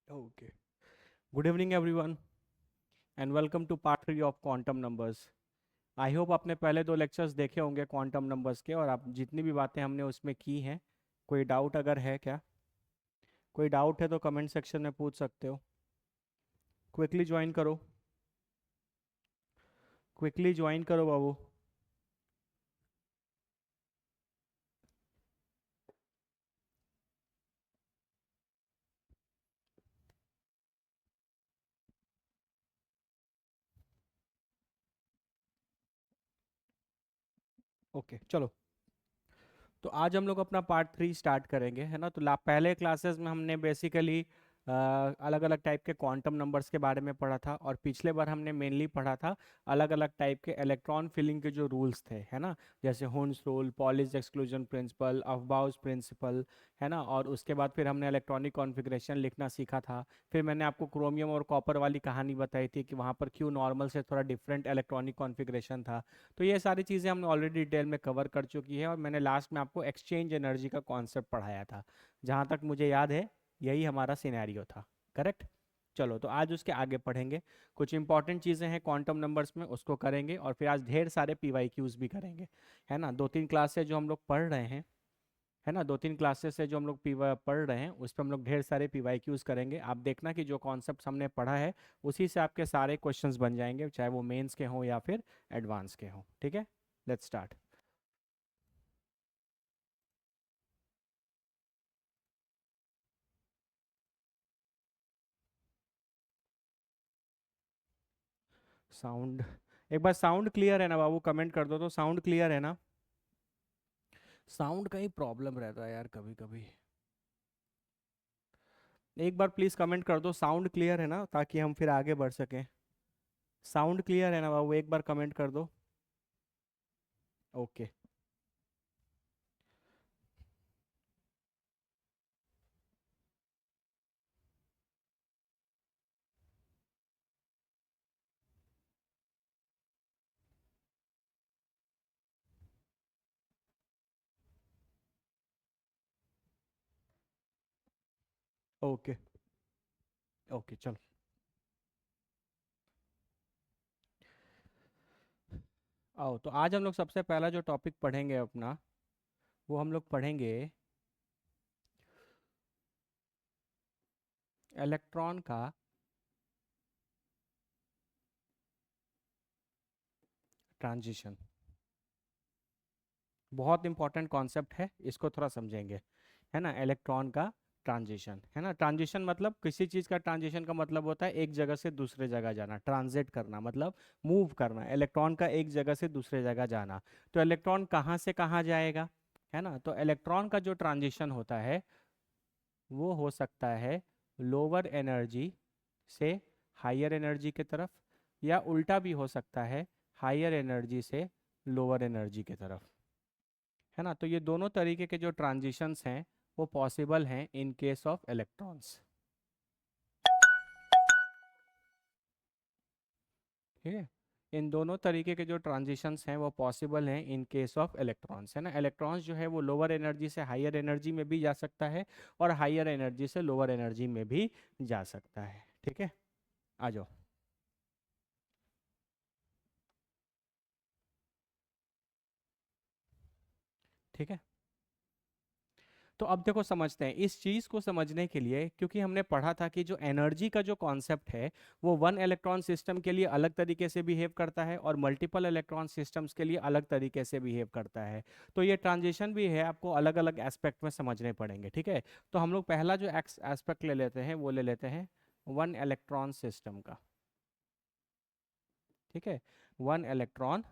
Okay. Good evening, everyone, and welcome to part 3 of quantum numbers. I hope आपने पहले दो lectures देखे होंगे क्वांटम नंबर्स के और आप जितनी भी बातें हमने उसमें की हैं। कोई डाउट अगर है क्या? कोई डाउट है तो कमेंट सेक्शन में पूछ सकते हो। क्विकली ज्वाइन करो। क्विकली ज्वाइन करो बाबू। ओके, चलो। तो आज हम लोग अपना पार्ट 3 स्टार्ट करेंगे, है ना। तो पहले क्लासेस में हमने बेसिकली अलग अलग टाइप के क्वांटम नंबर्स के बारे में पढ़ा था, और पिछले बार हमने मेनली पढ़ा था अलग अलग टाइप के इलेक्ट्रॉन फिलिंग के जो रूल्स थे, है ना। जैसे Huns rule, Pauli's exclusion principle, Aufbau principle, है ना। और उसके बाद फिर हमने इलेक्ट्रॉनिक कॉन्फ़िगरेशन लिखना सीखा था। फिर मैंने आपको क्रोमियम और कॉपर वाली कहानी बताई थी कि वहाँ पर क्यों नॉर्मल से थोड़ा डिफरेंट इलेक्ट्रॉनिक कॉन्फ़िगरेशन था। तो ये सारी चीज़ें हमने ऑलरेडी डिटेल में कवर कर चुकी है, और मैंने लास्ट में आपको एक्सचेंज एनर्जी का कॉन्सेप्ट पढ़ाया था। जहाँ तक मुझे याद है यही हमारा सिनेरियो था। करेक्ट। चलो, तो आज उसके आगे पढ़ेंगे। कुछ इंपॉर्टेंट चीज़ें हैं क्वांटम नंबर्स में, उसको करेंगे, और फिर आज ढेर सारे पीवाईक्यूज भी करेंगे, है ना। दो तीन क्लास से जो हम लोग पढ़ रहे हैं, है ना, दो तीन क्लासेस से जो हम लोग पढ़ रहे हैं उस पर हम लोग ढेर सारे पीवाईक्यूज करेंगे। आप देखना कि जो कॉन्सेप्ट हमने पढ़ा है उसी से आपके सारे क्वेश्चंस बन जाएंगे, चाहे वो मेंस के हों या फिर एडवांस के हों। ठीक है, लेट्स स्टार्ट। साउंड, एक बार साउंड क्लियर है ना बाबू? कमेंट कर दो तो साउंड क्लियर है ना। साउंड का ही प्रॉब्लम रहता है यार कभी कभी। एक बार प्लीज़ कमेंट कर दो साउंड क्लियर है ना, ताकि हम फिर आगे बढ़ सकें। साउंड क्लियर है ना बाबू? एक बार कमेंट कर दो। ओके। ओके। ओके, चलो। आओ, तो आज हम लोग सबसे पहला जो टॉपिक पढ़ेंगे अपना, वो हम लोग पढ़ेंगे इलेक्ट्रॉन का ट्रांजिशन। बहुत इंपॉर्टेंट कॉन्सेप्ट है, इसको थोड़ा समझेंगे, है ना। इलेक्ट्रॉन का ट्रांजिशन, है ना। ट्रांजिशन मतलब किसी चीज़ का ट्रांजिशन का मतलब होता है एक जगह से दूसरे जगह जाना, ट्रांजिट करना मतलब मूव करना, इलेक्ट्रॉन का एक जगह से दूसरे जगह जाना। तो इलेक्ट्रॉन कहाँ से कहाँ जाएगा, है ना। तो इलेक्ट्रॉन का जो ट्रांजिशन होता है वो हो सकता है लोअर एनर्जी से हायर एनर्जी की तरफ, या उल्टा भी हो सकता है हायर एनर्जी से लोअर एनर्जी की तरफ, है ना। तो ये दोनों तरीके के जो ट्रांजिशंस हैं वो पॉसिबल हैं इन केस ऑफ इलेक्ट्रॉन्स। ठीक है। इन दोनों तरीके के जो ट्रांजिशंस हैं वो पॉसिबल हैं इन केस ऑफ इलेक्ट्रॉन्स, है ना। इलेक्ट्रॉन्स जो है वो लोअर एनर्जी से हायर एनर्जी में भी जा सकता है, और हायर एनर्जी से लोअर एनर्जी में भी जा सकता है। ठीक है, आ जाओ। ठीक है, तो अब देखो समझते हैं इस चीज़ को समझने के लिए, क्योंकि हमने पढ़ा था कि जो एनर्जी का जो कॉन्सेप्ट है वो वन इलेक्ट्रॉन सिस्टम के लिए अलग तरीके से बिहेव करता है, और मल्टीपल इलेक्ट्रॉन सिस्टम्स के लिए अलग तरीके से बिहेव करता है। तो ये ट्रांजिशन भी है, आपको अलग अलग एस्पेक्ट में समझने पड़ेंगे। ठीक है, तो हम लोग पहला जो एस्पेक्ट ले लेते हैं वो ले लेते हैं वन इलेक्ट्रॉन सिस्टम का। ठीक है, वन इलेक्ट्रॉन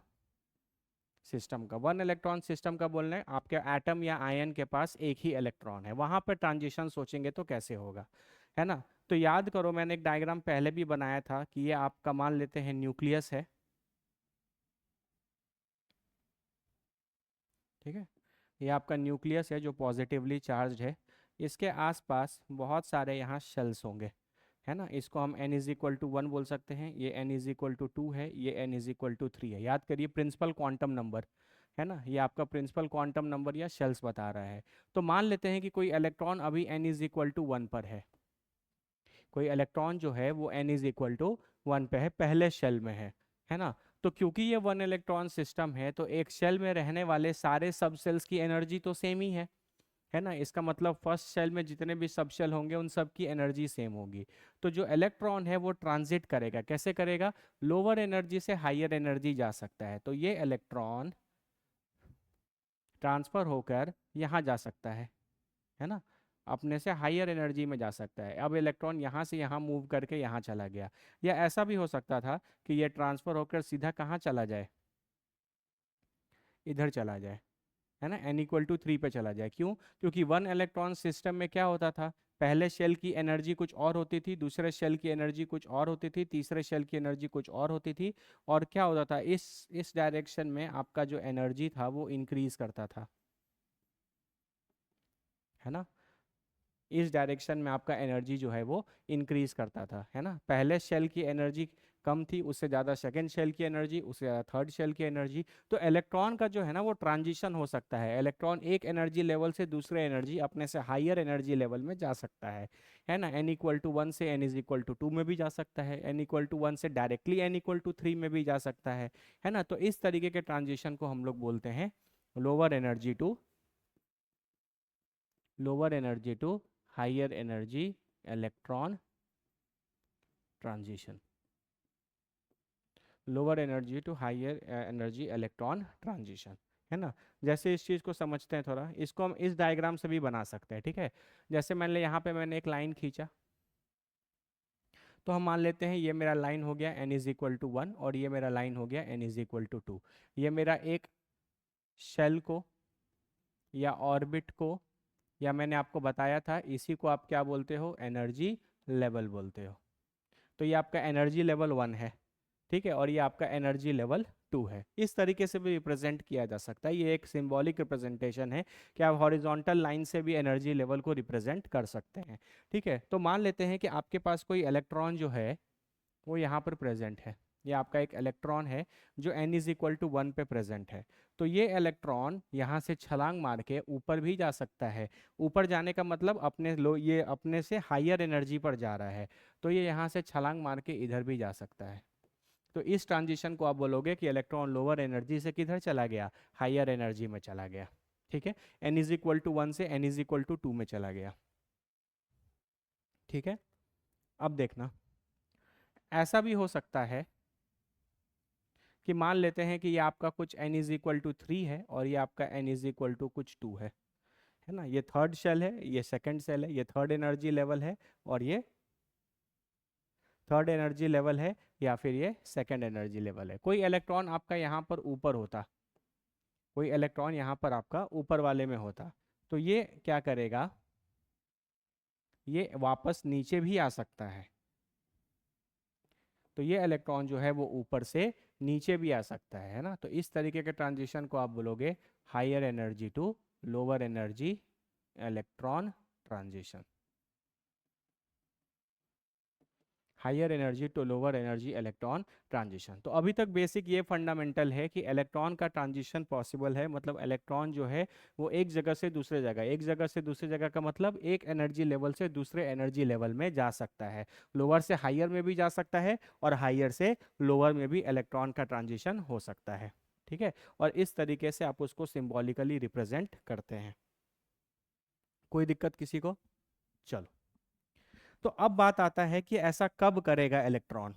सिस्टम का, वन इलेक्ट्रॉन सिस्टम का बोल रहे हैं आपके एटम या आयन के पास एक ही इलेक्ट्रॉन है, वहां पर ट्रांजिशन सोचेंगे तो कैसे होगा, है ना। तो याद करो मैंने एक डायग्राम पहले भी बनाया था कि ये आपका मान लेते हैं न्यूक्लियस है। ठीक है, ये आपका न्यूक्लियस है जो पॉजिटिवली चार्ज है। इसके आसपास बहुत सारे यहाँ शेल्स होंगे, है ना। इसको हम n इज इक्वल टू 1 बोल सकते हैं, ये n इज इक्वल टू 2 है, ये n इज इक्वल टू 3 है। याद करिए प्रिंसिपल क्वांटम नंबर, है ना। ये आपका प्रिंसिपल क्वांटम नंबर या शेल्स बता रहा है। तो मान लेते हैं कि कोई इलेक्ट्रॉन अभी n इज इक्वल टू 1 पर है। कोई इलेक्ट्रॉन जो है वो n इज इक्वल टू 1 पे है, पहले शेल में है ना। तो क्योंकि ये 1 इलेक्ट्रॉन सिस्टम है तो एक शेल में रहने वाले सारे सब सेल्स की एनर्जी तो सेम ही है ना। इसका मतलब फर्स्ट शेल में जितने भी सब शेल होंगे उन सब की एनर्जी सेम होगी। तो जो इलेक्ट्रॉन है वो ट्रांजिट करेगा, कैसे करेगा, लोअर एनर्जी से हायर एनर्जी जा सकता है। तो ये इलेक्ट्रॉन ट्रांसफर होकर यहाँ जा सकता है ना, अपने से हायर एनर्जी में जा सकता है। अब इलेक्ट्रॉन यहाँ से यहाँ मूव करके यहाँ चला गया, या ऐसा भी हो सकता था कि ये ट्रांसफर होकर सीधा कहाँ चला जाए, इधर चला जाए, है ना, n=3 पे चला जाए। क्यों? क्योंकि 1 इलेक्ट्रॉन सिस्टम में क्या होता था, पहले शेल की एनर्जी कुछ और होती थी, दूसरे शेल की एनर्जी कुछ और होती थी, तीसरे शेल की एनर्जी कुछ और होती थी, और क्या होता था, इस डायरेक्शन में आपका जो एनर्जी था वो इंक्रीज करता था, है ना। इस डायरेक्शन में आपका एनर्जी जो है वो इंक्रीज करता था, है ना। पहले शेल की एनर्जी कम थी, उससे ज़्यादा सेकेंड शेल की एनर्जी, उससे ज़्यादा थर्ड शेल की एनर्जी। तो इलेक्ट्रॉन का जो है ना वो ट्रांजिशन हो सकता है, इलेक्ट्रॉन एक एनर्जी लेवल से दूसरे एनर्जी अपने से हायर एनर्जी लेवल में जा सकता है ना। n=1 से n=2 में भी जा सकता है, n=1 से डायरेक्टली n=3 में भी जा सकता है ना। तो इस तरीके के ट्रांजिशन को हम लोग बोलते हैं lower energy to higher energy electron transition, lower energy to higher energy electron transition, है ना। जैसे इस चीज़ को समझते हैं थोड़ा, इसको हम इस डायग्राम से भी बना सकते हैं, ठीक है। जैसे मैंने यहाँ पे मैंने एक लाइन खींचा, तो हम मान लेते हैं ये मेरा लाइन हो गया n=1 और ये मेरा लाइन हो गया n=2। ये मेरा एक शेल को या ऑर्बिट को, या मैंने आपको बताया था इसी को आप क्या बोलते हो, एनर्जी लेवल बोलते हो। तो ये आपका एनर्जी लेवल 1 है, ठीक है, और ये आपका एनर्जी लेवल 2 है। इस तरीके से भी रिप्रेजेंट किया जा सकता है, ये एक सिंबॉलिक रिप्रेजेंटेशन है कि आप हॉरिजॉन्टल लाइन से भी एनर्जी लेवल को रिप्रेजेंट कर सकते हैं, ठीक है। तो मान लेते हैं कि आपके पास कोई इलेक्ट्रॉन जो है वो यहाँ पर प्रेजेंट है, ये आपका एक इलेक्ट्रॉन है जो n=1 पे प्रेजेंट है। तो ये इलेक्ट्रॉन यहाँ से छलांग मार के ऊपर भी जा सकता है। ऊपर जाने का मतलब ये अपने से हायर एनर्जी पर जा रहा है, तो ये यहाँ से छलांग मार के इधर भी जा सकता है। तो इस ट्रांजिशन को आप बोलोगे कि इलेक्ट्रॉन लोअर एनर्जी से किधर चला गया, हायर एनर्जी में चला गया, ठीक है। n=1 से n=2 में चला गया, ठीक है। अब देखना, ऐसा भी हो सकता है कि मान लेते हैं कि ये आपका कुछ n=3 है और ये आपका n=कुछ 2 है ना। ये थर्ड शेल है, ये सेकंड शेल है, ये थर्ड एनर्जी लेवल है और ये थर्ड एनर्जी लेवल है, या फिर ये सेकंड एनर्जी लेवल है। कोई इलेक्ट्रॉन आपका यहाँ पर ऊपर होता, कोई इलेक्ट्रॉन यहाँ पर आपका ऊपर वाले में होता, तो ये क्या करेगा, ये वापस नीचे भी आ सकता है। तो ये इलेक्ट्रॉन जो है वो ऊपर से नीचे भी आ सकता है ना। तो इस तरीके के ट्रांजिशन को आप बोलोगे higher energy to lower energy electron transition, higher energy to lower energy electron transition. तो अभी तक बेसिक ये फंडामेंटल है कि इलेक्ट्रॉन का ट्रांजिशन पॉसिबल है, मतलब इलेक्ट्रॉन जो है वो एक जगह से दूसरे जगह, एक जगह से दूसरी जगह का मतलब एक एनर्जी लेवल से दूसरे एनर्जी लेवल में जा सकता है। लोअर से हायर में भी जा सकता है और हायर से लोअर में भी इलेक्ट्रॉन का ट्रांजिशन हो सकता है, ठीक है। और इस तरीके से आप उसको सिंबॉलिकली रिप्रेजेंट करते हैं। कोई दिक्कत किसी को? चलो, तो अब बात आता है कि ऐसा कब करेगा इलेक्ट्रॉन,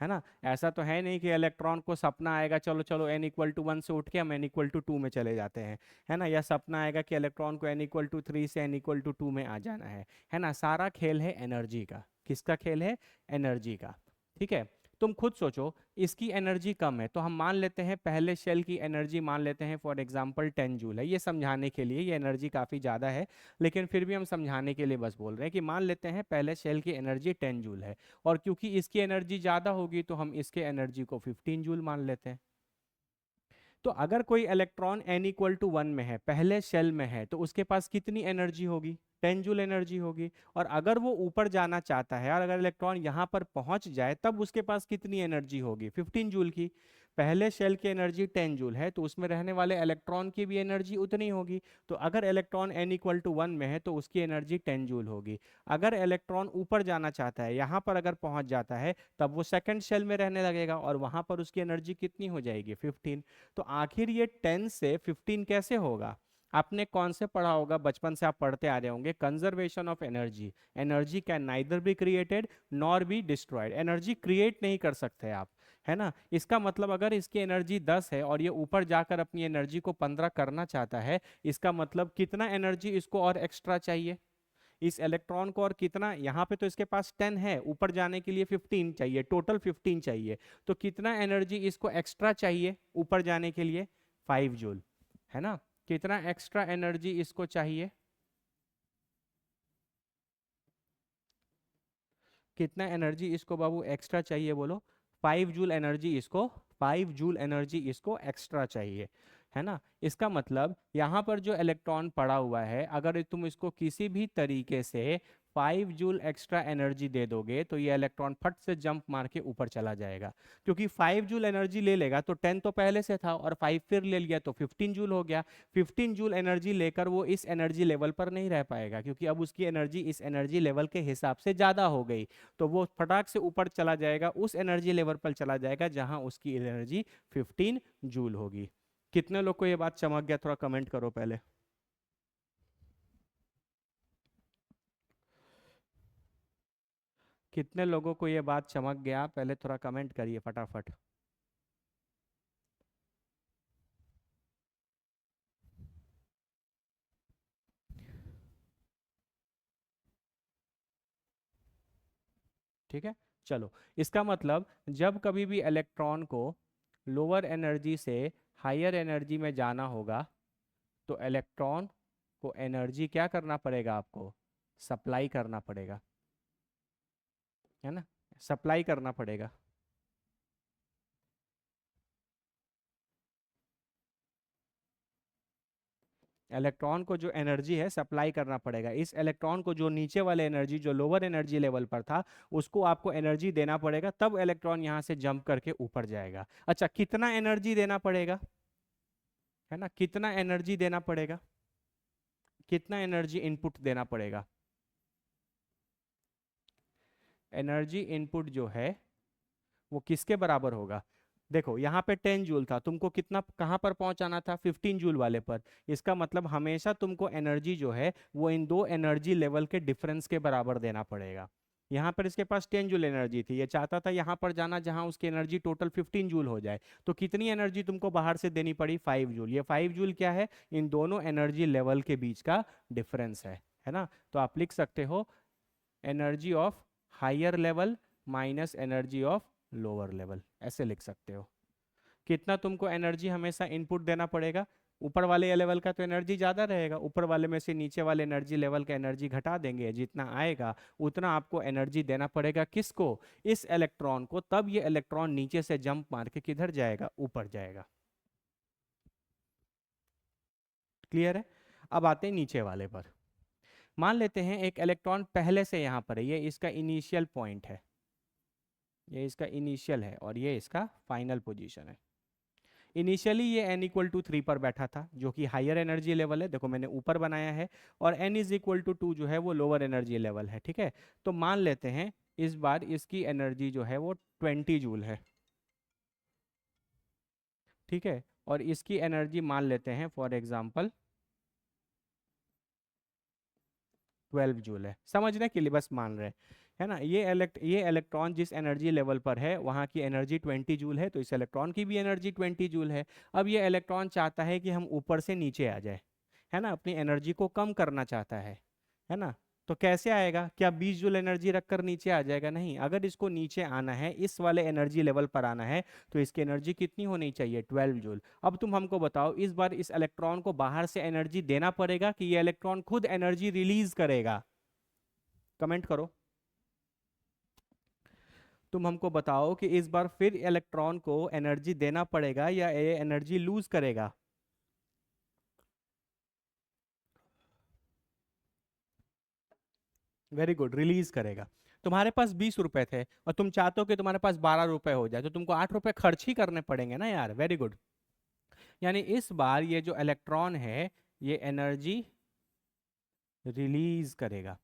है ना। ऐसा तो है नहीं कि इलेक्ट्रॉन को सपना आएगा चलो चलो n=1 से उठ के हम n=2 में चले जाते हैं, है ना। या सपना आएगा कि इलेक्ट्रॉन को n=3 से n=2 में आ जाना है ना। सारा खेल है एनर्जी का। किसका खेल है? एनर्जी का, ठीक है। तुम खुद सोचो, इसकी एनर्जी कम है तो हम मान लेते हैं पहले शेल की एनर्जी मान लेते हैं फॉर एग्जांपल 10 जूल है। ये समझाने के लिए, ये एनर्जी काफ़ी ज़्यादा है लेकिन फिर भी हम समझाने के लिए बस बोल रहे हैं कि मान लेते हैं पहले शेल की एनर्जी 10 जूल है, और क्योंकि इसकी एनर्जी ज़्यादा होगी तो हम इसके एनर्जी को 15 जूल मान लेते हैं। तो अगर कोई इलेक्ट्रॉन n=1 में है, पहले शेल में है, तो उसके पास कितनी एनर्जी होगी? 10 जूल एनर्जी होगी। और अगर वो ऊपर जाना चाहता है और अगर इलेक्ट्रॉन यहाँ पर पहुंच जाए तब उसके पास कितनी एनर्जी होगी? 15 जूल की। पहले शेल की एनर्जी 10 जूल है, तो उसमें रहने वाले इलेक्ट्रॉन की भी एनर्जी उतनी होगी। तो अगर इलेक्ट्रॉन n=1 में है तो उसकी एनर्जी 10 जूल होगी। अगर इलेक्ट्रॉन ऊपर जाना चाहता है, यहाँ पर अगर पहुंच जाता है, तब वो सेकंड शेल में रहने लगेगा और वहां पर उसकी एनर्जी कितनी हो जाएगी? 15। तो आखिर ये 10 से 15 कैसे होगा? आपने कौन से पढ़ा होगा, बचपन से आप पढ़ते आ रहे होंगे, conservation of energy. Energy can neither be created nor be destroyed. Energy create नहीं कर सकते आप, है ना। इसका मतलब अगर इसकी एनर्जी 10 है और ये ऊपर जाकर अपनी एनर्जी को 15 करना चाहता है, इसका मतलब कितना एनर्जी इसको और एक्स्ट्रा चाहिए? इस इलेक्ट्रॉन को और कितना, यहाँ पे तो इसके पास 10 है, ऊपर जाने के लिए 15 चाहिए, टोटल 15 चाहिए। तो कितना एनर्जी इसको एक्स्ट्रा चाहिए ऊपर जाने के लिए? 5 जूल, है ना। कितना एक्स्ट्रा एनर्जी इसको चाहिए? कितना एनर्जी इसको बाबू एक्स्ट्रा चाहिए, बोलो? 5 जूल एनर्जी इसको, 5 जूल एनर्जी इसको एक्स्ट्रा चाहिए, है ना। इसका मतलब यहाँ पर जो इलेक्ट्रॉन पड़ा हुआ है, अगर तुम इसको किसी भी तरीके से 5 जूल एक्स्ट्रा एनर्जी दे दोगे तो ये इलेक्ट्रॉन फट से जंप मार के ऊपर चला जाएगा। क्योंकि 5 जूल एनर्जी ले लेगा तो 10 तो पहले से था, और 5 फिर ले लिया तो 15 जूल हो गया। 15 जूल एनर्जी लेकर वो इस एनर्जी लेवल पर नहीं रह पाएगा, क्योंकि अब उसकी एनर्जी इस एनर्जी लेवल के हिसाब से ज़्यादा हो गई। तो वो फटाक से ऊपर चला जाएगा, उस एनर्जी लेवल पर चला जाएगा जहां उसकी एनर्जी 15 जूल होगी। कितने लोग को ये बात चमक गया? थोड़ा कमेंट करो पहले। कितने लोगों को ये बात चमक गया? पहले थोड़ा कमेंट करिए फटाफट। ठीक है, चलो। इसका मतलब जब कभी भी इलेक्ट्रॉन को लोअर एनर्जी से हायर एनर्जी में जाना होगा, तो इलेक्ट्रॉन को एनर्जी क्या करना पड़ेगा? आपको सप्लाई करना पड़ेगा, है ना। सप्लाई करना पड़ेगा। इलेक्ट्रॉन को जो एनर्जी है सप्लाई करना पड़ेगा। इस इलेक्ट्रॉन को जो नीचे वाले एनर्जी, जो लोअर एनर्जी लेवल पर था, उसको आपको एनर्जी देना पड़ेगा, तब इलेक्ट्रॉन यहाँ से जंप करके ऊपर जाएगा। अच्छा, कितना एनर्जी देना पड़ेगा, है ना? कितना एनर्जी देना पड़ेगा? कितना एनर्जी इनपुट देना पड़ेगा? एनर्जी इनपुट जो है वो किसके बराबर होगा? देखो, यहाँ पे 10 जूल था, तुमको कितना कहाँ पर पहुंचाना था? 15 जूल वाले पर। इसका मतलब हमेशा तुमको एनर्जी जो है वो इन दो एनर्जी लेवल के डिफरेंस के बराबर देना पड़ेगा। यहाँ पर इसके पास 10 जूल एनर्जी थी, ये चाहता था यहाँ पर जाना जहाँ उसकी एनर्जी टोटल 15 जूल हो जाए। तो कितनी एनर्जी तुमको बाहर से देनी पड़ी? 5 जूल। ये 5 जूल क्या है? इन दोनों एनर्जी लेवल के बीच का डिफरेंस है ना। तो आप लिख सकते हो energy of higher level minus energy of lower level, ऐसे लिख सकते हो। कितना तुमको एनर्जी हमेशा इनपुट देना पड़ेगा? ऊपर वाले लेवल का तो एनर्जी ज़्यादा रहेगा, ऊपर वाले में से नीचे वाले एनर्जी लेवल का एनर्जी घटा देंगे, जितना आएगा उतना आपको एनर्जी देना पड़ेगा। किसको? इस इलेक्ट्रॉन को। तब ये इलेक्ट्रॉन नीचे से जंप मार के किधर जाएगा? ऊपर जाएगा। क्लियर है? अब आते हैं नीचे वाले पर। मान लेते हैं एक इलेक्ट्रॉन पहले से यहाँ पर है, ये इसका इनिशियल पॉइंट है, ये इसका इनिशियल है और ये इसका फाइनल पोजीशन है। इनिशियली ये n=3 पर बैठा था, जो कि हायर एनर्जी लेवल है, देखो मैंने ऊपर बनाया है, और n=2 जो है वो लोअर एनर्जी लेवल है। ठीक है, तो मान लेते हैं इस बार इसकी एनर्जी जो है वो 20 जूल है। ठीक है, और इसकी एनर्जी मान लेते हैं फॉर एग्जांपल 12 जूल है, समझने के लिए बस मान रहे हैं, है ना। ये इलेक्ट्रॉन जिस एनर्जी लेवल पर है वहाँ की एनर्जी 20 जूल है, तो इस इलेक्ट्रॉन की भी एनर्जी 20 जूल है। अब ये इलेक्ट्रॉन चाहता है कि हम ऊपर से नीचे आ जाए, है ना, अपनी एनर्जी को कम करना चाहता है ना। तो कैसे आएगा? क्या 20 जूल एनर्जी रखकर नीचे आ जाएगा? नहीं, अगर इसको नीचे आना है, इस वाले एनर्जी लेवल पर आना है, तो इसकी एनर्जी कितनी होनी चाहिए? 12 जूल। अब तुम हमको बताओ, इस बार इस इलेक्ट्रॉन को बाहर से एनर्जी देना पड़ेगा कि ये इलेक्ट्रॉन खुद एनर्जी रिलीज करेगा? कमेंट करो। तुम हमको बताओ कि इस बार फिर इलेक्ट्रॉन को एनर्जी देना पड़ेगा या ये एनर्जी लूज करेगा? वेरी गुड, रिलीज करेगा। तुम्हारे पास 20 रुपए थे और तुम चाहते हो कि तुम्हारे पास 12 रुपए हो जाए, तो तुमको 8 रुपए खर्च ही करने पड़ेंगे ना यार। Very good. यानी इस बार ये जो इलेक्ट्रॉन है ये एनर्जी रिलीज करेगा।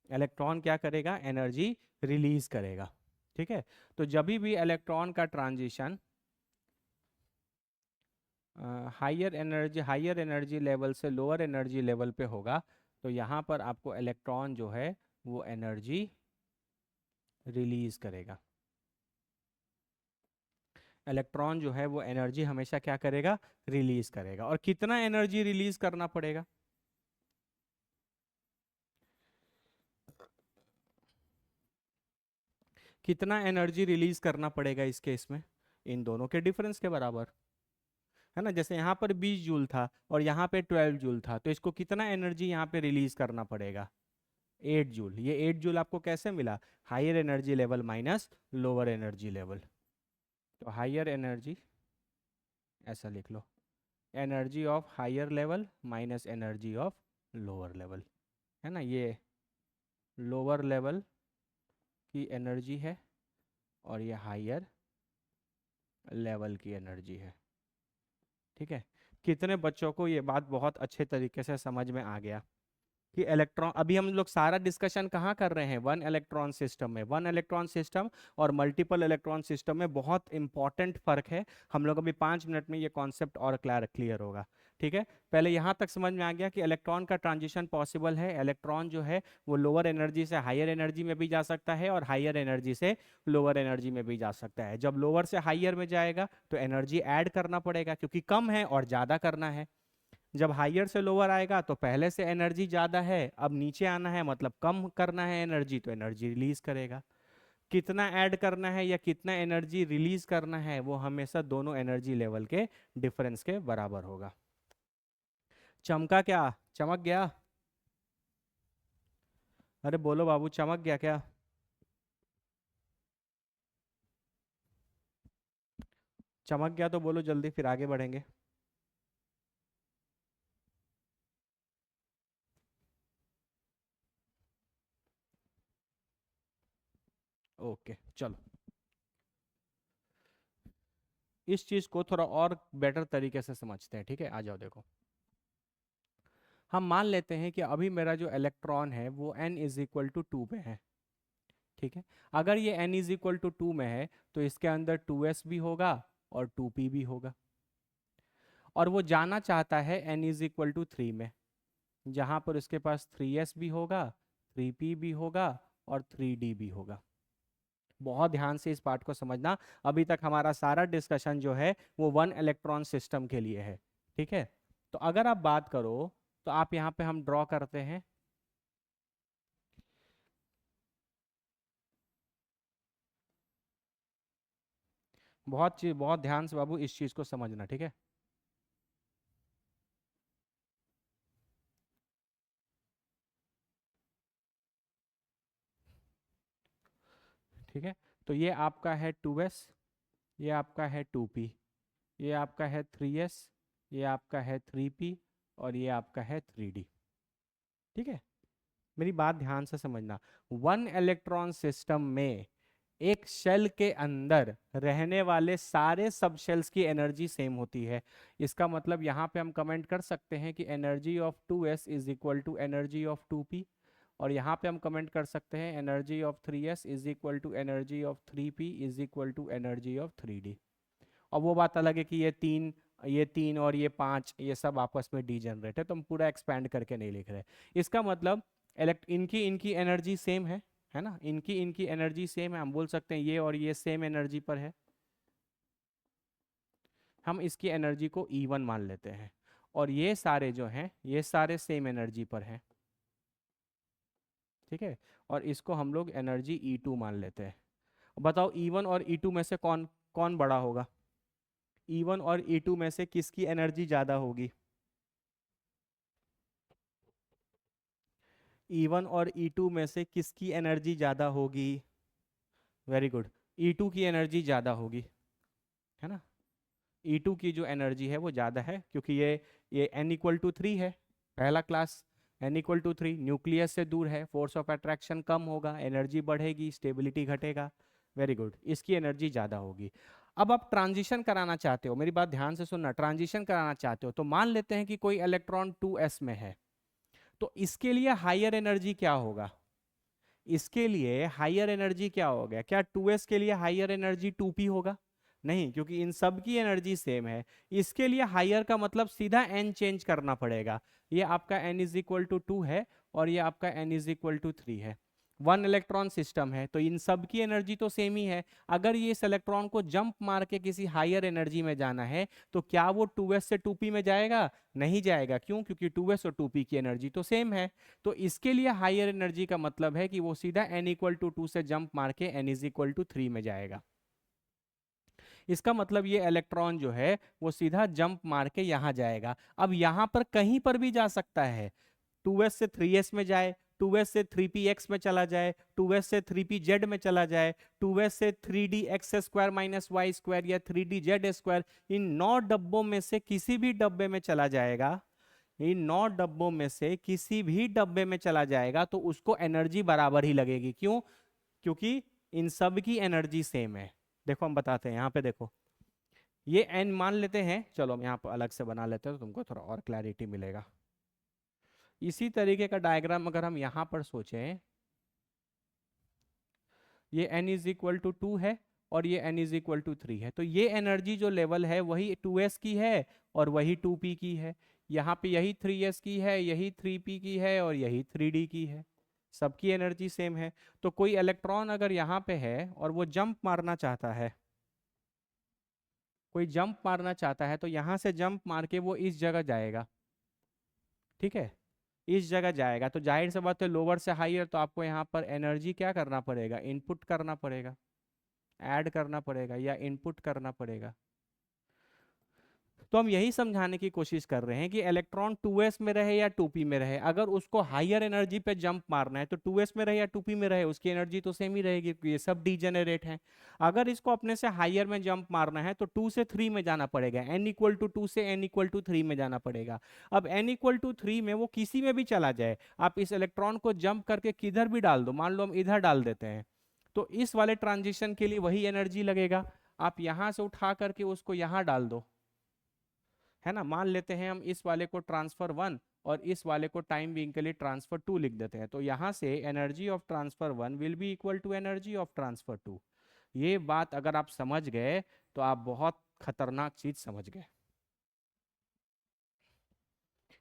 इलेक्ट्रॉन क्या करेगा? एनर्जी रिलीज करेगा। ठीक है, तो जब भी इलेक्ट्रॉन का ट्रांजिशन हायर एनर्जी लेवल से लोअर एनर्जी लेवल पे होगा, तो यहाँ पर आपको इलेक्ट्रॉन जो है वो एनर्जी रिलीज करेगा। इलेक्ट्रॉन जो है वो एनर्जी हमेशा क्या करेगा? रिलीज करेगा। और कितना एनर्जी रिलीज करना पड़ेगा? कितना एनर्जी रिलीज करना पड़ेगा इस केस में? इन दोनों के डिफरेंस के बराबर, है ना। जैसे यहाँ पर 20 जूल था और यहाँ पे 12 जूल था, तो इसको कितना एनर्जी यहाँ पे रिलीज करना पड़ेगा? 8 जूल। ये 8 जूल आपको कैसे मिला? Higher energy level minus lower energy level. तो हायर एनर्जी, ऐसा लिख लो, energy of higher level minus energy of lower level, है ना। ये लोअर लेवल की एनर्जी है और ये हायर लेवल की एनर्जी है। ठीक है, कितने बच्चों को ये बात बहुत अच्छे तरीके से समझ में आ गया कि इलेक्ट्रॉन, अभी हम लोग सारा डिस्कशन कहाँ कर रहे हैं? वन इलेक्ट्रॉन सिस्टम में। वन इलेक्ट्रॉन सिस्टम और मल्टीपल इलेक्ट्रॉन सिस्टम में बहुत इंपॉर्टेंट फर्क है। हम लोग अभी 5 मिनट में ये कॉन्सेप्ट और क्लियर होगा। ठीक है, पहले यहाँ तक समझ में आ गया कि इलेक्ट्रॉन का ट्रांजिशन पॉसिबल है। इलेक्ट्रॉन जो है वो लोअर एनर्जी से हायर एनर्जी में भी जा सकता है और हायर एनर्जी से लोअर एनर्जी में भी जा सकता है। जब लोअर से हायर में जाएगा तो एनर्जी ऐड करना पड़ेगा, क्योंकि कम है और ज़्यादा करना है। जब हायर से लोअर आएगा तो पहले से एनर्जी ज़्यादा है, अब नीचे आना है मतलब कम करना है एनर्जी, तो एनर्जी रिलीज करेगा। कितना ऐड करना है या कितना एनर्जी रिलीज करना है वो हमेशा दोनों एनर्जी लेवल के डिफरेंस के बराबर होगा। चमका क्या? चमक गया? अरे बोलो बाबू, चमक गया क्या? चमक गया तो बोलो जल्दी, फिर आगे बढ़ेंगे। ओके चलो, इस चीज को थोड़ा और बेटर तरीके से समझते हैं। ठीक है, आ जाओ देखो। हम मान लेते हैं कि अभी मेरा जो इलेक्ट्रॉन है वो n इज इक्वल टू 2 पे है। ठीक है, अगर ये n इज इक्वल टू 2 में है तो इसके अंदर 2s भी होगा और 2p भी होगा। और वो जाना चाहता है n इज इक्वल टू 3 में, जहां पर उसके पास 3s भी होगा, 3p भी होगा और 3d भी होगा। बहुत ध्यान से इस पार्ट को समझना। अभी तक हमारा सारा डिस्कशन जो है वो वन इलेक्ट्रॉन सिस्टम के लिए है। ठीक है, तो अगर आप बात करो तो आप यहाँ पे हम ड्रॉ करते हैं। बहुत ध्यान से बाबू इस चीज को समझना। ठीक है, ठीक है, तो ये आपका है 2s, ये आपका है 2p, ये आपका है 3s, ये आपका है 3p और ये आपका है 3d। ठीक है, मेरी बात ध्यान से समझना। वन इलेक्ट्रॉन सिस्टम में एक शेल के अंदर रहने वाले सारे सब शेल्स की एनर्जी सेम होती है। इसका मतलब यहाँ पे हम कमेंट कर सकते हैं कि energy of 2s is equal to energy of 2p, और यहाँ पे हम कमेंट कर सकते हैं energy of 3s is equal to energy of 3p is equal to energy of 3d। और वो बात अलग है कि ये तीन और ये पांच ये सब आपस में डीजेनरेट है, तो हम पूरा एक्सपैंड करके नहीं लिख रहे। इसका मतलब इनकी इनकी एनर्जी सेम है ना। इनकी इनकी एनर्जी सेम है, हम बोल सकते हैं ये और ये सेम एनर्जी पर है। हम इसकी एनर्जी को E1 मान लेते हैं, और ये सारे जो हैं ये सारे सेम एनर्जी पर हैं। ठीक है, और इसको हम लोग एनर्जी E2 मान लेते हैं। बताओ E1 और E2 में से कौन कौन बड़ा होगा? E1 और E2 में से किसकी एनर्जी ज़्यादा होगी? E1 और E2 में से किसकी एनर्जी ज़्यादा होगी? वेरी गुड, E2 की एनर्जी ज़्यादा होगी, है ना। E2 की जो एनर्जी है वो ज़्यादा है, क्योंकि ये n इक्वल टू 3 है, पहला क्लास। n=3, न्यूक्लियस से दूर है, फोर्स ऑफ अट्रैक्शन कम होगा, एनर्जी बढ़ेगी, स्टेबिलिटी घटेगा। वेरी गुड, इसकी एनर्जी ज़्यादा होगी। अब आप ट्रांजिशन कराना चाहते हो, मेरी बात ध्यान से सुनना, ट्रांजिशन कराना चाहते हो तो मान लेते हैं कि कोई इलेक्ट्रॉन 2s में है, तो इसके लिए हायर एनर्जी क्या होगा? इसके लिए हायर एनर्जी क्या होगा? क्या 2s के लिए हायर एनर्जी 2p होगा? नहीं, क्योंकि इन सब की एनर्जी सेम है। इसके लिए हायर का मतलब सीधा n चेंज करना पड़ेगा। ये आपका n=2 है और ये आपका n=3 है। 1 इलेक्ट्रॉन सिस्टम है तो इन सब की एनर्जी तो सेम ही है। अगर ये इस इलेक्ट्रॉन को जंप मार के किसी हायर एनर्जी में जाना है तो क्या वो 2s से 2p में जाएगा? नहीं जाएगा। क्यों? क्योंकि 2s और 2p की एनर्जी तो सेम है। तो इसके लिए हायर एनर्जी का मतलब है कि वो सीधा n=2 से जंप मार के n=3 में जाएगा। इसका मतलब ये इलेक्ट्रॉन जो है वो सीधा जंप मार के यहाँ जाएगा। अब यहाँ पर कहीं पर भी जा सकता है, 2s से 3s में जाए, 2s से 3px में चला जाए, 2s से 3pz में चला जाए, 2s से 3dx² - y² या 3dz², इन 9 डब्बों में से किसी भी डब्बे में चला जाएगा। इन 9 डब्बों में से किसी भी डब्बे में चला जाएगा तो उसको एनर्जी बराबर ही लगेगी। क्यों? क्योंकि इन सब की एनर्जी सेम है। देखो हम बताते हैं, यहाँ पे देखो, ये n मान लेते हैं, चलो हम यहाँ पर अलग से बना लेते हैं तो तुमको थोड़ा और क्लैरिटी मिलेगा। इसी तरीके का डायग्राम अगर हम यहाँ पर सोचें, ये n=2 है और ये n=3 है, तो ये एनर्जी जो लेवल है वही 2s की है और वही 2p की है। यहाँ पे यही 3s की है, यही 3p की है और यही 3d की है। सबकी एनर्जी सेम है। तो कोई इलेक्ट्रॉन अगर यहाँ पे है और वो जंप मारना चाहता है, कोई जंप मारना चाहता है तो यहाँ से जंप मार के वो इस जगह जाएगा। ठीक है, इस जगह जाएगा तो जाहिर सी बात है लोअर से हायर, तो आपको यहाँ पर एनर्जी क्या करना पड़ेगा? इनपुट करना पड़ेगा, ऐड करना पड़ेगा या इनपुट करना पड़ेगा। तो हम यही समझाने की कोशिश कर रहे हैं कि इलेक्ट्रॉन 2s में रहे या 2p में रहे, अगर उसको हायर एनर्जी पे जंप मारना है तो 2s में रहे या 2p में रहे उसकी एनर्जी तो सेम ही रहेगी, क्योंकि ये सब डीजेनरेट हैं। अगर इसको अपने से हायर में जंप मारना है तो 2 से 3 में जाना पड़ेगा, n=2 से n=3 में जाना पड़ेगा। अब n=3 में वो किसी में भी चला जाए, आप इस इलेक्ट्रॉन को जंप करके किधर भी डाल दो, मान लो हम इधर डाल देते हैं, तो इस वाले ट्रांजिशन के लिए वही एनर्जी लगेगा। आप यहाँ से उठा करके उसको यहाँ डाल दो, है ना। मान लेते हैं हम इस वाले को ट्रांसफर 1 और इस वाले को टाइम बीइंग के लिए ट्रांसफर 2 लिख देते हैं, तो यहाँ से energy of transfer 1 will be equal to energy of transfer 2। ये बात अगर आप समझ गए तो आप बहुत खतरनाक चीज समझ गए,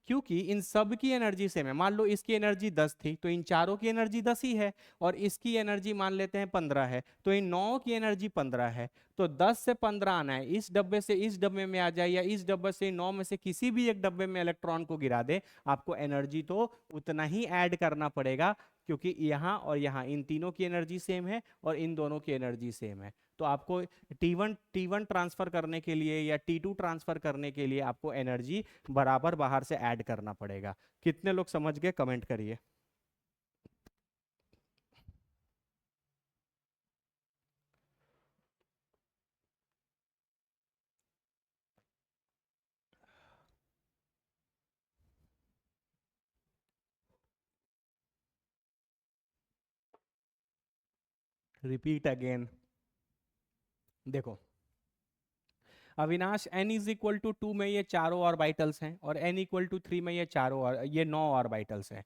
क्योंकि इन सब की एनर्जी सेम है। मान लो इसकी एनर्जी 10 थी तो इन चारों की एनर्जी 10 ही है, और इसकी एनर्जी मान लेते हैं 15 है तो इन 9 की एनर्जी 15 है। तो 10 से 15 आना है, इस डब्बे से इस डब्बे में आ जाए या इस डब्बे से 9 में से किसी भी एक डब्बे में इलेक्ट्रॉन को गिरा दे, आपको एनर्जी तो उतना ही ऐड करना पड़ेगा, क्योंकि यहाँ और यहाँ इन तीनों की एनर्जी सेम है और इन दोनों की एनर्जी सेम है। तो आपको T1 ट्रांसफर करने के लिए या T2 ट्रांसफर करने के लिए आपको एनर्जी बराबर बाहर से ऐड करना पड़ेगा। कितने लोग समझ गए? कमेंट करिए। Repeat again. देखो अविनाश, n=2 में ये चारों ऑर्बिटल्स हैं और n=3 में ये चारों और ये 9 ऑर्बिटल्स हैं।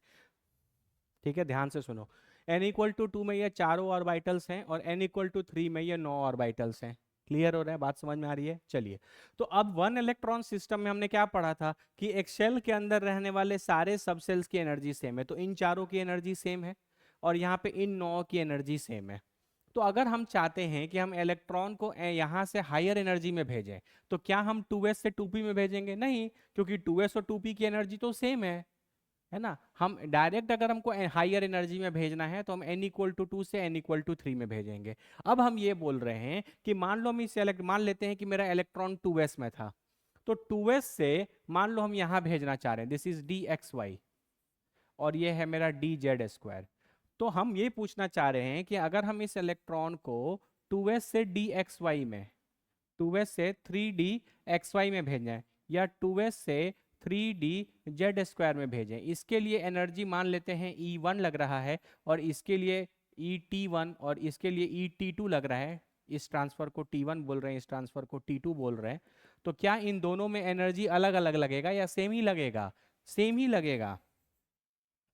ठीक है, ध्यान से सुनो, n=2 में ये चारों ऑर्बिटल्स हैं और n=3 में ये 9 ऑर्बिटल्स हैं। क्लियर हो रहा है? बात समझ में आ रही है? चलिए, तो अब 1 इलेक्ट्रॉन सिस्टम में हमने क्या पढ़ा था कि एक शेल के अंदर रहने वाले सारे सब सेल्स की एनर्जी सेम है, तो इन चारों की एनर्जी सेम है और यहाँ पे इन 9 की एनर्जी सेम है। तो अगर हम चाहते हैं कि हम इलेक्ट्रॉन को यहाँ से हायर एनर्जी में भेजें, तो क्या हम 2s से 2p में भेजेंगे? नहीं, क्योंकि 2s और 2p की एनर्जी तो सेम है ना। हम डायरेक्ट अगर हमको हायर एनर्जी में भेजना है तो हम n=2 से n=3 में भेजेंगे। अब हम ये बोल रहे हैं कि मान लो हम मान लेते हैं कि मेरा इलेक्ट्रॉन 2s में था, तो 2s से मान लो हम यहाँ भेजना चाह रहे हैं, दिस इज dxy और ये है मेरा dz²। तो हम ये पूछना चाह रहे हैं कि अगर हम इस इलेक्ट्रॉन को 2s से dxy में, 2s से 3dxy में भेजना है या 2s से 3d z² में भेजें। इसके लिए एनर्जी मान लेते हैं E1 लग रहा है, और इसके लिए ET1, और इसके लिए ET2 लग रहा है। इस ट्रांसफर को T1 बोल रहे हैं, इस ट्रांसफर को T2 बोल रहे हैं। तो क्या इन दोनों में एनर्जी अलग अलग लगेगा या सेम ही लगेगा? सेम ही लगेगा।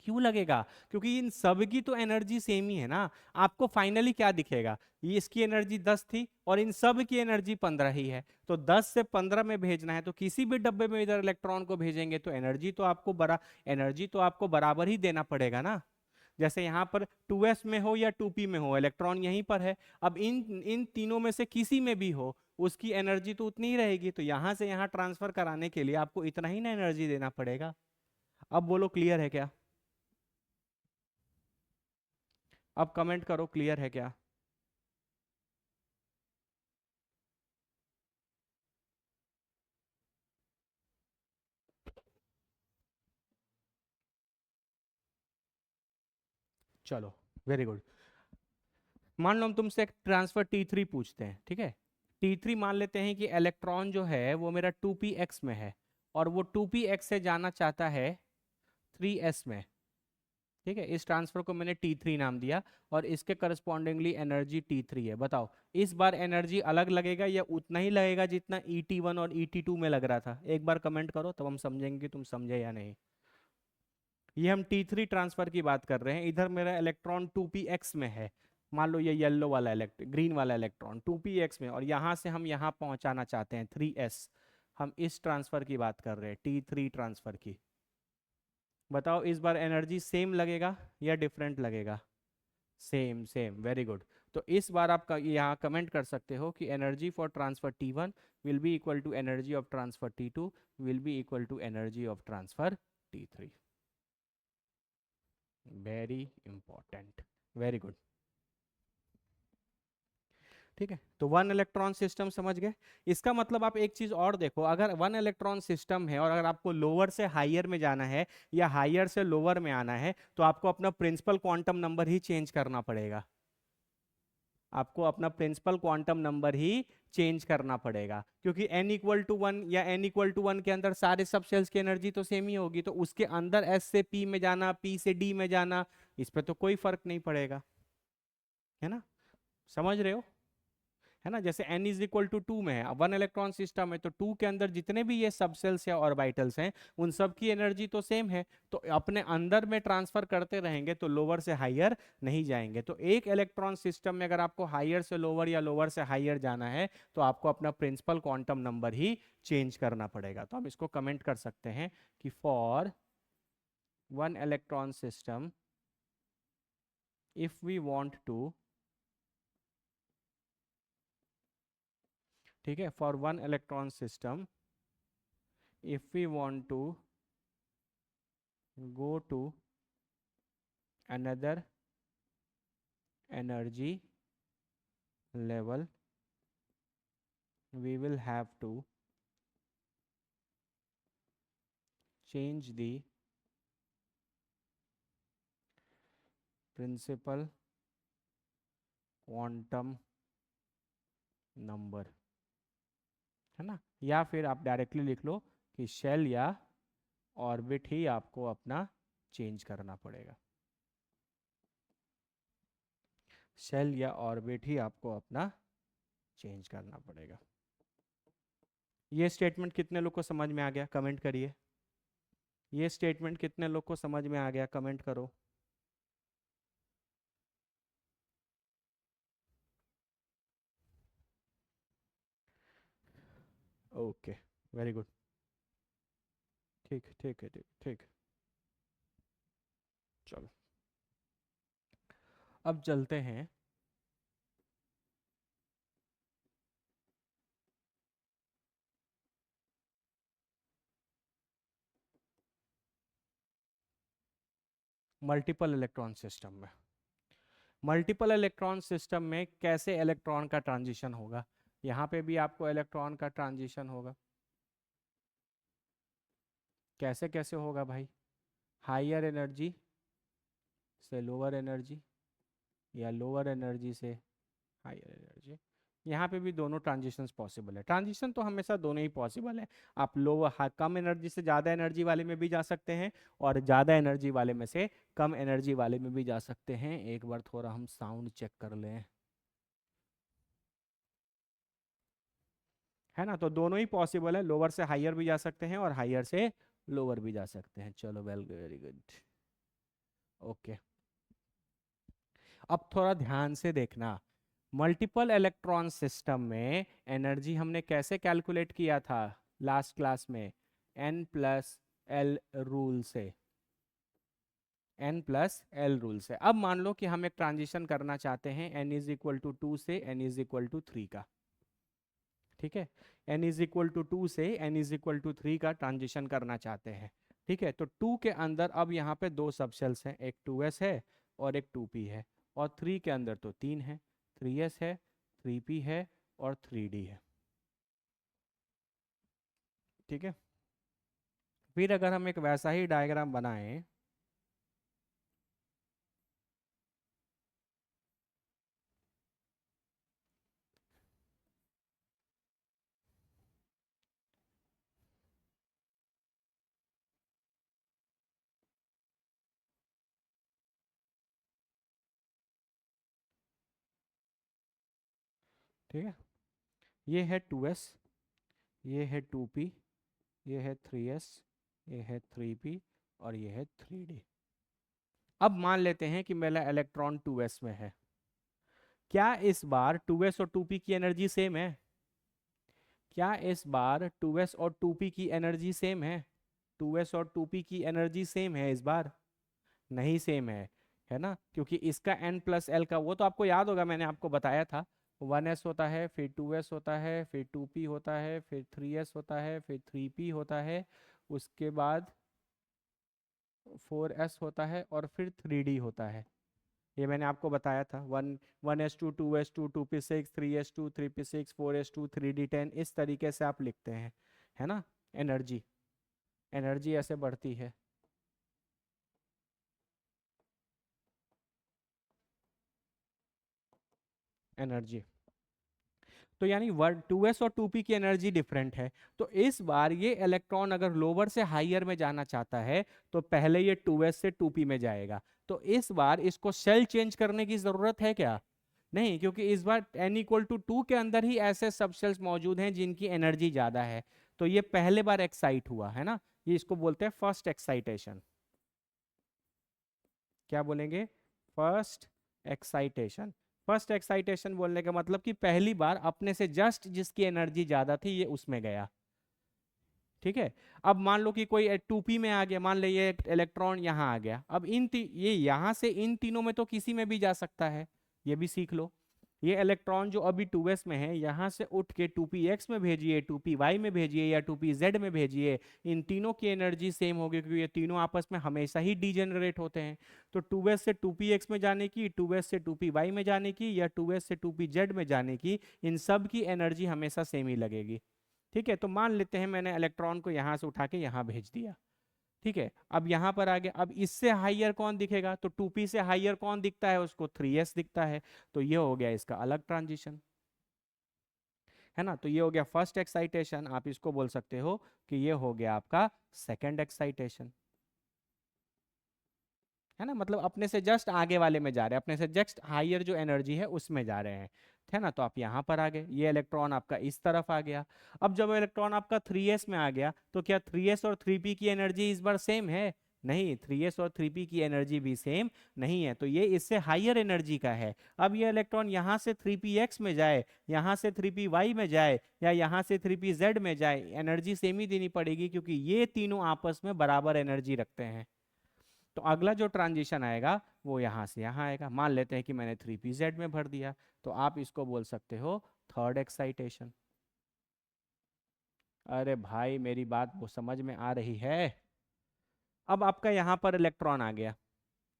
क्यों लगेगा? क्योंकि इन सब की तो एनर्जी सेम ही है ना। आपको फाइनली क्या दिखेगा? ये इसकी एनर्जी 10 थी और इन सब की एनर्जी 15 ही है, तो 10 से 15 में भेजना है, तो किसी भी डब्बे में इधर इलेक्ट्रॉन को भेजेंगे तो एनर्जी तो आपको बराबर ही देना पड़ेगा ना। जैसे यहाँ पर 2s में हो या 2p में हो, इलेक्ट्रॉन यहीं पर है। अब इन इन तीनों में से किसी में भी हो, उसकी एनर्जी तो उतनी ही रहेगी। तो यहाँ से यहाँ ट्रांसफर कराने के लिए आपको इतना ही ना एनर्जी देना पड़ेगा। अब बोलो क्लियर है क्या? अब कमेंट करो, क्लियर है क्या? चलो, वेरी गुड। मान लो हम तुमसे एक ट्रांसफर T3 पूछते हैं, ठीक है। T3 मान लेते हैं कि इलेक्ट्रॉन जो है वो मेरा 2px में है, और वो 2px से जाना चाहता है 3s में, ठीक है। इस ट्रांसफर को मैंने T3 नाम दिया, और इसके करस्पॉन्डिंगली एनर्जी T3 है। बताओ इस बार एनर्जी अलग लगेगा या उतना ही लगेगा जितना ET1 और ET2 में लग रहा था? एक बार कमेंट करो, तब हम समझेंगे कि तुम समझे या नहीं। ये हम T3 ट्रांसफर की बात कर रहे हैं। इधर मेरा इलेक्ट्रॉन 2px में है, मान लो ये येलो वाला ग्रीन वाला इलेक्ट्रॉन 2px में, और यहाँ से हम यहाँ पहुँचाना चाहते हैं 3s। हम इस ट्रांसफर की बात कर रहे हैं, T3 ट्रांसफर की। बताओ इस बार एनर्जी सेम लगेगा या डिफरेंट लगेगा? Same, same, very good. तो इस बार आप यहाँ कमेंट कर सकते हो कि energy for transfer T1 will be equal to energy of transfer T2 will be equal to energy of transfer T3। Very important, very good. ठीक है, तो वन इलेक्ट्रॉन सिस्टम समझ गए। इसका मतलब आप एक चीज और देखो, अगर वन इलेक्ट्रॉन सिस्टम है और अगर आपको लोअर से हायर में जाना है या हायर से लोअर में आना है, तो आपको अपना प्रिंसिपल क्वांटम नंबर ही चेंज करना पड़ेगा। आपको अपना प्रिंसिपल क्वांटम नंबर ही चेंज करना पड़ेगा, क्योंकि n=1 या n=1 के अंदर सारे सब सेल्स की एनर्जी तो सेम ही होगी, तो उसके अंदर s से p में जाना, p से d में जाना, इस पे तो कोई फर्क नहीं पड़ेगा, है ना। समझ रहे हो? है ना। जैसे n=2 में है, वन इलेक्ट्रॉन सिस्टम है, तो 2 के अंदर जितने भी ये सब सेल्स या ऑर्बिटल्स हैं, उन सब की एनर्जी तो सेम है, तो अपने अंदर में ट्रांसफर करते रहेंगे, तो लोअर से हायर नहीं जाएंगे। तो एक इलेक्ट्रॉन सिस्टम में अगर आपको हायर से लोअर या लोअर से हायर जाना है, तो आपको अपना प्रिंसिपल क्वांटम नंबर ही चेंज करना पड़ेगा। तो हम इसको कमेंट कर सकते हैं कि for one electron system, if we want to, ठीक है, for one electron system, if we want to go to another energy level, we will have to change the principal quantum number, है ना। या फिर आप डायरेक्टली लिख लो कि shell या ऑर्बिट ही आपको अपना चेंज करना पड़ेगा। शेल या ऑर्बिट ही आपको अपना चेंज करना पड़ेगा। ये स्टेटमेंट कितने लोग को समझ में आ गया? कमेंट करिए। ये स्टेटमेंट कितने लोग को समझ में आ गया? कमेंट करो। Okay, very good. ठीक, ठीक है, ठीक, ठीक। चलो, अब चलते हैं मल्टीपल इलेक्ट्रॉन सिस्टम में। मल्टीपल इलेक्ट्रॉन सिस्टम में कैसे इलेक्ट्रॉन का ट्रांजिशन होगा? यहाँ पे भी आपको इलेक्ट्रॉन का ट्रांजिशन होगा। कैसे कैसे होगा भाई? हायर एनर्जी से लोअर एनर्जी, या लोअर एनर्जी से हायर एनर्जी, यहाँ पे भी दोनों ट्रांजिशंस पॉसिबल है। ट्रांजिशन तो हमेशा दोनों ही पॉसिबल है। आप कम एनर्जी से ज़्यादा एनर्जी वाले में भी जा सकते हैं और ज़्यादा एनर्जी वाले में से कम एनर्जी वाले में भी जा सकते हैं। एक बार थोड़ा हम साउंड चेक कर लें, है ना। तो दोनों ही पॉसिबल है, लोअर से हायर भी जा सकते हैं और हायर से लोअर भी जा सकते हैं। चलो, वेल, वेरी गुड, ओके। अब थोड़ा ध्यान से देखना, मल्टीपल इलेक्ट्रॉन सिस्टम में एनर्जी हमने कैसे कैलकुलेट किया था लास्ट क्लास में? N+L रूल से, N+L रूल से। अब मान लो कि हम एक ट्रांजिशन करना चाहते हैं n=2 से n=3 का, ठीक है। n=2 से n=3 का ट्रांजिशन करना चाहते हैं, ठीक है। तो 2 के अंदर अब यहाँ पे दो सबशेल्स हैं, एक 2s है और एक 2p है, और 3 के अंदर तो 3 है, 3s है, 3p है और 3d है, ठीक है। फिर अगर हम एक वैसा ही डायग्राम बनाएं, ठीक है, ये है 2s, ये है 2p, ये है 3s, ये है 3p और ये है 3d। अब मान लेते हैं कि मेरा इलेक्ट्रॉन 2s में है। क्या इस बार 2s और 2p की एनर्जी सेम है? क्या इस बार 2s और 2p की एनर्जी सेम है? 2s और 2p की एनर्जी सेम है इस बार? नहीं सेम है ना, क्योंकि इसका N+L का वो तो आपको याद होगा, मैंने आपको बताया था, 1s होता है, फिर 2s होता है, फिर 2p होता है, फिर 3s होता है, फिर 3p होता है, उसके बाद 4s होता है और फिर 3d होता है। ये मैंने आपको बताया था, 1s2 2s2 2p6 3s2 3p6 4s2 3d10, इस तरीके से आप लिखते हैं, है ना। एनर्जी, एनर्जी ऐसे बढ़ती है। एनर्जी, तो यानी 2s और 2p की एनर्जी डिफरेंट है। तो इस बार ये इलेक्ट्रॉन अगर लोअर से हायर में जाना चाहता है तो पहले ये 2s से 2p में जाएगा। तो इस बार इसको शेल चेंज करने की जरूरत है क्या? नहीं, क्योंकि इस बार n=2 के अंदर ही ऐसे सबशेल्स मौजूद हैं जिनकी एनर्जी ज्यादा है। तो ये पहले बार एक्साइट हुआ है ना, ये इसको बोलते हैं फर्स्ट एक्साइटेशन। क्या बोलेंगे? First excitation. फर्स्ट एक्साइटेशन बोलने का मतलब कि पहली बार अपने से जस्ट जिसकी एनर्जी ज्यादा थी ये उसमें गया, ठीक है। अब मान लो कि कोई 2p में आ गया, मान ले ये इलेक्ट्रॉन यहाँ आ गया, अब ये यहाँ से इन तीनों में तो किसी में भी जा सकता है, ये भी सीख लो। ये इलेक्ट्रॉन जो अभी 2s में है यहाँ से उठ के 2px में भेजिए, 2py में भेजिए या 2pz में भेजिए, इन तीनों की एनर्जी सेम होगी, क्योंकि ये तीनों आपस में हमेशा ही डीजेनरेट होते हैं। तो 2s से 2px में जाने की, 2s से 2py में जाने की या 2s से 2pz में जाने की, इन सब की एनर्जी हमेशा सेम ही लगेगी, ठीक है। तो मान लेते हैं मैंने इलेक्ट्रॉन को यहाँ से उठा के यहाँ भेज दिया, ठीक है। अब यहाँ पर आ गया, अब इससे हाइयर कौन दिखेगा? तो 2p से हाइयर कौन दिखता है उसको? 3s दिखता है। तो ये हो गया इसका अलग ट्रांजिशन, है ना। तो ये हो गया फर्स्ट एक्साइटेशन, आप इसको बोल सकते हो कि ये हो गया आपका सेकंड एक्साइटेशन, है ना। मतलब अपने से जस्ट आगे वाले में जा रहे हैं, अपने से जस्ट हाइयर जो एनर्जी है उसमें जा रहे हैं, है ना। तो आप यहाँ पर आ गए, ये इलेक्ट्रॉन आपका इस तरफ आ गया। अब जब इलेक्ट्रॉन आपका 3s में आ गया तो क्या 3s और 3p की एनर्जी इस बार सेम है? नहीं, 3s और 3p की एनर्जी भी सेम नहीं है, तो ये इससे हाइयर एनर्जी का है। अब ये इलेक्ट्रॉन यहाँ से 3px में जाए, यहाँ से 3py में जाए या यहाँ से 3pz में जाए, एनर्जी सेम ही देनी पड़ेगी, क्योंकि ये तीनों आपस में बराबर एनर्जी रखते हैं। तो अगला जो ट्रांजिशन आएगा वो यहाँ से यहाँ आएगा। मान लेते हैं कि मैंने 3pz में भर दिया, तो आप इसको बोल सकते हो थर्ड एक्साइटेशन। अरे भाई, मेरी बात वो समझ में आ रही है? अब आपका यहाँ पर इलेक्ट्रॉन आ गया,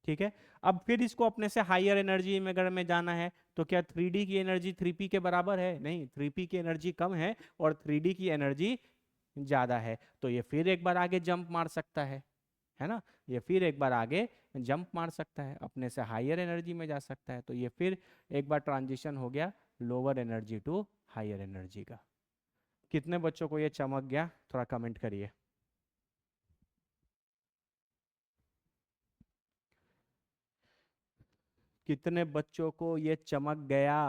ठीक है। अब फिर इसको अपने से हाइयर एनर्जी में अगर में जाना है तो क्या 3d की एनर्जी 3p के बराबर है? नहीं, 3p की एनर्जी कम है और 3d की एनर्जी ज्यादा है। तो ये फिर एक बार आगे जंप मार सकता है ना। ये फिर एक बार आगे जंप मार सकता है, अपने से हायर एनर्जी में जा सकता है। तो ये फिर एक बार ट्रांजिशन हो गया lower energy to higher energy का। कितने बच्चों को ये चमक गया, थोड़ा कमेंट करिए। कितने बच्चों को ये चमक गया?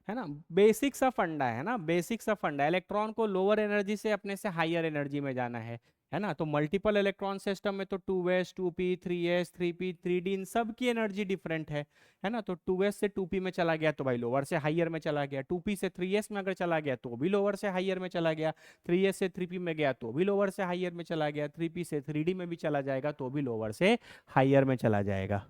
है ना, बेसिक सा फंडा है ना, बेसिक सा फंडा। इलेक्ट्रॉन को लोअर एनर्जी से अपने से हायर एनर्जी में जाना है ना। तो मल्टीपल इलेक्ट्रॉन सिस्टम में तो 2s 2p 3s 3p 3d इन सब की एनर्जी डिफरेंट है ना। तो 2s से 2p में चला गया तो भाई लोअर से हायर में चला गया, 2p से 3s में अगर चला गया तो भी लोअर से हायर में चला गया, 3s से 3p में गया तो भी लोअर से हायर में चला गया, 3p से 3d में भी चला जाएगा तो भी लोअर से हायर में चला जाएगा,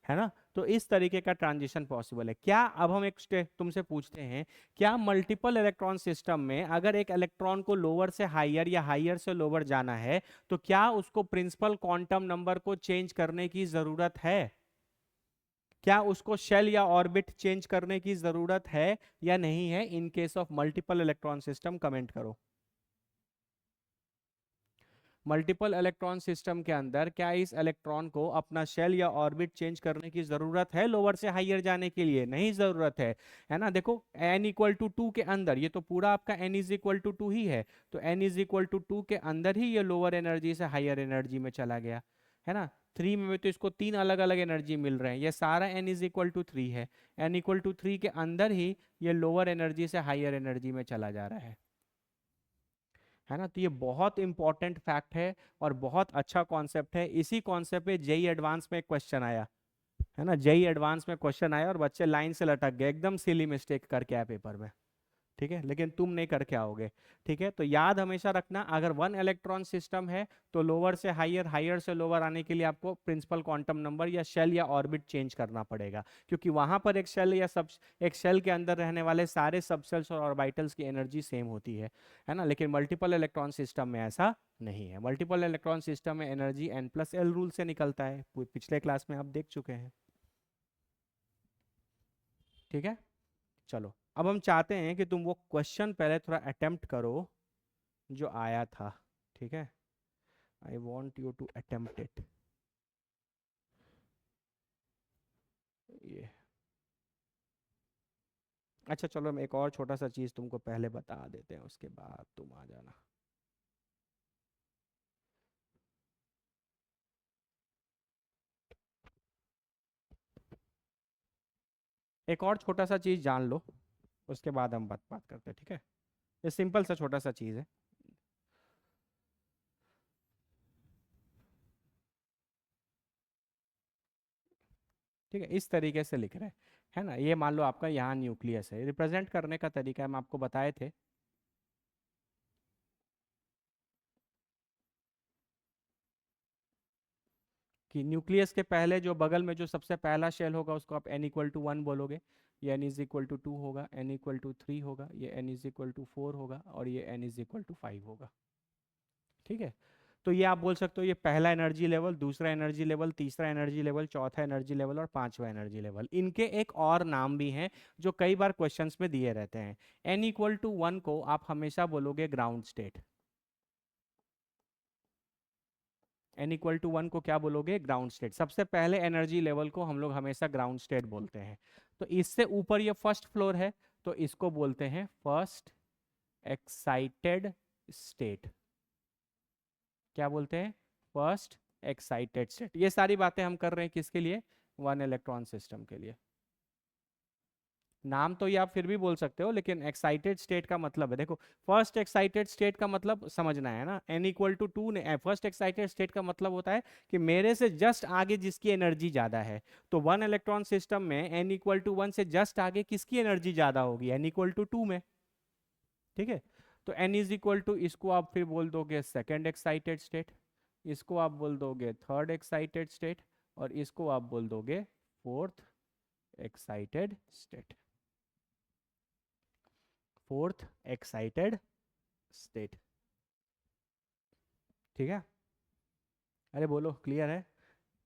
है ना। तो इस तरीके का ट्रांजिशन पॉसिबल है क्या। अब हम एक तुमसे पूछते हैं, क्या मल्टीपल इलेक्ट्रॉन सिस्टम में अगर एक इलेक्ट्रॉन को लोअर से हायर या हायर से लोअर जाना है तो क्या उसको प्रिंसिपल क्वांटम नंबर को चेंज करने की जरूरत है? क्या उसको शेल या ऑर्बिट चेंज करने की जरूरत है या नहीं है in case of multiple electron system? Comment करो। मल्टीपल इलेक्ट्रॉन सिस्टम के अंदर क्या इस इलेक्ट्रॉन को अपना शेल या ऑर्बिट चेंज करने की जरूरत है लोअर से हायर जाने के लिए? नहीं जरूरत है ना। देखो n इक्वल टू 2 के अंदर, ये तो पूरा आपका n इज इक्वल टू 2 ही है, तो n इज इक्वल टू 2 के अंदर ही ये लोअर एनर्जी से हायर एनर्जी में चला गया, है ना। 3 में तो इसको 3 अलग अलग एनर्जी मिल रहे हैं, ये सारा n इज इक्वल टू 3 है, n इक्वल टू 3 के अंदर ही ये लोअर एनर्जी से हायर एनर्जी में चला जा रहा है ना। तो ये बहुत इंपॉर्टेंट फैक्ट है और बहुत अच्छा कॉन्सेप्ट है। इसी कॉन्सेप्ट पे जेई एडवांस में एक क्वेश्चन आया, है ना। जेई एडवांस में क्वेश्चन आया और बच्चे लाइन से लटक गए, एकदम सिली मिस्टेक करके आए पेपर में, ठीक है, लेकिन तुम नहीं करके आओगे। ठीक है, तो याद हमेशा रखना, अगर वन इलेक्ट्रॉन सिस्टम है तो लोअर से हायर, हायर से लोअर आने के लिए आपको प्रिंसिपल क्वांटम नंबर या शेल या ऑर्बिट चेंज करना पड़ेगा, क्योंकि वहां पर एक शेल या सब, एक शेल के अंदर रहने वाले सारे सबसेल्स और ऑर्बिटल्स की एनर्जी सेम होती है ना। लेकिन मल्टीपल इलेक्ट्रॉन सिस्टम में ऐसा नहीं है। मल्टीपल इलेक्ट्रॉन सिस्टम में एनर्जी n+l रूल से निकलता है, पिछले क्लास में आप देख चुके हैं। ठीक है, चलो अब हम चाहते हैं कि तुम वो क्वेश्चन पहले थोड़ा अटेम्प्ट करो जो आया था। ठीक है, I want you to attempt it. ये अच्छा, चलो हम एक और छोटा सा चीज़ तुमको पहले बता देते हैं, उसके बाद तुम आ जाना। एक और छोटा सा चीज़ जान लो, उसके बाद हम बात बात करते हैं, ठीक है। ये सिंपल सा छोटा सा चीज़ है। ठीक है, इस तरीके से लिख रहे हैं, है ना। ये मान लो आपका यहाँ न्यूक्लियस है, रिप्रेजेंट करने का तरीका हम आपको बताए थे। कि न्यूक्लियस के पहले जो बगल में जो सबसे पहला शेल होगा उसको आप n=1 बोलोगे, ये n=2 होगा, n=3 होगा, ये n=4 होगा, और ये n=5 होगा। ठीक है, तो ये आप बोल सकते हो ये पहला एनर्जी लेवल, दूसरा एनर्जी लेवल, तीसरा एनर्जी लेवल, चौथा एनर्जी लेवल और पांचवा एनर्जी लेवल। इनके एक और नाम भी हैं जो कई बार क्वेश्चंस में दिए रहते हैं। n=1 को आप हमेशा बोलोगे ग्राउंड स्टेट। n=1 को क्या बोलोगे? Ground state. सबसे पहले एनर्जी लेवल को हम लोग हमेशा ग्राउंड स्टेट बोलते हैं। तो इससे ऊपर ये फर्स्ट फ्लोर है, तो इसको बोलते हैं फर्स्ट एक्साइटेड स्टेट। क्या बोलते हैं? First excited state. ये सारी बातें हम कर रहे हैं किसके लिए? वन इलेक्ट्रॉन सिस्टम के लिए। नाम तो ये आप फिर भी बोल सकते हो, लेकिन एक्साइटेड स्टेट का मतलब है, देखो फर्स्ट एक्साइटेड स्टेट का मतलब समझना है ना। n=2 ने फर्स्ट एक्साइटेड स्टेट का मतलब होता है कि मेरे से जस्ट आगे जिसकी एनर्जी ज्यादा है। तो वन इलेक्ट्रॉन सिस्टम में n=1 से जस्ट आगे किसकी एनर्जी ज्यादा होगी? n=2 में। ठीक है, तो n=, इसको आप फिर बोल दोगे सेकेंड एक्साइटेड स्टेट, इसको आप बोल दोगे थर्ड एक्साइटेड स्टेट, और इसको आप बोल दोगे fourth excited state. Fourth excited state. ठीक है, अरे बोलो, क्लियर है?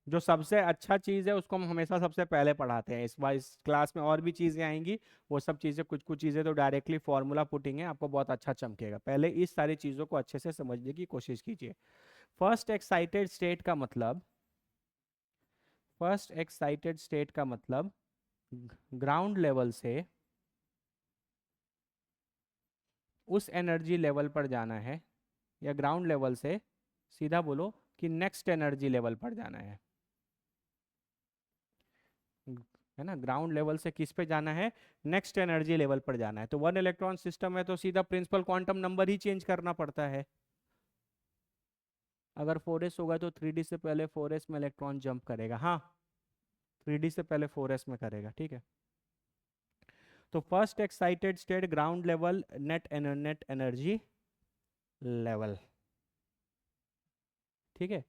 जो सबसे अच्छा चीज़ है उसको हम हमेशा सबसे पहले पढ़ाते हैं। इस बार इस क्लास में और भी चीज़ें आएंगी, वो सब चीज़ें कुछ कुछ चीज़ें तो डायरेक्टली फॉर्मूला पुटिंग है, आपको बहुत अच्छा चमकेगा। पहले इस सारी चीज़ों को अच्छे से समझने की कोशिश कीजिए। फर्स्ट एक्साइटेड स्टेट का मतलब, फर्स्ट एक्साइटेड स्टेट का मतलब ग्राउंड लेवल से उस एनर्जी लेवल पर जाना है, या ग्राउंड लेवल से सीधा बोलो कि नेक्स्ट एनर्जी लेवल पर जाना है। है ना, ग्राउंड लेवल से किस पे जाना है, नेक्स्ट एनर्जी लेवल पर जाना है। तो वन इलेक्ट्रॉन सिस्टम है तो सीधा प्रिंसिपल क्वांटम नंबर ही चेंज करना पड़ता है। अगर 4s होगा तो 3d से पहले 4s में इलेक्ट्रॉन जंप करेगा, हाँ 3d से पहले 4s में करेगा, ठीक है। तो first excited state ground level net energy level, ठीक है।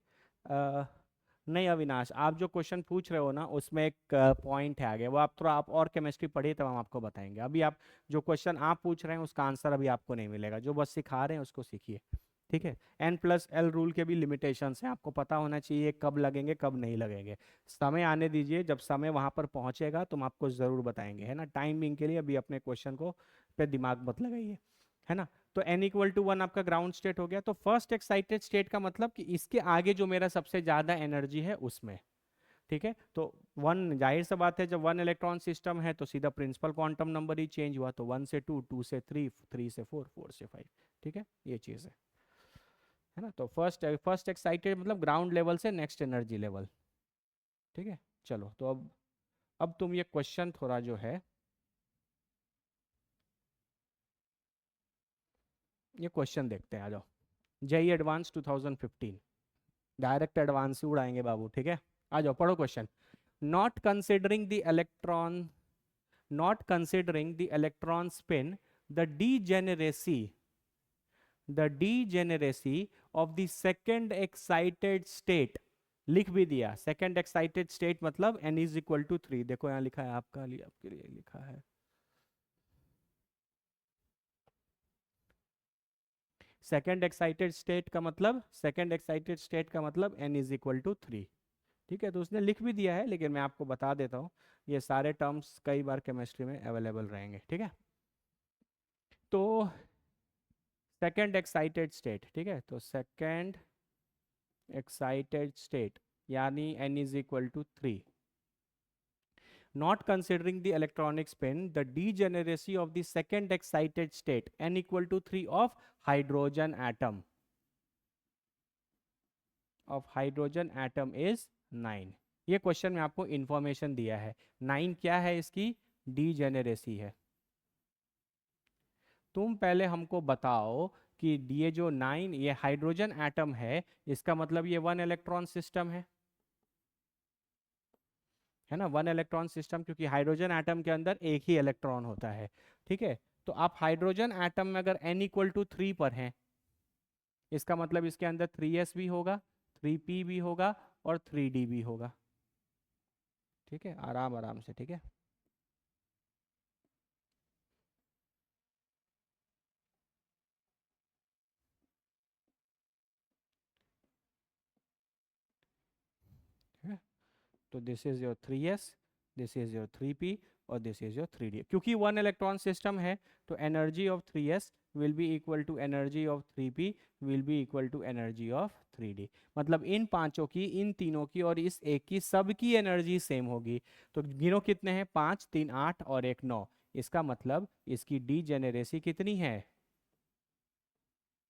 नहीं अविनाश, आप जो क्वेश्चन पूछ रहे हो ना उसमें एक पॉइंट है आगे, वो आप थोड़ा आप और केमिस्ट्री पढ़िए तब हम आपको बताएंगे। अभी आप जो क्वेश्चन आप पूछ रहे हैं उसका आंसर अभी आपको नहीं मिलेगा, जो बस सिखा रहे हैं उसको सीखिए, ठीक है। N+L रूल के भी लिमिटेशंस हैं, आपको पता होना चाहिए कब लगेंगे कब नहीं लगेंगे। समय आने दीजिए, जब समय वहां पर पहुंचेगा तो हम आपको ज़रूर बताएंगे, है ना। टाइमिंग के लिए अभी अपने क्वेश्चन को पे दिमाग मत लगाइए, है ना। तो n=1 आपका ग्राउंड स्टेट हो गया। तो फर्स्ट एक्साइटेड स्टेट का मतलब कि इसके आगे जो मेरा सबसे ज़्यादा एनर्जी है उसमें, ठीक है। तो वन, जाहिर सा बात है जब वन इलेक्ट्रॉन सिस्टम है तो सीधा प्रिंसिपल क्वांटम नंबर ही चेंज हुआ, तो 1 से 2, 2 से 3, 3 से 4, 4 से 5, ठीक है, ये चीज़ है ना। तो फर्स्ट एक्साइटेड मतलब ग्राउंड लेवल से नेक्स्ट एनर्जी लेवल, ठीक है। चलो तो अब तुम ये क्वेश्चन थोड़ा जो है, ये क्वेश्चन देखते हैं, आ जाओ। जेई एडवांस 2015, डायरेक्ट एडवांस ही उड़ाएंगे बाबू, ठीक है। आ जाओ पढ़ो question. Not considering the electron, not considering the electron spin, the degeneracy, the degeneracy of the second excited state, लिख भी दिया सेकेंड एक्साइटेड स्टेट मतलब n=3, देखो यहाँ लिखा है आपका लिए, आपके लिए लिखा है सेकेंड एक्साइटेड स्टेट का मतलब, सेकेंड एक्साइटेड स्टेट का मतलब n=3, ठीक है। तो उसने लिख भी दिया है लेकिन मैं आपको बता देता हूँ, ये सारे टर्म्स कई बार केमिस्ट्री में अवेलेबल रहेंगे, ठीक है। तो सेकेंड एक्साइटेड स्टेट, ठीक है, तो सेकेंड एक्साइटेड स्टेट यानी n=3, not considering the electronic spin, the degeneracy of the second excited state n=3 of hydrogen atom, of hydrogen atom is 9। ये क्वेश्चन में आपको इंफॉर्मेशन दिया है, 9 क्या है, इसकी डीजेनेरेसी है। तुम पहले हमको बताओ कि ये जो 9 ये हाइड्रोजन एटम है, इसका मतलब ये वन इलेक्ट्रॉन सिस्टम है ना, वन इलेक्ट्रॉन सिस्टम, क्योंकि हाइड्रोजन एटम के अंदर एक ही इलेक्ट्रॉन होता है, ठीक है। तो आप हाइड्रोजन एटम में अगर n=3 पर हैं, इसका मतलब इसके अंदर 3s भी होगा, 3p भी होगा और 3d भी होगा, ठीक है, आराम आराम से, ठीक है। तो this is your 3s, this is your 3p और दिस इज योर 3d। क्योंकि वन इलेक्ट्रॉन सिस्टम है तो energy of 3s will be equal to energy of 3p will be equal to energy of 3d। मतलब इन पांचों की, इन तीनों की और इस एक की, सबकी एनर्जी सेम होगी। तो गिनो कितने हैं, 5, 3, 8 और 1, 9। इसका मतलब इसकी डीजेनेरेसी कितनी है,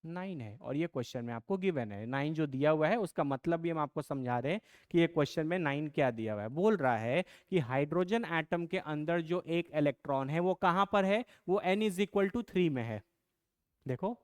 9 है। और ये क्वेश्चन में आपको गिवन है 9 जो दिया हुआ है, उसका मतलब भी हम आपको समझा रहे हैं कि ये क्वेश्चन में 9 क्या दिया हुआ है। बोल रहा है कि हाइड्रोजन एटम के अंदर जो एक इलेक्ट्रॉन है वो कहां पर है, वो n=3 में है। देखो,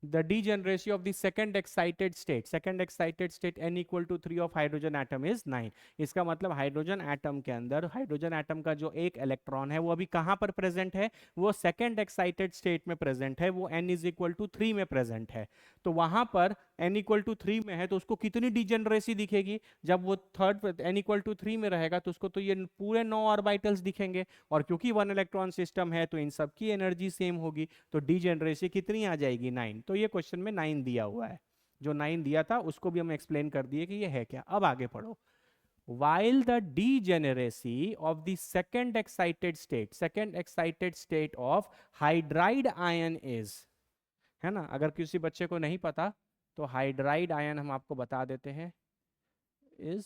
the degeneration of the second excited state n=3 of hydrogen atom is 9। इसका मतलब हाइड्रोजन एटम के अंदर, हाइड्रोजन एटम का जो एक इलेक्ट्रॉन है वो अभी कहां पर प्रेजेंट है, वो सेकेंड एक्साइटेड स्टेट में प्रेजेंट है, वो n=3 में प्रेजेंट है। तो वहां पर n=3 में है तो उसको कितनी डिजेनरेसी दिखेगी, जब वो थर्ड n=3 में रहेगा तो उसको तो ये पूरे 9 ऑर्बिटल्स दिखेंगे, और क्योंकि वन इलेक्ट्रॉन सिस्टम है तो इन सब की एनर्जी सेम होगी, तो डीजेनरेसी कितनी आ जाएगी, 9। तो ये क्वेश्चन में 9 दिया हुआ है, जो 9 दिया था उसको भी हम एक्सप्लेन कर दिए कि ये है क्या। अब आगे पढ़ो। While the degeneracy of the second excited state of hydride ion is, है ना, अगर किसी बच्चे को नहीं पता तो हाइड्राइड आयन हम आपको बता देते हैं, इज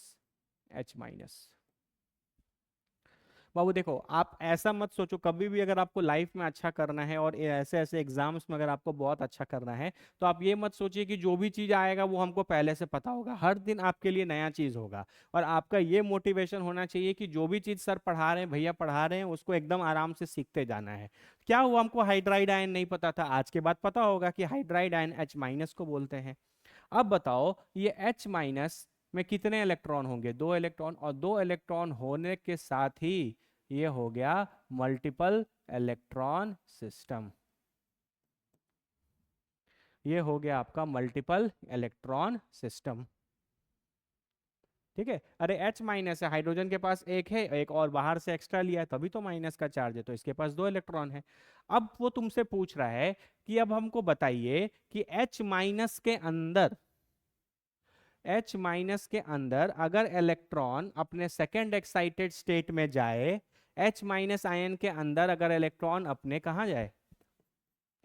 H-। बाबू देखो, आप ऐसा मत सोचो कभी भी, अगर आपको लाइफ में अच्छा करना है और ऐसे ऐसे एग्जाम्स में अगर आपको बहुत अच्छा करना है तो आप ये मत सोचिए कि जो भी चीज़ आएगा वो हमको पहले से पता होगा। हर दिन आपके लिए नया चीज़ होगा और आपका ये मोटिवेशन होना चाहिए कि जो भी चीज़ सर पढ़ा रहे हैं, भैया पढ़ा रहे हैं, उसको एकदम आराम से सीखते जाना है। क्या हुआ, हमको हाइड्राइड आयन नहीं पता था, आज के बाद पता होगा कि हाइड्राइड आयन H- को बोलते हैं। अब बताओ ये H- में कितने इलेक्ट्रॉन होंगे, 2 इलेक्ट्रॉन, और 2 इलेक्ट्रॉन होने के साथ ही ये हो गया मल्टीपल इलेक्ट्रॉन सिस्टम। ये हो गया आपका मल्टीपल इलेक्ट्रॉन सिस्टम। ठीक है, अरे H- है, हाइड्रोजन के पास एक है, एक और बाहर से एक्स्ट्रा लिया है तभी तो माइनस का चार्ज है, तो इसके पास 2 इलेक्ट्रॉन है। अब वो तुमसे पूछ रहा है कि अब हमको बताइए कि H- के अंदर, H- के अंदर अगर इलेक्ट्रॉन अपने सेकेंड एक्साइटेड स्टेट में जाए, H- आयन के अंदर अगर इलेक्ट्रॉन अपने कहाँ जाए,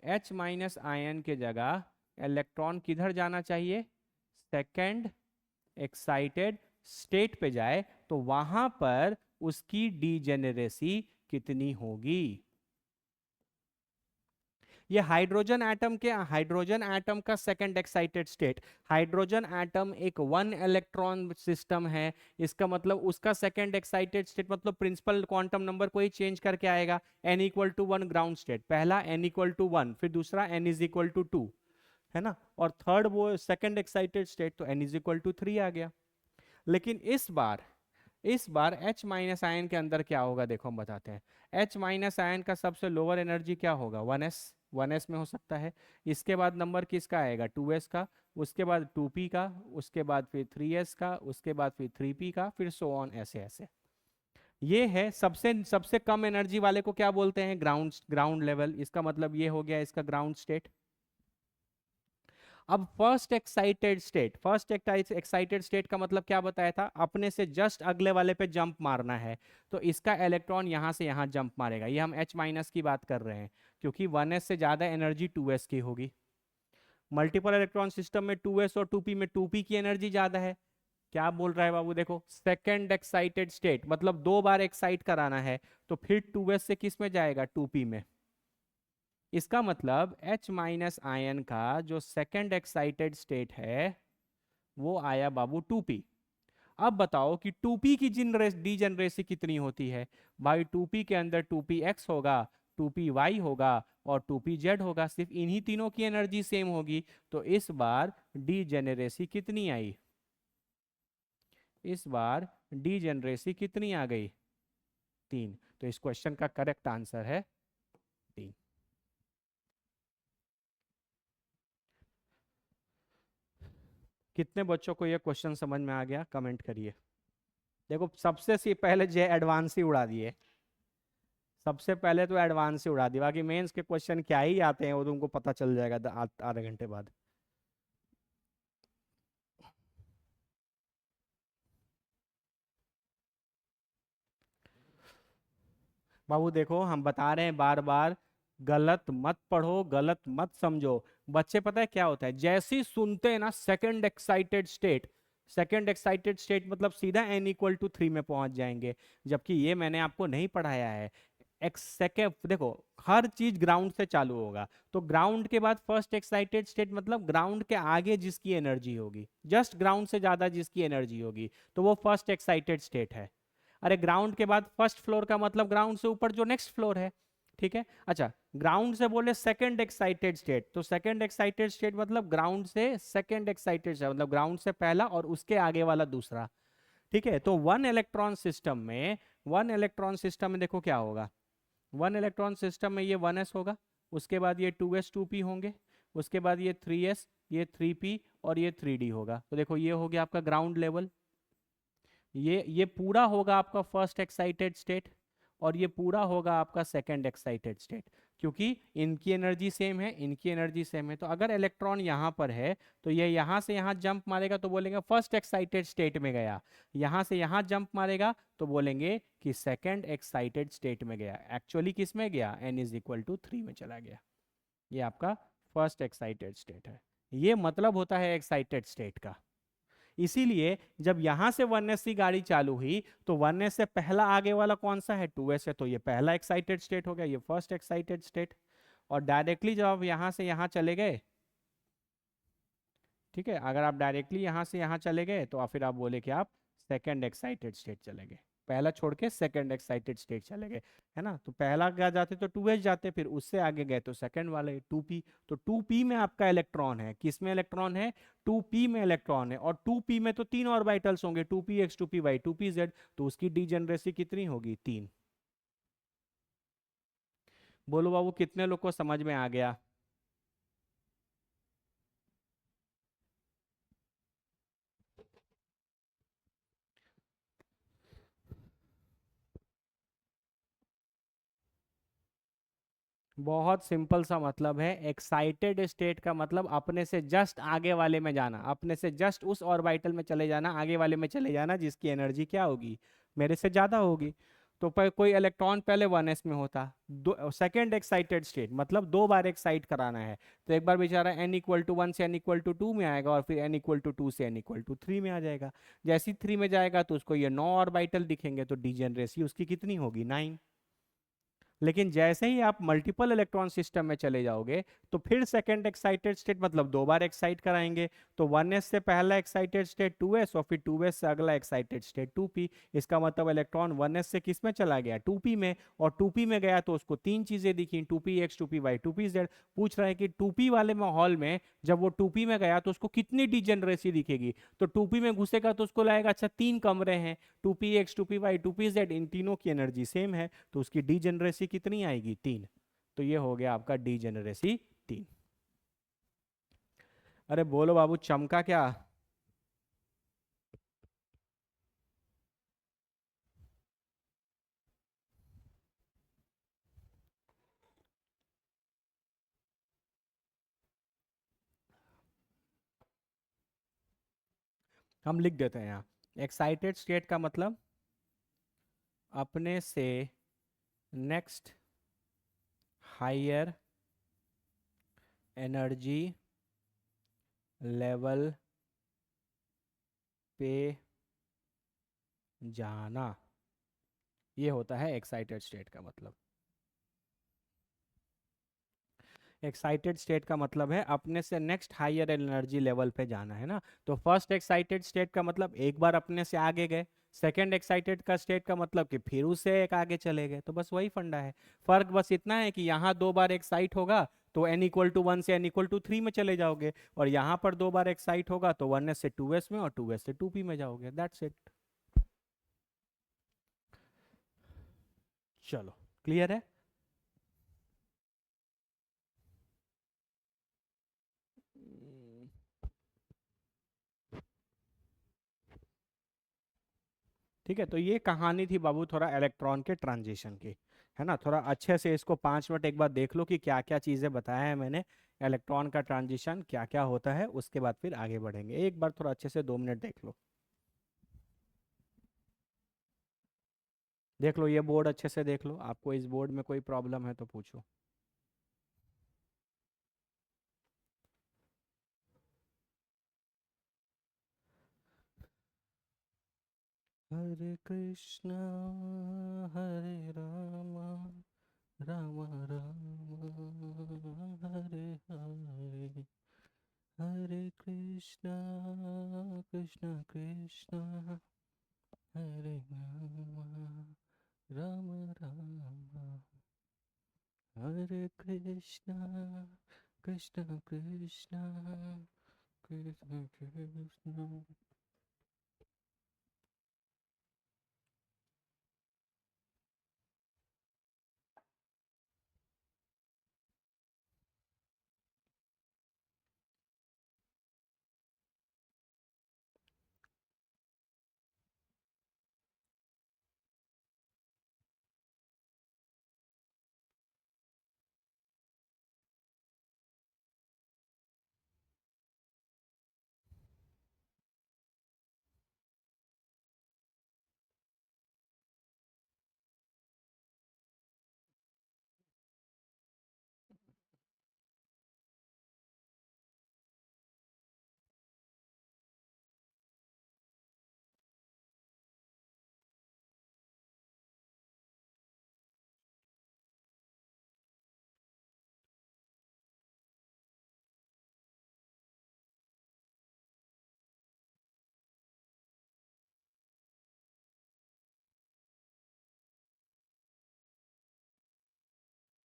H- आयन के जगह इलेक्ट्रॉन किधर जाना चाहिए, सेकेंड एक्साइटेड स्टेट पे जाए, तो वहां पर उसकी डीजेनेरेसी कितनी होगी। ये हाइड्रोजन एटम का second excited state, hydrogen atom एक 1 इलेक्ट्रॉन सिस्टम है, इसका मतलब उसका सेकंड एक्साइटेड स्टेट मतलब प्रिंसिपल क्वांटम नंबर को ही चेंज करके आएगा। n=1 ग्राउंड स्टेट, पहला n=1, फिर दूसरा n=2, है ना, और थर्ड वो सेकंड एक्साइटेड स्टेट तो n=3 आ गया। लेकिन इस बार H- आयन के अंदर क्या होगा, देखो हम बताते हैं। H- आयन का सबसे लोअर एनर्जी क्या होगा, 1s में हो सकता है। इसके बाद नंबर किसका आएगा, 2s का, उसके बाद 2p का, उसके बाद फिर 3s का, उसके बाद फिर 3p का, फिर सो ऑन, ऐसे ऐसे। ये है सबसे सबसे कम एनर्जी वाले को क्या बोलते हैं, ग्राउंड लेवल, इसका मतलब ये हो गया इसका ग्राउंड स्टेट। अब फर्स्ट एक्साइटेड स्टेट का मतलब क्या बताया था, अपने से जस्ट अगले वाले पे जंप मारना है, तो इसका इलेक्ट्रॉन यहां से यहां जंप मारेगा। ये हम H- की बात कर रहे हैं, क्योंकि 1s से ज्यादा एनर्जी 2s की होगी। मल्टीपल इलेक्ट्रॉन सिस्टम में 2s और 2p में 2p की एनर्जी ज्यादा है। क्या बोल रहा है बाबू, देखो सेकेंड एक्साइटेड स्टेट मतलब 2 बार एक्साइट कराना है, तो फिर 2s से किस में जाएगा, 2p में। इसका मतलब H- आयन का जो सेकंड एक्साइटेड स्टेट है वो आया बाबू 2p। अब बताओ कि 2p की डीजेनरेसी कितनी होती है। भाई 2p के अंदर 2px होगा, 2py होगा और 2pz होगा, सिर्फ इन्हीं तीनों की एनर्जी सेम होगी। तो इस बार डीजेनरेसी कितनी आई, इस बार डीजेनरेसी कितनी आ गई, 3। तो इस क्वेश्चन का करेक्ट आंसर है 3। कितने बच्चों को यह क्वेश्चन समझ में आ गया, कमेंट करिए। देखो सबसे सी पहले जे एडवांस ही उड़ा दिए, सबसे पहले तो एडवांस ही उड़ा दिए, बाकी मेंस के क्वेश्चन क्या ही आते हैं वो तुमको पता चल जाएगा आधे घंटे बाद। बाबू देखो हम बता रहे हैं बार बार, गलत मत पढ़ो, गलत मत समझो। बच्चे पता है क्या होता है, जैसे ही सुनते हैं ना second excited state, second excited state मतलब सीधा n=3 में पहुंच जाएंगे, जबकि ये मैंने आपको नहीं पढ़ाया है। एक्स सेकेंड देखो, हर चीज ग्राउंड से चालू होगा, तो ग्राउंड के बाद फर्स्ट एक्साइटेड स्टेट मतलब ग्राउंड के आगे जिसकी एनर्जी होगी, जस्ट ग्राउंड से ज्यादा जिसकी एनर्जी होगी, तो वो फर्स्ट एक्साइटेड स्टेट है। अरे ग्राउंड के बाद फर्स्ट फ्लोर का मतलब ग्राउंड से ऊपर जो नेक्स्ट फ्लोर है। ठीक है, अच्छा ग्राउंड से बोले सेकंड एक्साइटेड स्टेट, तो सेकंड एक्साइटेड स्टेट मतलब ग्राउंड से सेकंड एक्साइटेड स्टेट मतलब ग्राउंड से पहला और उसके आगे वाला दूसरा। ठीक है, तो वन इलेक्ट्रॉन सिस्टम में देखो क्या होगा, 1 इलेक्ट्रॉन सिस्टम में ये 1s होगा, उसके बाद ये 2s 2p होंगे, उसके बाद ये 3s, ये 3p और ये 3d होगा। तो देखो ये हो गया आपका ग्राउंड लेवल, ये पूरा होगा आपका फर्स्ट एक्साइटेड स्टेट और ये पूरा होगा आपका सेकंड एक्साइटेड स्टेट। क्योंकि इनकी एनर्जी सेम है, इनकी एनर्जी सेम है। तो अगर इलेक्ट्रॉन यहाँ पर है तो ये यहाँ से यहाँ जंप मारेगा तो बोलेंगे फर्स्ट एक्साइटेड स्टेट में गया। यहाँ से यहाँ जंप मारेगा तो बोलेंगे कि सेकंड एक्साइटेड स्टेट में गया। एक्चुअली किस में गया, n=3 में चला गया। ये आपका फर्स्ट एक्साइटेड स्टेट है। ये मतलब होता है एक्साइटेड स्टेट का। इसीलिए जब यहां से 1s की गाड़ी चालू हुई तो 1s से पहला आगे वाला कौन सा है, 2s है, तो ये पहला एक्साइटेड स्टेट हो गया, ये फर्स्ट एक्साइटेड स्टेट। और डायरेक्टली जब आप यहां से यहां चले गए, ठीक है, अगर आप डायरेक्टली यहां से यहां चले गए तो फिर आप बोले कि आप सेकेंड एक्साइटेड स्टेट चले गए। पहला छोड़ के सेकेंड एक्साइटेड स्टेट चले गए, है ना। तो पहला क्या जाते तो 2s जाते, फिर उससे आगे गए तो सेकेंड वाले 2p। तो 2p में आपका इलेक्ट्रॉन है, किस में इलेक्ट्रॉन है, 2p में इलेक्ट्रॉन है। और 2p में तो 3 ऑर्बिटल्स होंगे, 2px 2py 2pz, तो उसकी डीजेनरेसी कितनी होगी, 3। बोलो बाबू कितने लोग को समझ में आ गया। बहुत सिंपल सा मतलब है। एक्साइटेड स्टेट का मतलब अपने से जस्ट आगे वाले में जाना, अपने से जस्ट उस ऑर्बिटल में चले जाना, आगे वाले में चले जाना जिसकी एनर्जी क्या होगी, मेरे से ज्यादा होगी। तो पर कोई इलेक्ट्रॉन पहले 1s में होता, दो सेकेंड एक्साइटेड स्टेट मतलब 2 बार एक्साइट कराना है, तो एक बार बेचारा n=1 से n=2 में आएगा, और फिर n=2 से n=3 में आ जाएगा। जैसे ही 3 में जाएगा तो उसको ये 9 ऑर्बिटल दिखेंगे, तो डीजेनरेसी उसकी कितनी होगी, 9। लेकिन जैसे ही आप मल्टीपल इलेक्ट्रॉन सिस्टम में चले जाओगे तो फिर सेकंड एक्साइटेड स्टेट मतलब 2 बार एक्साइट कराएंगे। तो 1s से पहला एक्साइटेड स्टेट 2s, और फिर 2s से अगला एक्साइटेड स्टेट 2p। इसका मतलब इलेक्ट्रॉन 1s से किस में चला गया, 2p में। और 2p में गया तो उसको 3 चीजें दिखी, 2px 2py 2pz। पूछ रहा है कि 2p वाले माहौल में जब वो 2p में गया तो उसको कितनी डिजेनरेसी दिखेगी। तो 2p में घुसेगा तो उसको लगेगा अच्छा 3 कमरे हैं, 2px 2py 2pz, इन तीनों की एनर्जी सेम है, तो उसकी डीजेनरेसी कितनी आएगी, 3। तो ये हो गया आपका डीजेनरेसी 3। अरे बोलो बाबू चमका क्या। हम लिख देते हैं यहाँ, एक्साइटेड स्टेट का मतलब अपने से नेक्स्ट हायर एनर्जी लेवल पे जाना, ये होता है एक्साइटेड स्टेट का मतलब। एक्साइटेड स्टेट का मतलब है अपने से नेक्स्ट हायर एनर्जी लेवल पे जाना, है ना। तो फर्स्ट एक्साइटेड स्टेट का मतलब एक बार अपने से आगे गए, सेकंड एक्साइटेड का स्टेट का मतलब कि फिर उससे एक आगे चले गए। तो बस वही फंडा है। फर्क बस इतना है कि यहाँ 2 बार एक्साइट होगा तो n=1 से n=3 में चले जाओगे, और यहाँ पर 2 बार एक्साइट होगा तो 1s से 2s में और 2s से 2p में जाओगे, दैट्स इट। चलो, क्लियर है। ठीक है, तो ये कहानी थी बाबू थोड़ा इलेक्ट्रॉन के ट्रांजिशन की, है ना। थोड़ा अच्छे से इसको 5 मिनट एक बार देख लो कि क्या क्या चीज़ें बताया है मैंने। इलेक्ट्रॉन का ट्रांजिशन क्या क्या होता है, उसके बाद फिर आगे बढ़ेंगे। एक बार थोड़ा अच्छे से 2 मिनट देख लो। देख लो ये बोर्ड अच्छे से देख लो, आपको इस बोर्ड में कोई प्रॉब्लम है तो पूछो। हरे कृष्णा हरे रामा, राम राम हरे हरे, हरे कृष्णा कृष्णा कृष्णा हरे राम, राम राम हरे कृष्णा कृष्णा कृष्णा कृष्णा कृष्णा।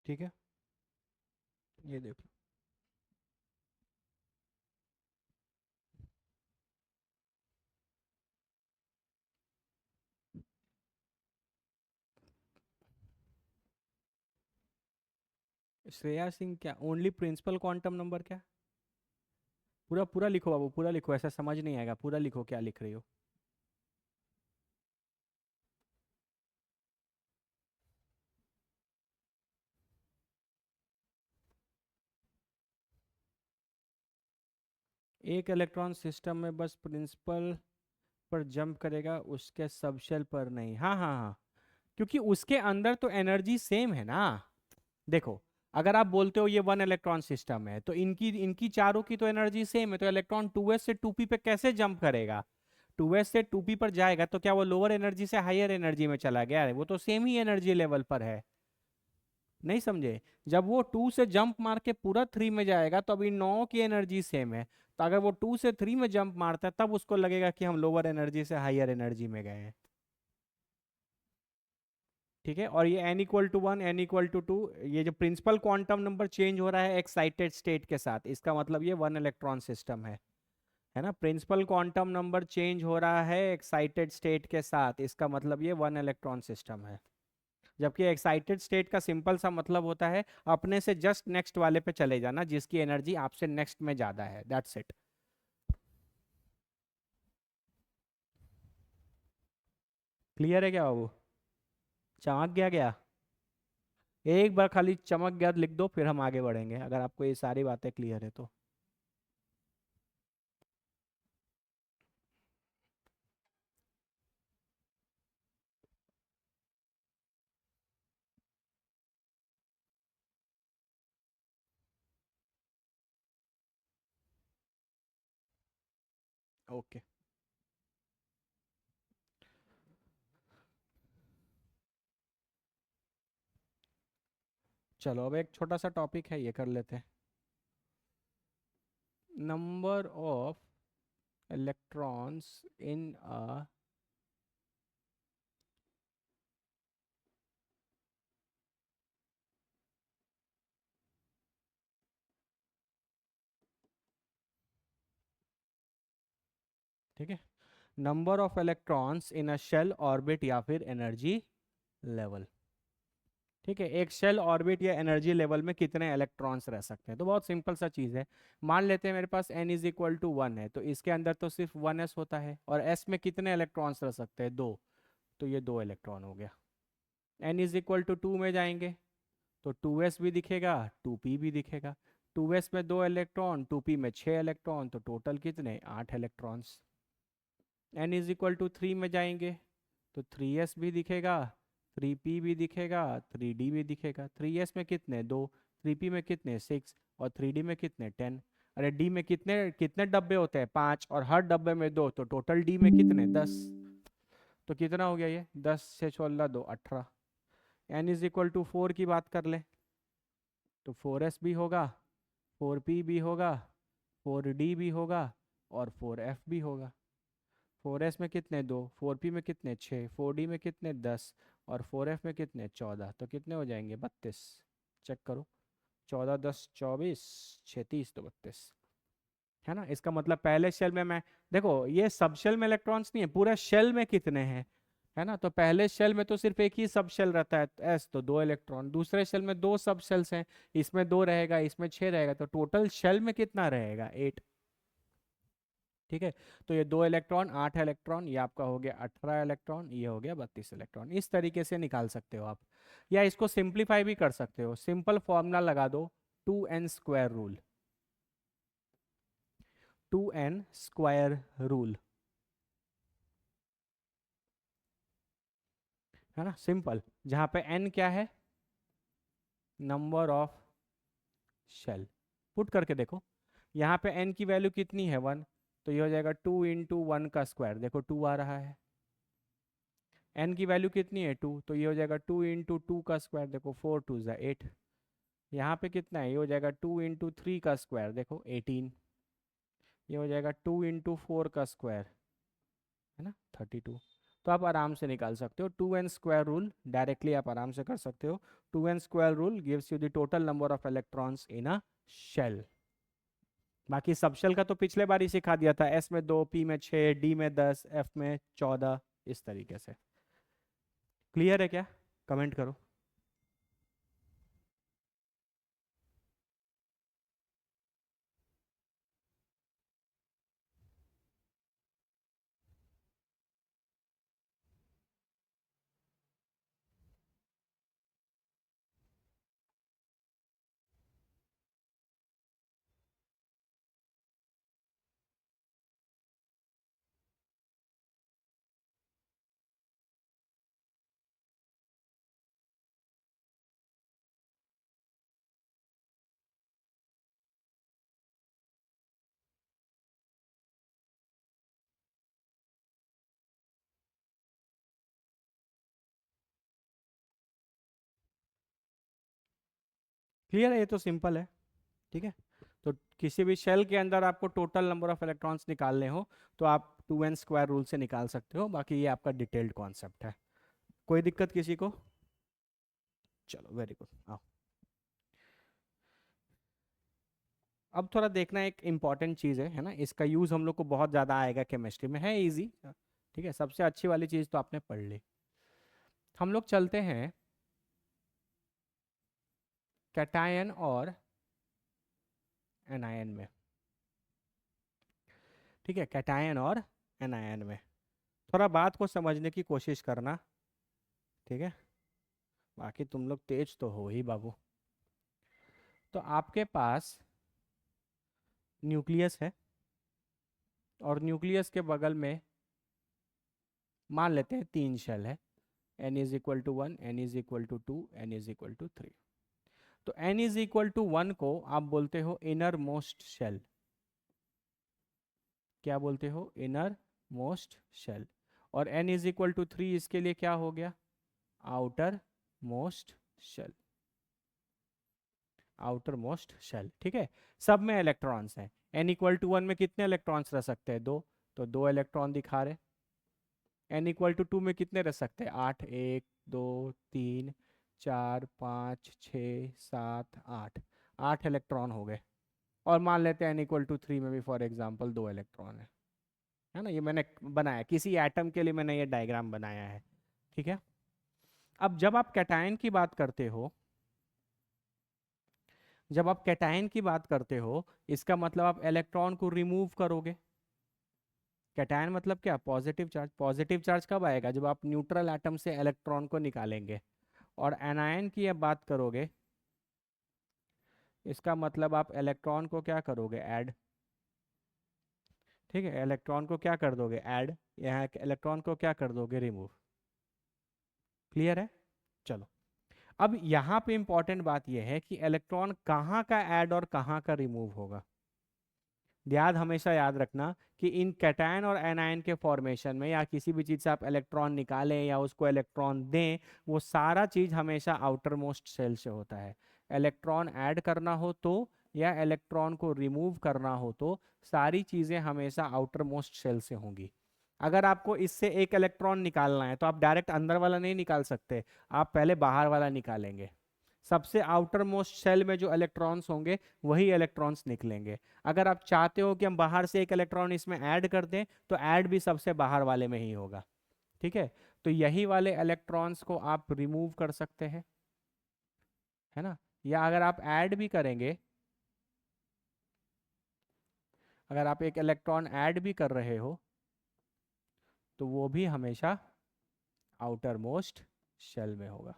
ठीक है, ये देखो। श्रेया सिंह क्या ओनली प्रिंसिपल क्वांटम नंबर क्या? पूरा पूरा लिखो बाबू, पूरा लिखो, ऐसा समझ नहीं आएगा, पूरा लिखो क्या लिख रही हो। एक इलेक्ट्रॉन सिस्टम में बस प्रिंसिपल पर जंप करेगा, उसके सबशेल पर नहीं। हाँ हाँ हाँ, क्योंकि उसके अंदर तो एनर्जी सेम है ना। देखो, अगर आप बोलते हो ये वन इलेक्ट्रॉन सिस्टम है, तो इनकी इनकी चारों की तो एनर्जी सेम है, तो इलेक्ट्रॉन 2s से 2p पे कैसे जंप करेगा? 2s से 2p पर जाएगा तो क्या वो लोअर एनर्जी से हायर एनर्जी में चला गया है? वो तो सेम ही एनर्जी लेवल पर है। नहीं समझे? जब वो 2 से जंप मार के पूरा 3 में जाएगा तो अभी 9 की एनर्जी सेम है, तो अगर वो 2 से 3 में जंप मारता है तब उसको लगेगा कि हम लोअर एनर्जी से हायर एनर्जी में गए हैं। ठीक है, और ये n=1 n=2, ये जो प्रिंसिपल क्वांटम नंबर चेंज हो रहा है एक्साइटेड स्टेट के साथ, इसका मतलब ये वन इलेक्ट्रॉन सिस्टम है ना। प्रिंसिपल क्वांटम नंबर चेंज हो रहा है एक्साइटेड स्टेट के साथ, इसका मतलब ये वन इलेक्ट्रॉन सिस्टम है। जबकि एक्साइटेड स्टेट का सिंपल सा मतलब होता है अपने से जस्ट नेक्स्ट वाले पे चले जाना जिसकी एनर्जी आपसे नेक्स्ट में ज्यादा है, दैट्स इट। क्लियर है क्या बाबू? चमक गया क्या? एक बार खाली चमक गया लिख दो, फिर हम आगे बढ़ेंगे, अगर आपको ये सारी बातें क्लियर है तो। ओके, चलो अब एक छोटा सा टॉपिक है, ये कर लेते हैं। Number of electrons in a, ठीक है, number of electrons in a shell orbit या फिर एनर्जी लेवल। ठीक है, एक शेल ऑर्बिट या एनर्जी लेवल में कितने इलेक्ट्रॉन्स रह सकते हैं? तो बहुत सिंपल सा चीज़ है। मान लेते हैं मेरे पास n=1 है, तो इसके अंदर तो सिर्फ 1s होता है, और s में कितने इलेक्ट्रॉन्स रह सकते हैं? दो। तो ये दो इलेक्ट्रॉन हो गया। n=2 में जाएंगे तो 2s भी दिखेगा, 2p भी दिखेगा। 2s में दो इलेक्ट्रॉन, 2p में 6 इलेक्ट्रॉन, तो टोटल कितने? 8 इलेक्ट्रॉन्स। n=3 में जाएंगे तो 3s भी दिखेगा, 3p भी दिखेगा, 3d भी दिखेगा। 3s में कितने? दो। 3p में कितने? 6। और 3d में कितने? 10। अरे d में कितने कितने डब्बे होते हैं? 5, और हर डब्बे में दो, तो टोटल d में कितने? 10। तो कितना हो गया ये? 10 से 16 2 18। n=4 की बात कर ले तो 4s भी होगा, 4p भी होगा, 4d भी होगा, और 4f भी होगा। 4s में कितने? दो। 4p में कितने? 6। 4d में कितने? 10। और 4f में कितने? 14। तो कितने हो जाएंगे? 32। चेक करो, 14 10 24, 36 तो 32। है ना, इसका मतलब पहले शेल में मैं, देखो ये सब शेल में इलेक्ट्रॉन्स नहीं है, पूरा शेल में कितने हैं? है ना, तो पहले शेल में तो सिर्फ एक ही सब शेल रहता है एस, तो दो इलेक्ट्रॉन। दूसरे शेल में दो सब शेल्स हैं, इसमें दो रहेगा, इसमें 6 रहेगा, तो टोटल शेल में कितना रहेगा? 8। ठीक है, तो ये दो इलेक्ट्रॉन 8 इलेक्ट्रॉन, ये आपका हो गया 18 इलेक्ट्रॉन, ये हो गया 32 इलेक्ट्रॉन। इस तरीके से निकाल सकते हो आप, या इसको सिंप्लीफाई भी कर सकते हो। सिंपल फॉर्मूला लगा दो, 2n² रूल। 2n² रूल, है ना, सिंपल। जहाँ पे n क्या है? Number of shell. पुट करके देखो, यहाँ पे n की वैल्यू कितनी है? 1। तो ये हो जाएगा 2 × 1 का स्क्वायर, देखो 2 आ रहा है। n की वैल्यू कितनी है? 2, तो ये हो जाएगा 2 × 2 का स्क्वायर, देखो 4 2 = 8। यहाँ पे कितना है? ये हो जाएगा 2 × 3 का स्क्वायर, देखो 18। ये हो जाएगा 2 × 4 का स्क्वायर, है ना, 32। तो आप आराम से निकाल सकते हो। 2n² रूल डायरेक्टली आप आराम से कर सकते हो। 2n² rule gives you the total number of electrons in a shell. बाकी सब शेल का तो पिछले बार ही सिखा दिया था, s में 2, p में 6, d में 10, f में 14, इस तरीके से। क्लियर है क्या? कमेंट करो। क्लियर है? ये तो सिंपल है। ठीक है। तो किसी भी शेल के अंदर आपको टोटल नंबर ऑफ इलेक्ट्रॉन्स निकालने हो तो आप 2n² रूल से निकाल सकते हो। बाकी ये आपका डिटेल्ड कॉन्सेप्ट है। कोई दिक्कत किसी को? चलो वेरी गुड, आओ। अब थोड़ा देखना, एक इंपॉर्टेंट चीज़ है ना, इसका यूज़ हम लोग को बहुत ज़्यादा आएगा केमिस्ट्री में, है इजी। ठीक है, सबसे अच्छी वाली चीज़ तो आपने पढ़ ली। हम लोग चलते हैं कैटायन और एनायन में। ठीक है, कैटायन और एनायन में थोड़ा बात को समझने की कोशिश करना। ठीक है, बाकी तुम लोग तेज तो हो ही बाबू। तो आपके पास न्यूक्लियस है और न्यूक्लियस के बगल में मान लेते हैं 3 शेल है। n=1, n=2, n=3। तो n=1 को आप बोलते हो इनर मोस्ट शेल। क्या बोलते हो? Inner most shell. और n=3 इसके लिए क्या हो गया? Outer most shell. Outer most shell. ठीक है, सब में इलेक्ट्रॉन्स हैं। n=1 में कितने इलेक्ट्रॉन्स रह सकते हैं? 2। तो 2 इलेक्ट्रॉन दिखा रहे। n=2 में कितने रह सकते हैं? 8। 1 2 3 4 5 6 7 8। 8 इलेक्ट्रॉन हो गए। और मान लेते हैं n=3 में भी फॉर एग्जांपल 2 इलेक्ट्रॉन है ना। ये मैंने बनाया, किसी एटम के लिए मैंने ये डायग्राम बनाया है। ठीक है। अब जब आप कैटायन की बात करते हो, जब आप कैटायन की बात करते हो, इसका मतलब आप इलेक्ट्रॉन को रिमूव करोगे। कैटायन मतलब क्या? Positive charge. पॉजिटिव चार्ज कब आएगा? जब आप न्यूट्रल एटम से इलेक्ट्रॉन को निकालेंगे। और एनायन की अब बात करोगे, इसका मतलब आप इलेक्ट्रॉन को क्या करोगे? ऐड। ठीक है, इलेक्ट्रॉन को क्या कर दोगे? ऐड। यहाँ इलेक्ट्रॉन को क्या कर दोगे? रिमूव। क्लियर है? चलो, अब यहाँ पे इंपॉर्टेंट बात यह है कि इलेक्ट्रॉन कहाँ का ऐड और कहाँ का रिमूव होगा। याद, हमेशा याद रखना कि इन कैटायन और एनायन के फॉर्मेशन में या किसी भी चीज़ से आप इलेक्ट्रॉन निकालें या उसको इलेक्ट्रॉन दें, वो सारा चीज़ हमेशा आउटर मोस्ट शेल से होता है। इलेक्ट्रॉन ऐड करना हो तो या इलेक्ट्रॉन को रिमूव करना हो तो सारी चीज़ें हमेशा आउटर मोस्ट शेल से होंगी। अगर आपको इससे एक इलेक्ट्रॉन निकालना है तो आप डायरेक्ट अंदर वाला नहीं निकाल सकते, आप पहले बाहर वाला निकालेंगे। सबसे आउटर मोस्ट शेल में जो इलेक्ट्रॉन्स होंगे वही इलेक्ट्रॉन्स निकलेंगे। अगर आप चाहते हो कि हम बाहर से एक इलेक्ट्रॉन इसमें ऐड कर दें तो ऐड भी सबसे बाहर वाले में ही होगा। ठीक है, तो यही वाले इलेक्ट्रॉन्स को आप रिमूव कर सकते हैं, है ना। या अगर आप ऐड भी करेंगे, अगर आप एक इलेक्ट्रॉन ऐड भी कर रहे हो तो वो भी हमेशा आउटर मोस्ट शेल में होगा।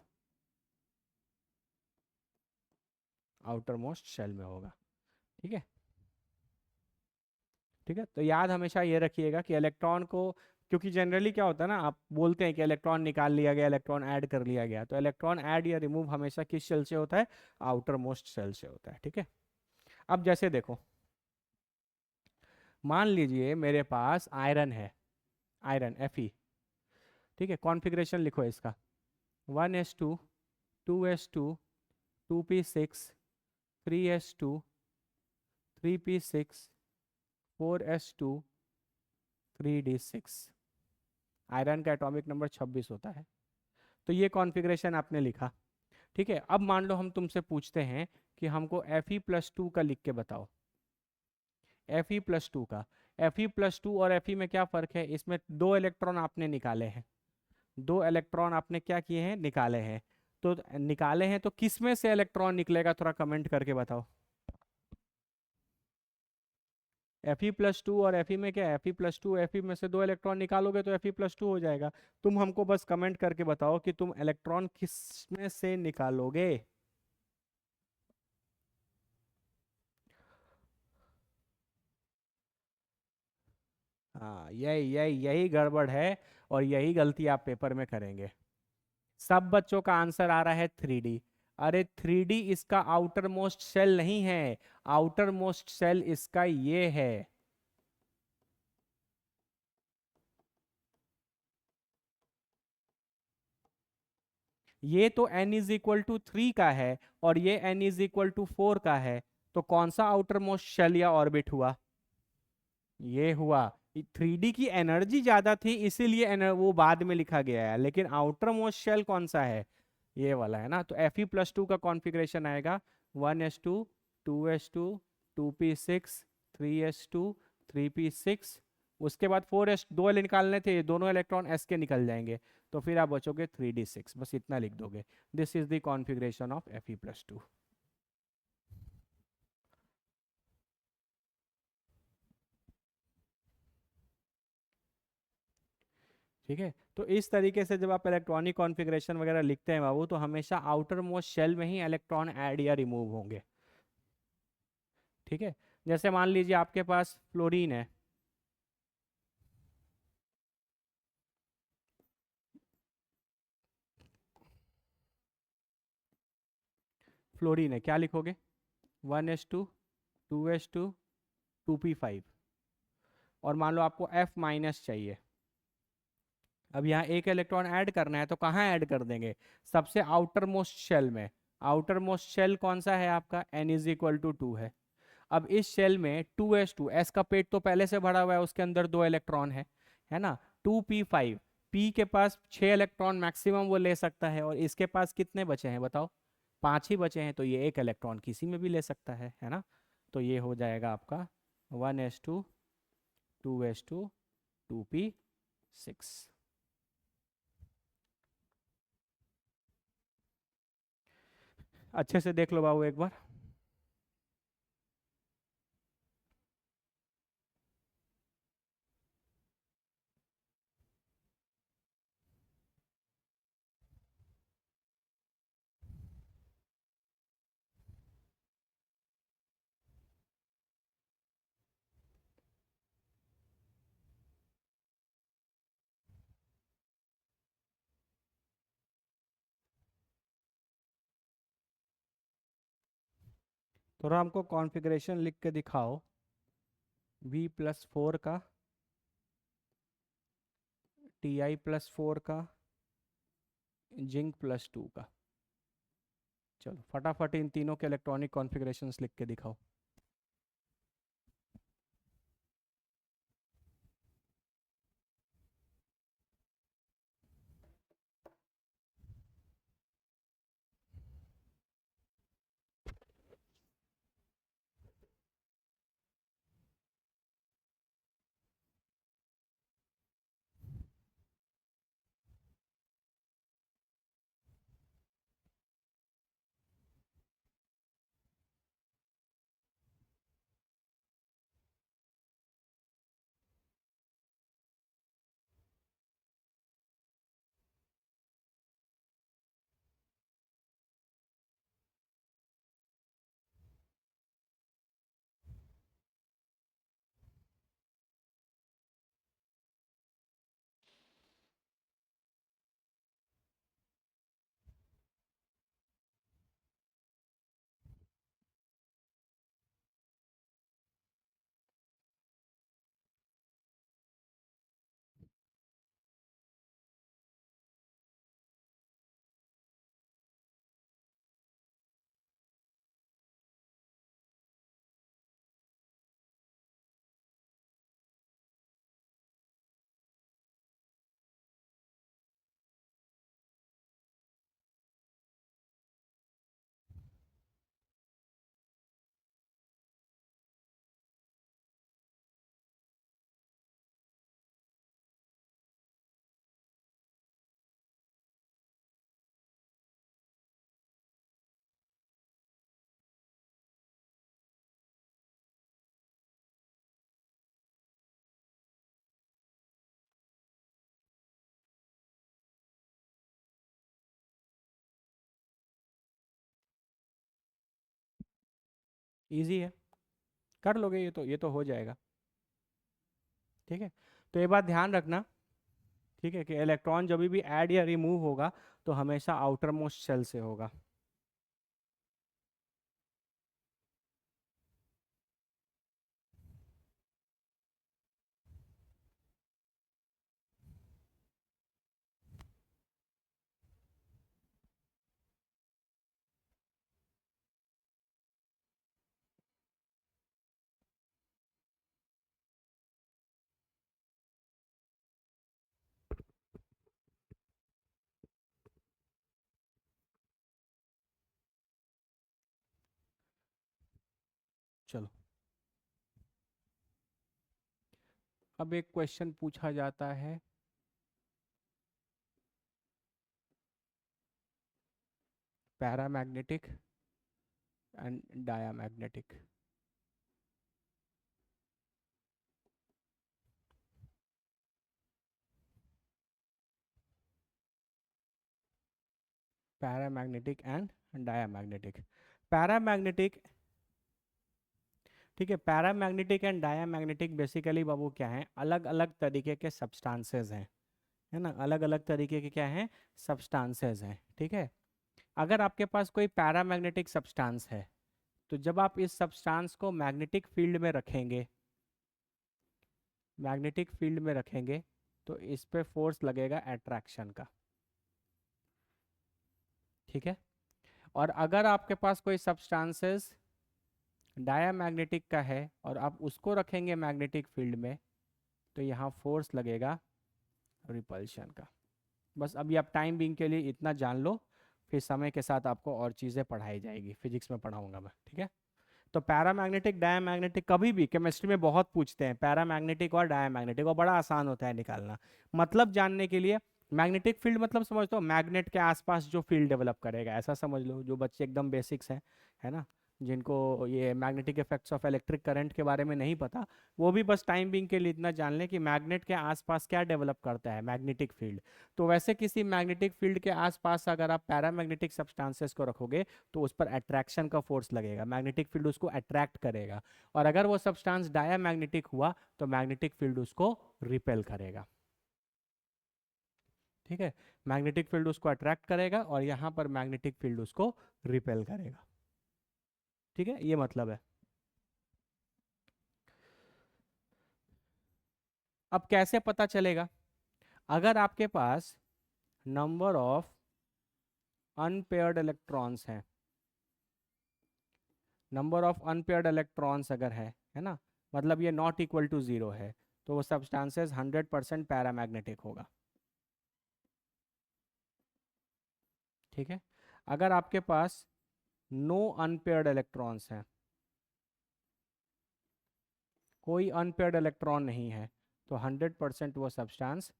आउटर मोस्ट शेल में होगा। ठीक है। ठीक है, तो याद हमेशा ये रखिएगा कि इलेक्ट्रॉन को, क्योंकि जनरली क्या होता है ना, आप बोलते हैं कि इलेक्ट्रॉन निकाल लिया गया, इलेक्ट्रॉन ऐड कर लिया गया, तो इलेक्ट्रॉन ऐड या रिमूव हमेशा किस शेल से होता है? आउटर मोस्ट शेल से होता है। ठीक है। अब जैसे देखो, मान लीजिए मेरे पास आयरन है, आयरन Fe। ठीक है, कॉन्फ़िगरेशन लिखो इसका। 1s2, 2s2, 2p6, 3s2, 3p6, 4s2, 3d6। Iron का एटॉमिक नंबर 26 होता है। तो ये कॉन्फ़िगरेशन आपने लिखा। ठीक है, अब मान लो हम तुमसे पूछते हैं कि हमको Fe+2 का लिख के बताओ। Fe+2 का, Fe+2 और Fe में क्या फ़र्क है? इसमें दो इलेक्ट्रॉन आपने निकाले हैं, दो इलेक्ट्रॉन आपने क्या किए हैं? निकाले हैं। तो निकाले हैं तो किस में से इलेक्ट्रॉन निकलेगा, थोड़ा कमेंट करके बताओ। Fe+2 और Fe में क्या है? Fe+2 Fe में से दो इलेक्ट्रॉन निकालोगे तो Fe+2 हो जाएगा। तुम हमको बस कमेंट करके बताओ कि तुम इलेक्ट्रॉन किस में से निकालोगे। हाँ, यही यही यही गड़बड़ है और यही गलती आप पेपर में करेंगे। सब बच्चों का आंसर आ रहा है 3D। अरे 3D इसका आउटर मोस्ट सेल नहीं है, आउटर मोस्ट सेल इसका ये है। ये तो n=3 का है और ये n=4 का है। तो कौन सा आउटर मोस्ट शेल या ऑर्बिट हुआ? ये हुआ। 3D की एनर्जी ज्यादा थी इसीलिए वो बाद में लिखा गया है, लेकिन आउटर मोस्ट शेल कौन सा है? ये वाला है ना। तो Fe+2 का कॉन्फ़िगरेशन आएगा 1s2 2s2 2p6 3s2 3p6। उसके बाद 4s, दो निकालने थे, ये दोनों इलेक्ट्रॉन s के निकल जाएंगे। तो फिर आप बचोगे 3d6, बस इतना लिख दोगे। This is the configuration of Fe+2। ठीक है, तो इस तरीके से जब आप इलेक्ट्रॉनिक कॉन्फ़िगरेशन वगैरह लिखते हैं बाबू, तो हमेशा आउटर मोस्ट शेल में ही इलेक्ट्रॉन ऐड या रिमूव होंगे। ठीक है, जैसे मान लीजिए आपके पास फ्लोरीन है। फ्लोरीन है, क्या लिखोगे? 1s2 2s2 2p5। और मान लो आपको F- चाहिए। अब यहाँ एक इलेक्ट्रॉन ऐड करना है तो कहाँ ऐड कर देंगे? सबसे आउटर मोस्ट शेल में। आउटर मोस्ट शेल कौन सा है आपका? n=2 है। अब इस शेल में 2s2, s का पेट तो पहले से भरा हुआ है, उसके अंदर दो इलेक्ट्रॉन है ना। 2p5, p के पास 6 इलेक्ट्रॉन मैक्सिमम वो ले सकता है, और इसके पास कितने बचे हैं बताओ? 5 ही बचे हैं, तो ये एक इलेक्ट्रॉन किसी में भी ले सकता है ना। तो ये हो जाएगा आपका 1s2 2s2 2p6। अच्छे से देख लो बाबू एक बार। थोड़ा हमको कॉन्फ़िगरेशन लिख के दिखाओ। V+4 का, Ti+4 का, Zinc+2 का। चलो फटाफट इन तीनों के इलेक्ट्रॉनिक कॉन्फ़िगरेशंस लिख के दिखाओ। इजी है, कर लोगे, ये तो हो जाएगा। ठीक है, तो ये बात ध्यान रखना, ठीक है, कि इलेक्ट्रॉन जब भी ऐड या रिमूव होगा तो हमेशा आउटर मोस्ट शेल से होगा। चलो, अब एक क्वेश्चन पूछा जाता है, paramagnetic and diamagnetic. Paramagnetic and diamagnetic. Paramagnetic, ठीक है, पैरामैग्नेटिक एंड डायामैग्नेटिक बेसिकली बाबू क्या है, अलग अलग तरीके के सब्सटेंसेस हैं, है ना, अलग अलग तरीके के क्या हैं, सब्सटेंसेस हैं। ठीक है, अगर आपके पास कोई पैरामैग्नेटिक सब्सटेंस है, तो जब आप इस सब्सटेंस को मैग्नेटिक फील्ड में रखेंगे, मैग्नेटिक फील्ड में रखेंगे, तो इस पे फोर्स लगेगा अट्रैक्शन का। ठीक है, और अगर आपके पास कोई सब्सटेंसेस डायामैग्नेटिक का है और आप उसको रखेंगे मैग्नेटिक फील्ड में, तो यहाँ फोर्स लगेगा रिपल्शन का। बस अभी आप टाइम बीइंग के लिए इतना जान लो, फिर समय के साथ आपको और चीज़ें पढ़ाई जाएगी, फिजिक्स में पढ़ाऊंगा मैं। ठीक है, तो पैरामैग्नेटिक डायामैग्नेटिक कभी भी केमिस्ट्री में बहुत पूछते हैं, पैरामैग्नेटिक और डायामैग्नेटिक, और बड़ा आसान होता है निकालना। मतलब जानने के लिए, मैग्नेटिक फील्ड मतलब समझ लो मैग्नेट के आसपास जो फील्ड डेवलप करेगा, ऐसा समझ लो, जो बच्चे एकदम बेसिक्स हैं, है ना, जिनको ये magnetic effects of electric current के बारे में नहीं पता, वो भी बस टाइम बिंग के लिए इतना जान लें कि मैग्नेट के आसपास क्या डेवलप करता है, मैग्नेटिक फील्ड। तो वैसे किसी मैग्नेटिक फील्ड के आसपास अगर आप पैरामैग्नेटिक सब्सटेंसेस को रखोगे, तो उस पर अट्रैक्शन का फोर्स लगेगा, मैग्नेटिक फील्ड उसको अट्रैक्ट करेगा। और अगर वो सब्सटेंस डायामैग्नेटिक हुआ, तो मैग्नेटिक फील्ड उसको रिपेल करेगा। ठीक है, मैग्नेटिक फील्ड उसको अट्रैक्ट करेगा और यहाँ पर मैग्नेटिक फील्ड उसको रिपेल करेगा। ठीक है, ये मतलब है। अब कैसे पता चलेगा, अगर आपके पास नंबर ऑफ अनपेयर्ड इलेक्ट्रॉन्स हैं, नंबर ऑफ अनपेयर्ड इलेक्ट्रॉन्स अगर है ना, मतलब ये नॉट इक्वल टू जीरो है, तो वो सब्सटेंसेस 100% पैरामैग्नेटिक होगा। ठीक है, अगर आपके पास नो अनपेयर्ड इलेक्ट्रॉन्स हैं, कोई अनपेयर्ड इलेक्ट्रॉन नहीं है, तो 100% वो सब्सटेंस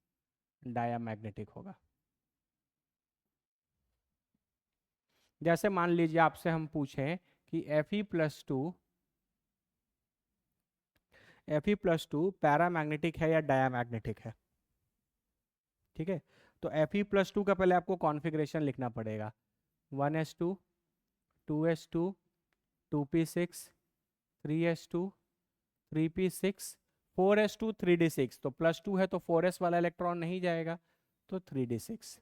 डायामैग्नेटिक होगा। जैसे मान लीजिए आपसे हम पूछें कि Fe+2 पैरामैग्नेटिक है या डायामैग्नेटिक है। ठीक है, तो Fe+2 का पहले आपको कॉन्फ़िगरेशन लिखना पड़ेगा, 1s2, 2s2, 2p6, 3s2, 3p6, 4s2, 3d6। तो +2 है तो 4s वाला इलेक्ट्रॉन नहीं जाएगा, तो 3d6।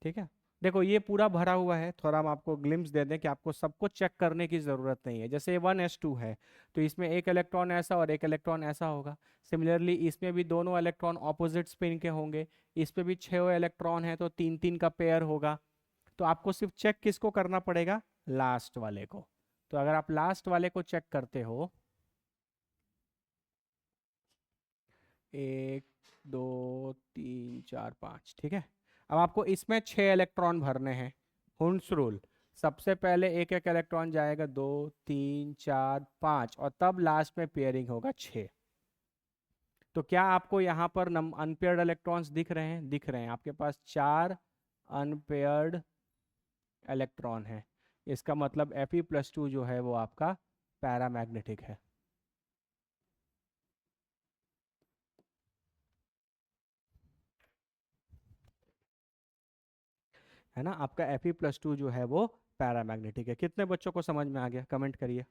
ठीक है, देखो ये पूरा भरा हुआ है, थोड़ा हम आपको ग्लिम्स दे दें कि आपको सबको चेक करने की ज़रूरत नहीं है। जैसे 1s2 है, तो इसमें एक इलेक्ट्रॉन ऐसा और एक इलेक्ट्रॉन ऐसा होगा। सिमिलरली इसमें भी दोनों इलेक्ट्रॉन ऑपोजिट स्पिन के होंगे, इस पे भी 6 इलेक्ट्रॉन है तो 3 3 का पेयर होगा। तो आपको सिर्फ चेक किसको करना पड़ेगा, लास्ट वाले को। तो अगर आप लास्ट वाले को चेक करते हो, 1 2 3 4 5, ठीक है, अब आपको इसमें 6 इलेक्ट्रॉन भरने हैं, हुंस रूल। सबसे पहले एक एक इलेक्ट्रॉन जाएगा, 2 3 4 5, और तब लास्ट में पेयरिंग होगा 6। तो क्या आपको यहाँ पर अनपेयर्ड इलेक्ट्रॉन्स दिख रहे हैं, दिख रहे हैं, आपके पास 4 अनपेयर्ड इलेक्ट्रॉन है। इसका मतलब Fe+2 जो है वो आपका पैरामैग्नेटिक है। है ना, आपका Fe+2 जो है वो पैरामैग्नेटिक है। कितने बच्चों को समझ में आ गया, कमेंट करिए।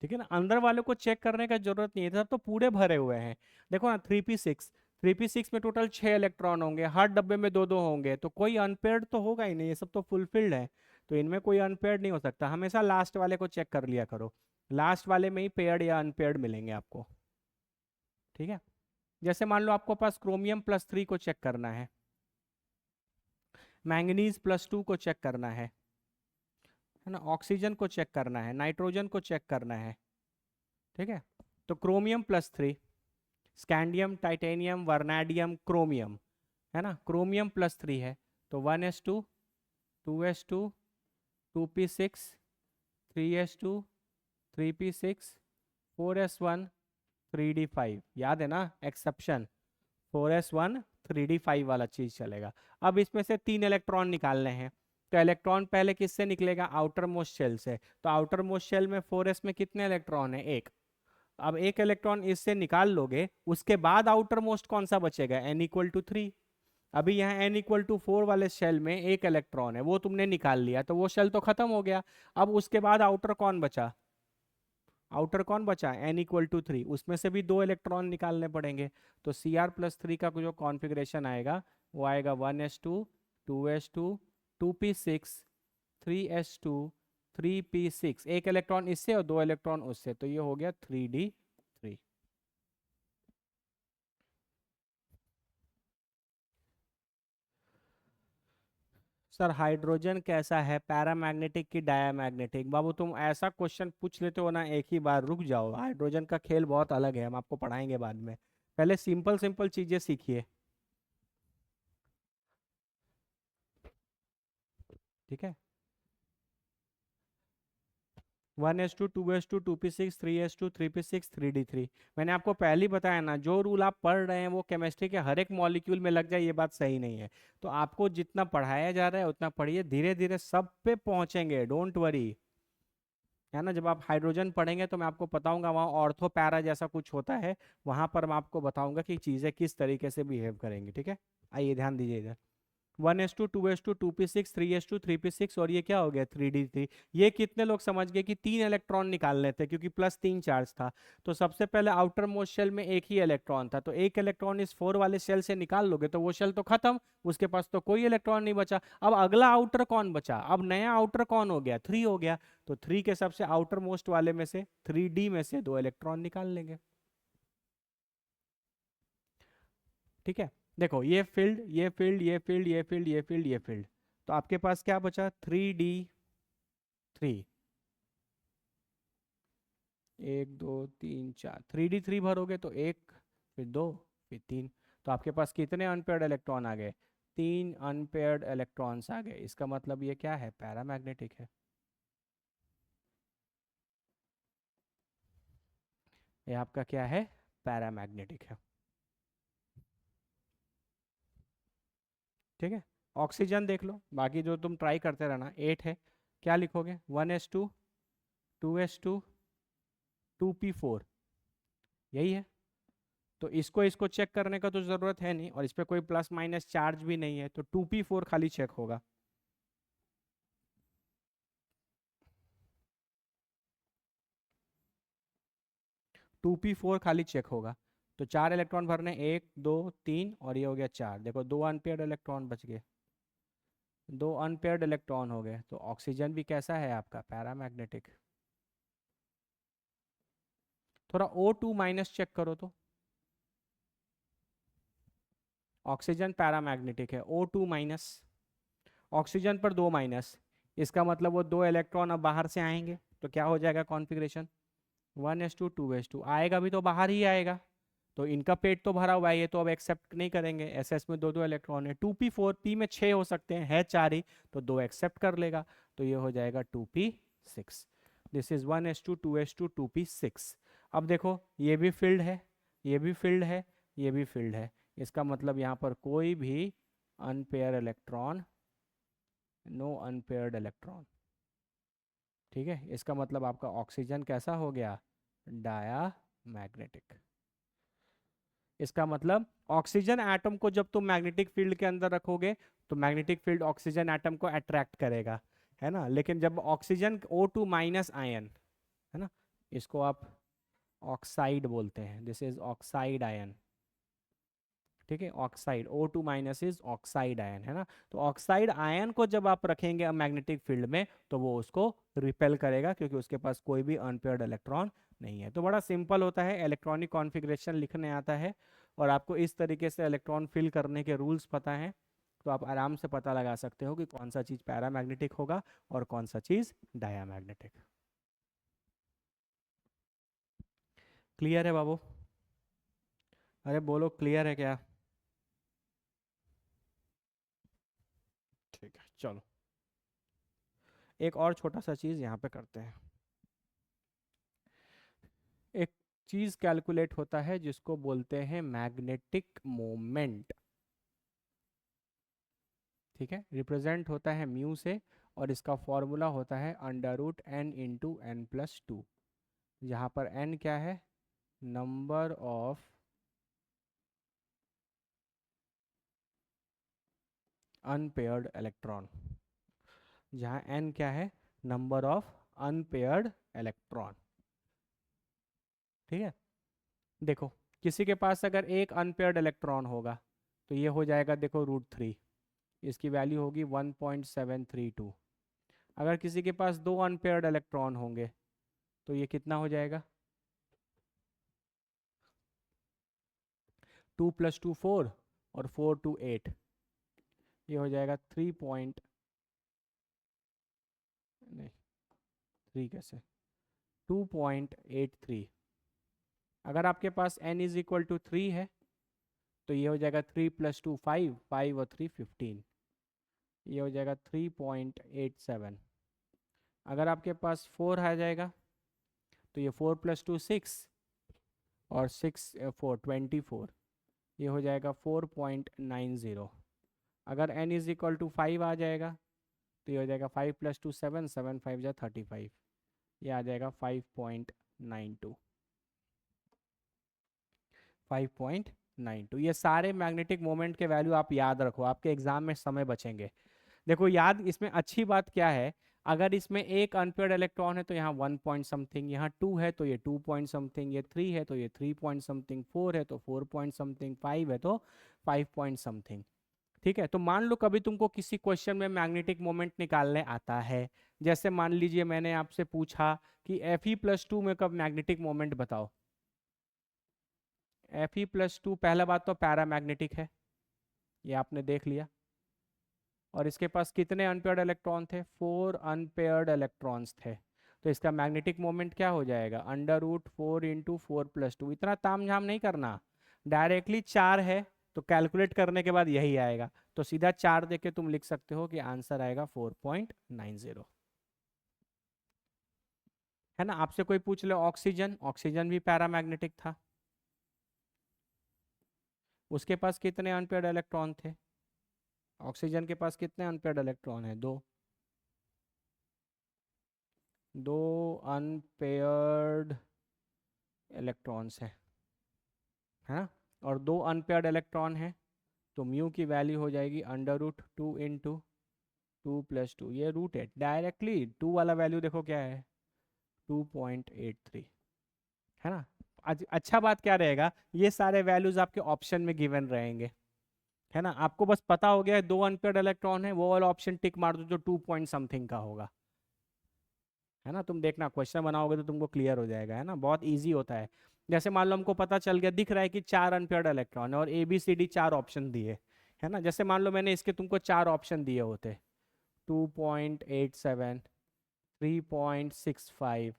ठीक है ना, अंदर वाले को चेक करने का जरूरत नहीं है, सब तो पूरे भरे हुए हैं। देखो ना, 3p6, 3p6 में टोटल 6 इलेक्ट्रॉन होंगे, हर डब्बे में दो दो होंगे, तो कोई अनपेयर्ड तो होगा ही नहीं, ये सब तो फुलफिल्ड है। तो इनमें कोई अनपेयर्ड नहीं हो सकता। हमेशा लास्ट वाले को चेक कर लिया करो, लास्ट वाले में ही पेयर्ड या अनपेयर्ड मिलेंगे आपको। ठीक है, जैसे मान लो आपको पास क्रोमियम+3 को चेक करना है, मैंगनीज+2 को चेक करना है ना, ऑक्सीजन को चेक करना है, नाइट्रोजन को चेक करना है। ठीक है, तो क्रोमियम+3, स्कैंडियम, टाइटेनियम, वर्नैडियम, क्रोमियम, है ना, क्रोमियम+3 है, तो 1s2, 2s2, 2p6, 3s2, 3p6, 4s1, 3d5, याद है ना एक्सेप्शन, 4s1 3d5 वाला चीज चलेगा। अब इसमें से 3 इलेक्ट्रॉन निकालने हैं, तो इलेक्ट्रॉन पहले किससे निकलेगा, आउटर मोस्ट शेल से। तो आउटर मोस्ट शेल में 4s में कितने इलेक्ट्रॉन है, एक। अब एक इलेक्ट्रॉन इससे निकाल लोगे, उसके बाद आउटर मोस्ट कौन सा बचेगा, n=3। अभी यहाँ n=4 वाले शेल में एक इलेक्ट्रॉन है, वो तुमने निकाल लिया, तो वो शेल तो खत्म हो गया। अब उसके बाद आउटर कौन बचा, आउटर कौन बचा, n=3, उसमें से भी 2 इलेक्ट्रॉन निकालने पड़ेंगे। तो Cr+3 का जो कॉन्फ़िगरेशन आएगा वो आएगा 1s2, 2s2, 2p6, 3s2, 3p6, एक इलेक्ट्रॉन इससे और 2 इलेक्ट्रॉन उससे, तो ये हो गया 3d3। सर हाइड्रोजन कैसा है, पैरामैग्नेटिक की डायामैग्नेटिक? बाबू तुम ऐसा क्वेश्चन पूछ लेते हो ना एक ही बार, रुक जाओ, हाइड्रोजन का खेल बहुत अलग है, हम आपको पढ़ाएंगे बाद में। पहले सिंपल सिंपल चीजें सीखिए। ठीक है, 1s2, 2s2, 2p6, 3s2, 3p6, 3d3। मैंने आपको पहले ही बताया ना, जो रूल आप पढ़ रहे हैं वो केमिस्ट्री के हर एक मॉलिक्यूल में लग जाए, ये बात सही नहीं है। तो आपको जितना पढ़ाया जा रहा है उतना पढ़िए, धीरे धीरे सब पे पहुंचेंगे, डोंट वरी। है ना, जब आप हाइड्रोजन पढ़ेंगे तो मैं आपको बताऊंगा, वहाँ ऑर्थो पैरा जैसा कुछ होता है, वहां पर मैं आपको बताऊंगा कि चीजें किस तरीके से बिहेव करेंगी। ठीक है, आइए ध्यान दीजिए इधर। 1s2, 2s2, 2p6, 3s2, 3p6, और ये क्या हो गया 3d3। ये कितने लोग समझ गए कि 3 इलेक्ट्रॉन निकालने थे, क्योंकि +3 चार्ज था। तो सबसे पहले आउटर मोस्ट शेल में एक ही इलेक्ट्रॉन था, तो एक इलेक्ट्रॉन इस 4 वाले शेल से निकाल लोगे तो वो शेल तो खत्म, उसके पास तो कोई इलेक्ट्रॉन नहीं बचा। अब अगला आउटर कौन बचा, अब नया आउटर कौन हो गया, 3 हो गया। तो 3 के सबसे आउटर मोस्ट वाले में से 3d में से 2 इलेक्ट्रॉन निकाल लेंगे। ठीक है, देखो ये फील्ड, ये फील्ड, ये फील्ड, ये फील्ड, ये फील्ड, ये फील्ड, तो आपके पास क्या बचा, 3d3। 1 2 3 4, 3d3 भरोगे तो एक, फिर दो, फिर तीन, तो आपके पास कितने अनपेयर्ड इलेक्ट्रॉन आ गए, 3 अनपेयर्ड इलेक्ट्रॉन्स आ गए। इसका मतलब ये क्या है, पैरामैग्नेटिक है। ये आपका क्या है, पैरामैग्नेटिक है। ठीक है, ऑक्सीजन देख लो, बाकी जो तुम ट्राई करते रहना, 8 है। क्या लिखोगे, 1s2, 2s2, 2p4, यही है। तो इसको इसको चेक करने का तो जरूरत है नहीं, और इस पे कोई प्लस माइनस चार्ज भी नहीं है, तो 2p4 खाली चेक होगा। 2p4 खाली चेक होगा। तो 4 इलेक्ट्रॉन भरने, 1 2 3, और ये हो गया 4, देखो 2 अनपेयर्ड इलेक्ट्रॉन बच गए, 2 अनपेयर्ड इलेक्ट्रॉन हो गए। तो ऑक्सीजन भी कैसा है आपका, पैरामैग्नेटिक। थोड़ा O2- चेक करो तो, ऑक्सीजन पैरामैग्नेटिक है, O2-, ऑक्सीजन पर 2 माइनस, इसका मतलब वो 2 इलेक्ट्रॉन अब बाहर से आएंगे, तो क्या हो जाएगा कॉन्फ़िगरेशन, 1s2, 2s2 आएगा भी तो बाहर ही आएगा। तो इनका पेट तो भरा हुआ है, ये तो अब एक्सेप्ट नहीं करेंगे, एस में दो दो इलेक्ट्रॉन है, 2p4, p में 6 हो सकते हैं, है 4 ही, तो 2 एक्सेप्ट कर लेगा, तो ये हो जाएगा 2p6। This is 1s2, 2s2, 2p6। अब देखो ये भी फील्ड है, ये भी फील्ड है, ये भी फील्ड है, इसका मतलब यहाँ पर कोई भी unpair electron, no unpaired electron. ठीक है, इसका मतलब आपका ऑक्सीजन कैसा हो गया, डाया मैग्नेटिक। इसका मतलब ऑक्सीजन एटम को जब तुम मैग्नेटिक फील्ड के अंदर रखोगे तो मैग्नेटिक फील्ड ऑक्सीजन एटम को अट्रैक्ट करेगा, है ना। लेकिन जब ऑक्सीजन O2 माइनस आयन, है ना, इसको आप ऑक्साइड बोलते हैं, दिस इज ऑक्साइड आयन। ठीक है, oxide O2 minus is oxide ion, है ना। तो ऑक्साइड आयन को जब आप रखेंगे मैग्नेटिक फील्ड में तो वो उसको रिपेल करेगा, क्योंकि उसके पास कोई भी अनपेयर्ड इलेक्ट्रॉन नहीं है। तो बड़ा सिंपल होता है, इलेक्ट्रॉनिक कॉन्फ़िगरेशन लिखने आता है और आपको इस तरीके से इलेक्ट्रॉन फिल करने के रूल्स पता हैं, तो आप आराम से पता लगा सकते हो कि कौन सा चीज़ पैरामैग्नेटिक होगा और कौन सा चीज़ डायामैग्नेटिक। क्लियर है बाबू? अरे बोलो, क्लियर है क्या? ठीक है, चलो एक और छोटा सा चीज़ यहाँ पे करते हैं। एक चीज़ कैलकुलेट होता है जिसको बोलते हैं मैग्नेटिक मोमेंट। ठीक है, रिप्रेजेंट होता है म्यू से और इसका फॉर्मूला होता है √n × n+2, जहाँ पर n क्या है, नंबर ऑफ अनपेयर्ड इलेक्ट्रॉन, जहाँ n क्या है, नंबर ऑफ अनपेयर्ड इलेक्ट्रॉन। ठीक है, देखो किसी के पास अगर एक अनपेयर्ड इलेक्ट्रॉन होगा तो ये हो जाएगा, देखो √3, इसकी वैल्यू होगी 1.732। अगर किसी के पास दो अनपेयर्ड इलेक्ट्रॉन होंगे तो ये कितना हो जाएगा, 2 + 2 4 और 4 2 8, ये हो जाएगा 3 पॉइंट, नहीं 3 कैसे, 2.83। अगर आपके पास n = 3 है तो ये हो जाएगा 3 + 2 5, 5 और 3 15, ये हो जाएगा 3.87। अगर आपके पास 4 आ जाएगा तो ये 4 + 2 6 और 6 4 24, ये हो जाएगा 4.90। अगर n = 5 आ जाएगा तो ये हो जाएगा 5 + 2 7, 7 5 जा 35, ये आ जाएगा 5.92, 5.92। ये सारे मैग्नेटिक मोमेंट के वैल्यू आप याद रखो, आपके एग्जाम में समय बचेंगे। देखो याद, इसमें अच्छी बात क्या है, अगर इसमें एक अनपेयर्ड इलेक्ट्रॉन है तो यहाँ 1 पॉइंट समथिंग, यहाँ 2 है तो ये 2 पॉइंट समथिंग, ये 3 है तो ये 3 पॉइंट समथिंग, 4 है तो 4 पॉइंट समथिंग, 5 है तो 5 पॉइंट समथिंग। ठीक है, तो मान लो कभी तुमको किसी क्वेश्चन में मैग्नेटिक मोमेंट निकालने आता है, जैसे मान लीजिए मैंने आपसे पूछा कि Fe+2 में कब मैग्नेटिक मोमेंट बताओ। Fe+2 पहला बात तो पैरामैग्नेटिक है, ये आपने देख लिया, और इसके पास कितने अनपेयर्ड इलेक्ट्रॉन थे, 4 अनपेयर्ड इलेक्ट्रॉन्स थे। तो इसका मैग्नेटिक मोमेंट क्या हो जाएगा, √4 × 4+2। इतना तामझाम नहीं करना, डायरेक्टली 4 है तो कैलकुलेट करने के बाद यही आएगा, तो सीधा 4 देके तुम लिख सकते हो कि आंसर आएगा 4.90, है ना। आपसे कोई पूछ ले ऑक्सीजन, ऑक्सीजन भी पैरामैग्नेटिक था, उसके पास कितने अनपेयर्ड इलेक्ट्रॉन थे, ऑक्सीजन के पास कितने अनपेयर्ड इलेक्ट्रॉन है, दो, दो अनपेयर्ड इलेक्ट्रॉन्स है ना, और दो अनपेयर्ड इलेक्ट्रॉन है, तो म्यू की वैल्यू हो जाएगी √2 × 2 + 2, ये √8, डायरेक्टली 2 वाला वैल्यू देखो क्या है, 2.83, है ना। अच्छा बात क्या रहेगा, ये सारे वैल्यूज आपके ऑप्शन में गिवन रहेंगे, है ना। आपको बस पता हो गया है दो अनपेयर्ड इलेक्ट्रॉन है, वो वाला ऑप्शन टिक मार दो जो 2 पॉइंट समथिंग का होगा, है ना। तुम देखना क्वेश्चन बनाओगे तो तुमको क्लियर हो जाएगा, है ना, बहुत ईजी होता है। जैसे मान लो हमको पता चल गया, दिख रहा है कि 4 अनपेयर्ड इलेक्ट्रॉन है और ABCD 4 ऑप्शन दिए, है ना। जैसे मान लो मैंने इसके तुमको 4 ऑप्शन दिए होते, 2.87, 3.65,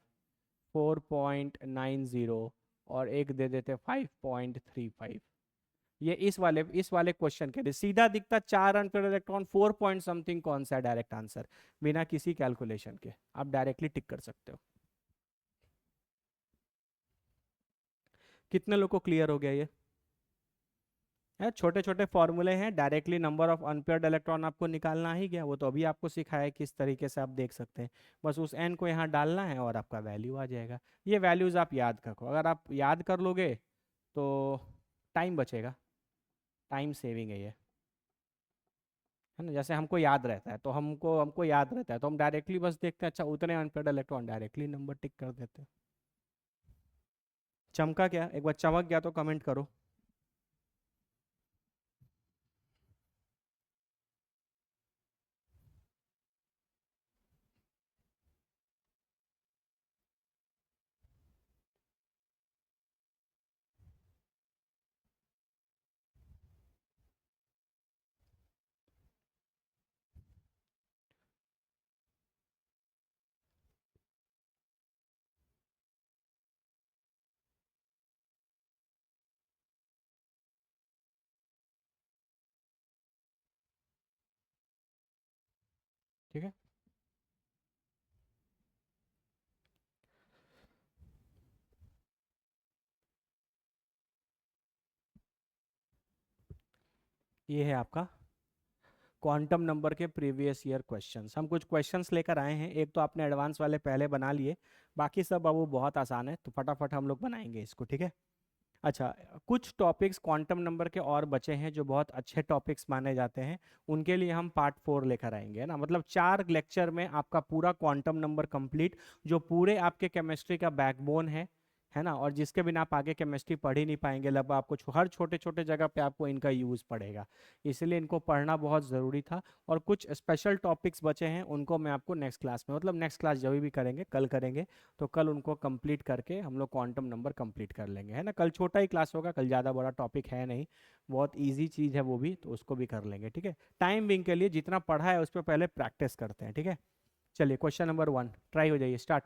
4.90 और एक दे देते 5.35, ये इस वाले क्वेश्चन के लिए सीधा दिखता 4 अनपेयर्ड इलेक्ट्रॉन 4 पॉइंट समथिंग, कौन सा डायरेक्ट आंसर, बिना किसी कैलकुलेशन के आप डायरेक्टली टिक कर सकते हो। कितने लोग को क्लियर हो गया ये? है, छोटे छोटे फॉर्मूले हैं, directly number of unpaired electron आपको निकालना ही गया, वो तो अभी आपको सिखाया है किस तरीके से आप देख सकते हैं। बस उस एन को यहाँ डालना है और आपका वैल्यू आ जाएगा। ये वैल्यूज़ आप याद रखो, अगर आप याद कर लोगे तो टाइम बचेगा, टाइम सेविंग है ये, है ना। जैसे हमको याद रहता है तो हमको हमको याद रहता है तो हम डायरेक्टली बस देखते हैं, अच्छा उतने अनपेयर्ड इलेक्ट्रॉन, डायरेक्टली नंबर टिक कर देते हैं। चमका क्या, एक बार चमक गया तो कमेंट करो। ठीक है, ये है आपका क्वांटम नंबर के प्रीवियस ईयर क्वेश्चंस। हम कुछ क्वेश्चंस लेकर आए हैं, एक तो आपने एडवांस वाले पहले बना लिए, बाकी सब अब वो बहुत आसान है, तो फटाफट हम लोग बनाएंगे इसको, ठीक है। अच्छा, कुछ टॉपिक्स क्वांटम नंबर के और बचे हैं जो बहुत अच्छे टॉपिक्स माने जाते हैं, उनके लिए हम पार्ट 4 लेकर आएंगे, है ना। मतलब 4 लेक्चर में आपका पूरा क्वांटम नंबर कंप्लीट, जो पूरे आपके केमिस्ट्री का बैकबोन है ना, और जिसके बिना आप आगे केमिस्ट्री पढ़ ही नहीं पाएंगे। लगभग आपको हर छोटे छोटे जगह पे आपको इनका यूज़ पड़ेगा, इसलिए इनको पढ़ना बहुत ज़रूरी था। और कुछ स्पेशल टॉपिक्स बचे हैं, उनको मैं आपको नेक्स्ट क्लास में, मतलब नेक्स्ट क्लास जब भी करेंगे, कल करेंगे, तो कल उनको कंप्लीट करके हम लोग क्वांटम नंबर कंप्लीट कर लेंगे, है ना। कल छोटा ही क्लास होगा, कल ज़्यादा बड़ा टॉपिक है नहीं, बहुत इजी चीज़ है वो भी, तो उसको भी कर लेंगे, ठीक है। टाइम बिंग के लिए जितना पढ़ा है उस पर पहले प्रैक्टिस करते हैं, ठीक है। चलिए क्वेश्चन नंबर 1 ट्राई हो जाइए, स्टार्ट,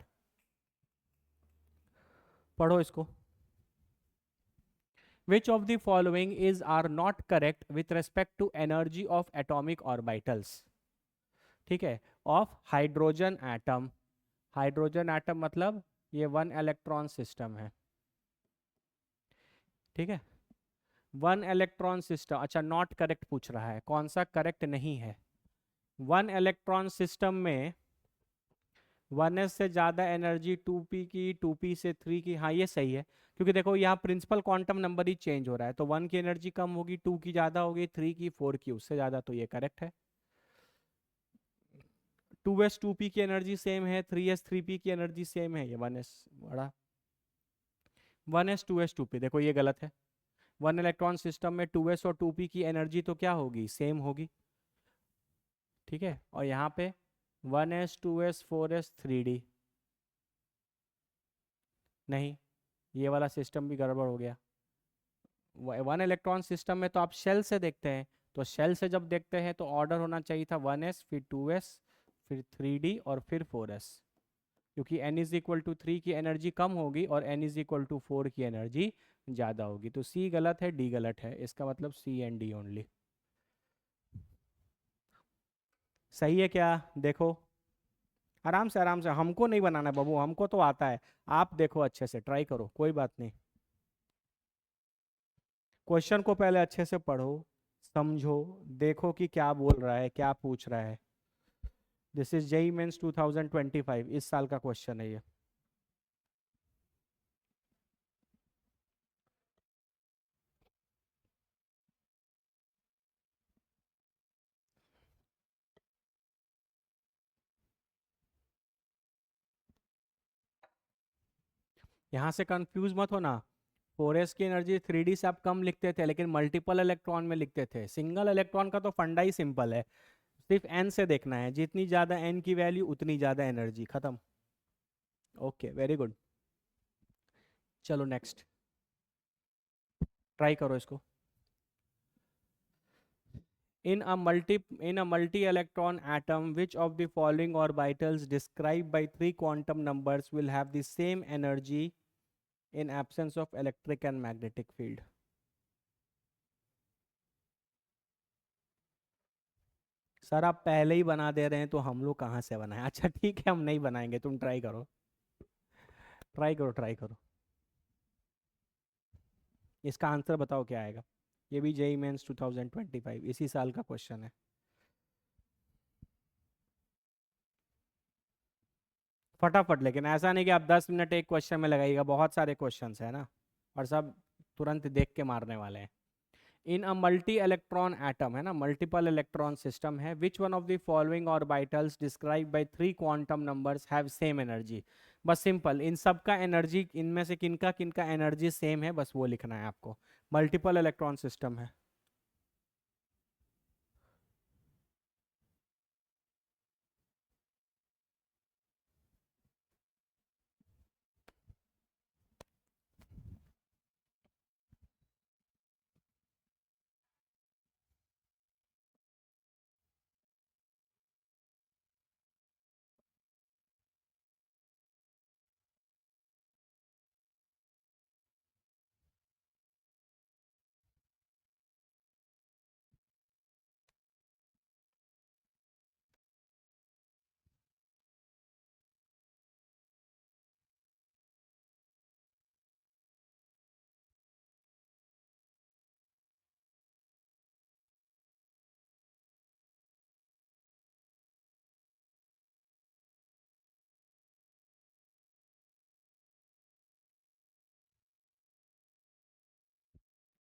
पढ़ो इसको। Which of the following is are not correct with respect to energy of atomic orbitals? ठीक है, of hydrogen atom, hydrogen atom मतलब ये 1 इलेक्ट्रॉन सिस्टम है, ठीक है। 1 इलेक्ट्रॉन सिस्टम, अच्छा नॉट करेक्ट पूछ रहा है, कौन सा करेक्ट नहीं है। 1 इलेक्ट्रॉन सिस्टम में 1s से ज़्यादा एनर्जी 2p की, 2p से 3 की, हाँ ये सही है, क्योंकि देखो यहाँ प्रिंसिपल क्वांटम नंबर ही चेंज हो रहा है, तो 1 की एनर्जी कम होगी, 2 की ज़्यादा होगी, 3 की, 4 की उससे ज़्यादा, तो ये करेक्ट है। 2s 2p की एनर्जी सेम है, 3s 3p की एनर्जी सेम है, ये 1s बड़ा, 1s 2s 2p, देखो ये गलत है। 1 इलेक्ट्रॉन सिस्टम में 2s और 2p की एनर्जी तो क्या होगी, सेम होगी, ठीक है। और यहाँ पे 1s 2s 4s 3d, नहीं, ये वाला सिस्टम भी गड़बड़ हो गया। 1 इलेक्ट्रॉन सिस्टम में तो आप शेल से देखते हैं, तो शेल से जब देखते हैं तो ऑर्डर होना चाहिए था 1s, फिर 2s, फिर 3d और फिर 4s, क्योंकि n=3 की एनर्जी कम होगी और n=4 की एनर्जी ज़्यादा होगी, तो सी गलत है, डी गलत है, इसका मतलब सी एंड डी ओनली। सही है क्या, देखो आराम से, हमको नहीं बनाना है बाबू, हमको तो आता है, आप देखो अच्छे से, ट्राई करो, कोई बात नहीं। क्वेश्चन को पहले अच्छे से पढ़ो, समझो, देखो कि क्या बोल रहा है, क्या पूछ रहा है। दिस इज जेई मेंस 2025, इस साल का क्वेश्चन है ये। यहाँ से कंफ्यूज मत होना, 4s की एनर्जी 3d से आप कम लिखते थे, लेकिन मल्टीपल इलेक्ट्रॉन में लिखते थे। सिंगल इलेक्ट्रॉन का तो फंडा ही सिंपल है, सिर्फ n से देखना है, जितनी ज़्यादा n की वैल्यू उतनी ज़्यादा एनर्जी, खत्म। Okay, very good. चलो नेक्स्ट, ट्राई करो इसको। In a multi-electron atom, which of the following orbitals described by 3 quantum numbers will have the same energy in absence of electric and magnetic field? Sir आप पहले ही बना दे रहे हैं तो हम लोग कहाँ से बनाएं, अच्छा ठीक है हम नहीं बनाएंगे, तुम ट्राई करो, ट्राई करो, ट्राई करो। इसका आंसर बताओ क्या आएगा। ये भी जेई मेंस 2025 इसी साल का क्वेश्चन है। फटाफट, लेकिन ऐसा नहीं कि आप 10 मिनट एक क्वेश्चन में लगाइएगा, बहुत सारे क्वेश्चंस है ना, और सब तुरंत देख के मारने वाले हैं। इन अ मल्टी इलेक्ट्रॉन एटम, है ना, मल्टीपल इलेक्ट्रॉन सिस्टम है, which one of the following orbitals describe by 3 quantum numbers have same energy. बस सिंपल, इन सब का एनर्जी, इनमें से किनका किनका एनर्जी सेम है, बस वो लिखना है आपको। मल्टीपल इलेक्ट्रॉन सिस्टम है।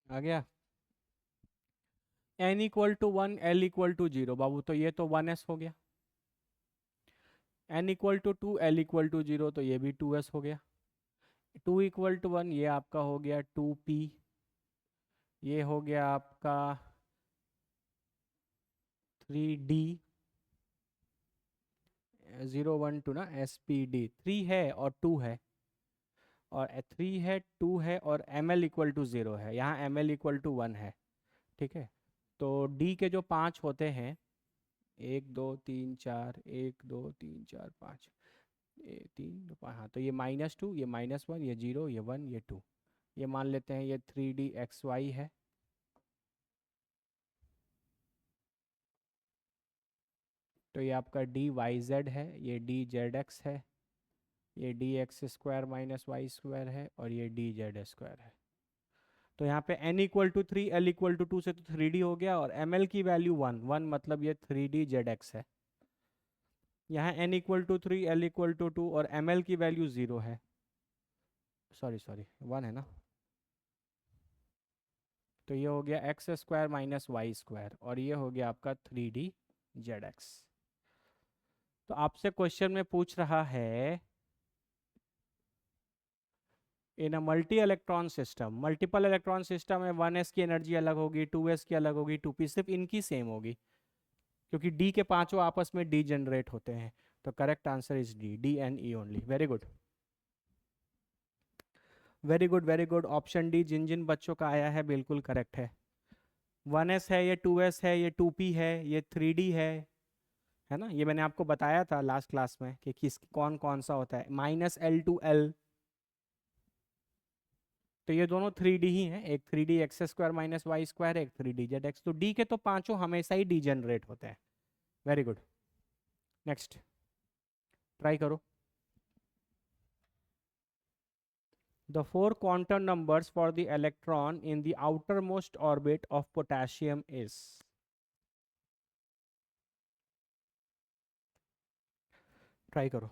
आ गया। n = 1, l = 0 बाबू, तो ये तो 1s हो गया। n = 2, l = 0, तो ये भी 2s हो गया। 2 = 1, ये आपका हो गया 2p। ये हो गया आपका 3d। 0 1 2 ना, SPD 3 है और 2 है, और 3 है 2 है, और ml = 0 है, यहाँ ml = 1 है। ठीक है, तो d के जो 5 होते हैं, 1 2 3 4, 1 2 3 4 5, 3 2 5, हाँ, तो ये -2, ये -1, ये 0, ये 1, ये 2, ये मान लेते हैं ये 3dxy है। तो ये आपका dy z है, ये dz है, ये dx² - y² है, और ये dz² है। तो यहाँ पे n = 3, l = 2 से तो 3d हो गया, और ml की वैल्यू 1 मतलब ये 3dzx है। यहाँ n = 3, l = 2 और ml की वैल्यू 0 है, सॉरी सॉरी 1 है ना, तो ये हो गया x² - y², और ये हो गया आपका 3dzx। तो आपसे क्वेश्चन में पूछ रहा है, in a multi electron system, multiple electron system में 1s की एनर्जी अलग होगी, 2s की अलग होगी, 2p सिर्फ इनकी सेम होगी, क्योंकि d के पांचों आपस में डी जनरेट होते हैं। तो correct answer is D only. Very good, very good, very good. Option D जिन जिन बच्चों का आया है बिल्कुल करेक्ट है। 1s है, ये 2s है, ये 2p है, ये 3d है ना, ये मैंने आपको बताया था लास्ट क्लास में कि किस कौन कौन सा होता है, -l to l। तो ये दोनों 3D ही हैं, एक 3dx² - y², एक 3dzx। तो d के तो पांचों हमेशा ही डी जनरेट होते हैं। वेरी गुड, नेक्स्ट ट्राई करो। The four quantum numbers for the electron in the outermost orbit of potassium is। Try करो।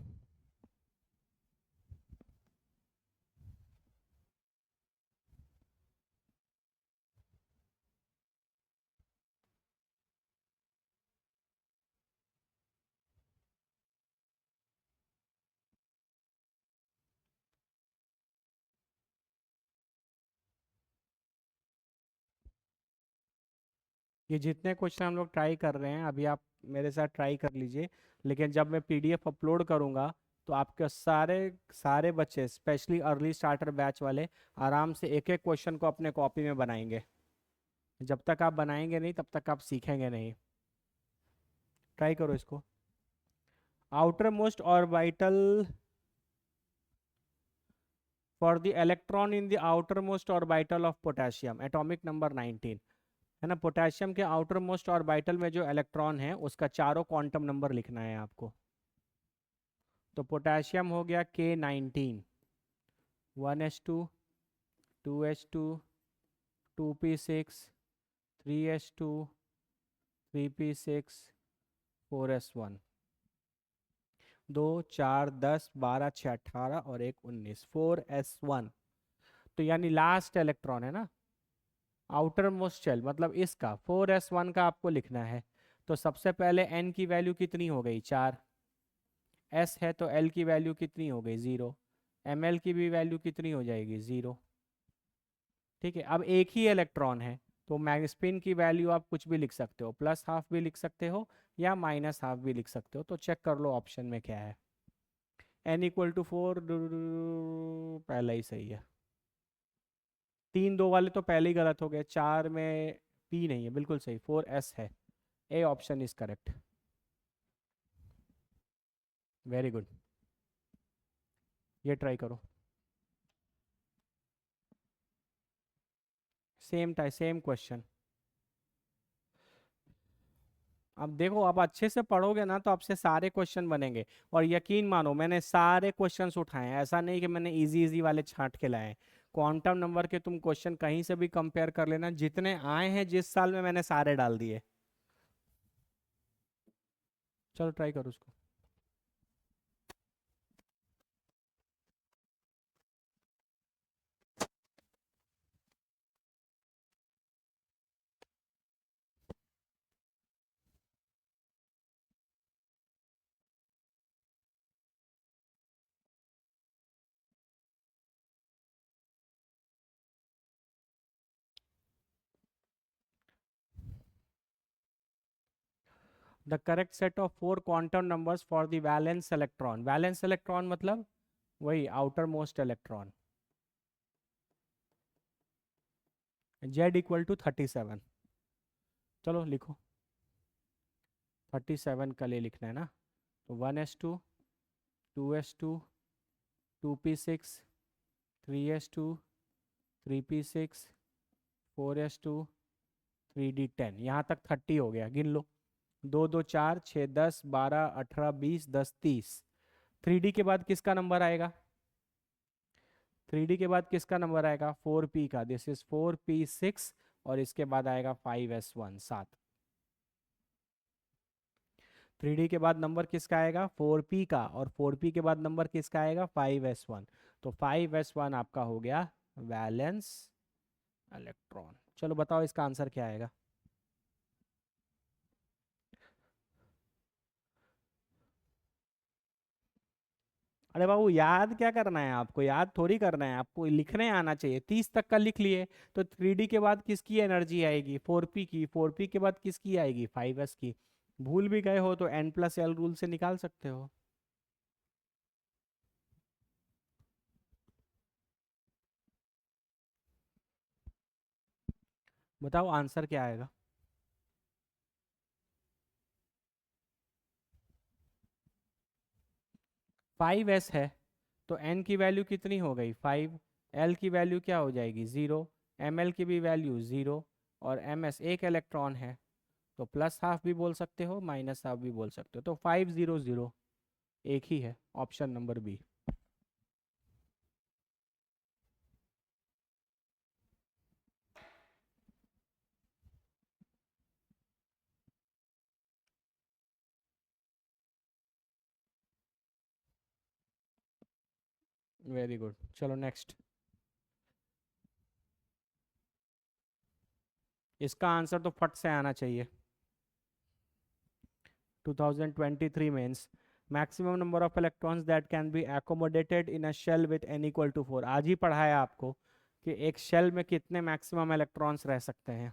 ये जितने क्वेश्चन हम लोग ट्राई कर रहे हैं अभी, आप मेरे साथ ट्राई कर लीजिए, लेकिन जब मैं PDF अपलोड करूंगा तो आपके सारे सारे बच्चे, स्पेशली अर्ली स्टार्टर बैच वाले, आराम से एक एक क्वेश्चन को अपने कॉपी में बनाएंगे। जब तक आप बनाएंगे नहीं तब तक आप सीखेंगे नहीं। ट्राई करो इसको। Outer most orbital for the electron in the outer most orbital of potassium, atomic number 19, है ना। पोटेशियम के आउटर मोस्ट ऑर्बिटल में जो इलेक्ट्रॉन है उसका चारों क्वांटम नंबर लिखना है आपको। तो पोटेशियम हो गया K19, 1s2, 2s2, 2p6, 3s2, 3p6, 4s1। 2 4 10 12 6 18 और एक 19, 4s1। तो यानी लास्ट इलेक्ट्रॉन है ना, आउटर मोस्ट शेल, मतलब इसका 4s1 का आपको लिखना है। तो सबसे पहले n की वैल्यू कितनी हो गई, 4। s है तो l की वैल्यू कितनी हो गई, 0। ml की भी वैल्यू कितनी हो जाएगी, 0। ठीक है, अब एक ही इलेक्ट्रॉन है तो मैग्नेस्पिन की वैल्यू आप कुछ भी लिख सकते हो, प्लस हाफ भी लिख सकते हो या माइनस हाफ भी लिख सकते हो। तो चेक कर लो ऑप्शन में क्या है। n = 4, पहला ही सही है। 3 2 वाले तो पहले ही गलत हो गए। 4 में p नहीं है, बिल्कुल सही, 4s है। A option is correct. Very good, ये ट्राई करो। Same question. अब देखो, आप अच्छे से पढ़ोगे ना तो आपसे सारे क्वेश्चन बनेंगे। और यकीन मानो मैंने सारे क्वेश्चंस उठाए हैं, ऐसा नहीं कि मैंने इजी इजी वाले छांट के लाए हैं। क्वांटम नंबर के तुम क्वेश्चन कहीं से भी कंपेयर कर लेना, जितने आए हैं जिस साल में, मैंने सारे डाल दिए। चलो ट्राई करो उसको। The correct set of 4 quantum numbers for the valence electron. Valence electron मतलब वही आउटर मोस्ट इलेक्ट्रॉन। Z = 37। चलो लिखो, 37 का लिए लिखना है ना। तो 1s2, 2s2, 2p6, 3s2, 3p6, 4s2, 3d10। यहाँ तक 30 हो गया, गिन लो। 2 2 4 6 10 12 18 20 10 30। 3d के बाद किसका नंबर आएगा, 3d के बाद किसका नंबर आएगा, 4p का। This is 4p6। और इसके बाद आएगा 5s1, 7। 3d के बाद नंबर किसका आएगा, 4p का। और 4p के बाद नंबर किसका आएगा, 5s1। तो 5s1 आपका हो गया वैलेंस इलेक्ट्रॉन। चलो बताओ इसका आंसर क्या आएगा। अरे बाबू, याद क्या करना है आपको, याद थोड़ी करना है आपको, लिखने आना चाहिए। 30 तक का लिख लिए। तो 3d के बाद किसकी एनर्जी आएगी, 4p की। 4p के बाद किसकी आएगी, 5s की। भूल भी गए हो तो n+l रूल से निकाल सकते हो। बताओ आंसर क्या आएगा। 5s है तो n की वैल्यू कितनी हो गई, 5। l की वैल्यू क्या हो जाएगी, 0। ml की भी वैल्यू 0। और ms एक इलेक्ट्रॉन है, तो प्लस हाफ भी बोल सकते हो, माइनस हाफ भी बोल सकते हो। तो 5 0 0 एक ही है, option number B. Very good, चलो नेक्स्ट। इसका आंसर तो फट से आना चाहिए। 2023 mains, maximum number of electrons that can be accommodated in a shell with n = 4। आज ही पढ़ाया आपको कि एक शेल में कितने मैक्सिमम इलेक्ट्रॉन्स रह सकते हैं।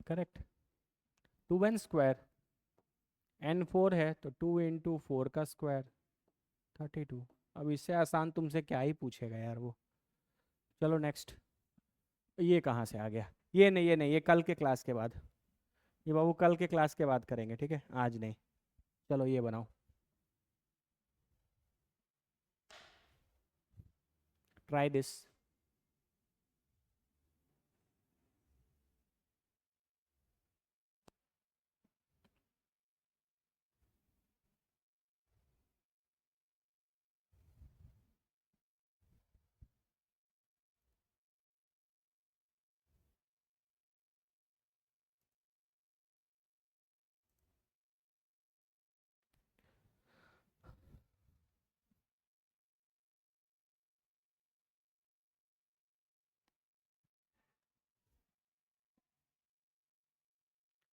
करेक्ट। 2n²। n4 है तो 2 × 4 का स्क्वायर, 32। अब इससे आसान तुमसे क्या ही पूछेगा यार वो। चलो नेक्स्ट। ये कहाँ से आ गया, ये कल के क्लास के बाद। ये बाबू कल के क्लास के बाद करेंगे, ठीक है, आज नहीं। चलो ये बनाओ। Try this.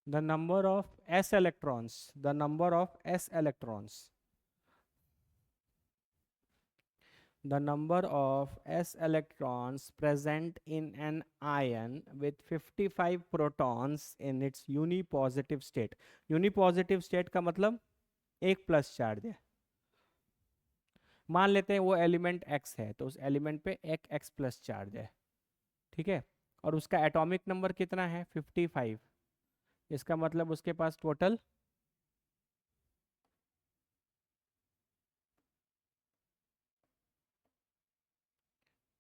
The number of s electrons, the number of s electrons, the number of s electrons present in an ion with 55 protons in its unipositive state. Unipositive state का मतलब एक प्लस चार्ज है. मान लेते हैं वो element x है, तो उस एलिमेंट पे एक x प्लस चार्ज है. ठीक है. और उसका एटॉमिक नंबर कितना है? 55. इसका मतलब उसके पास टोटल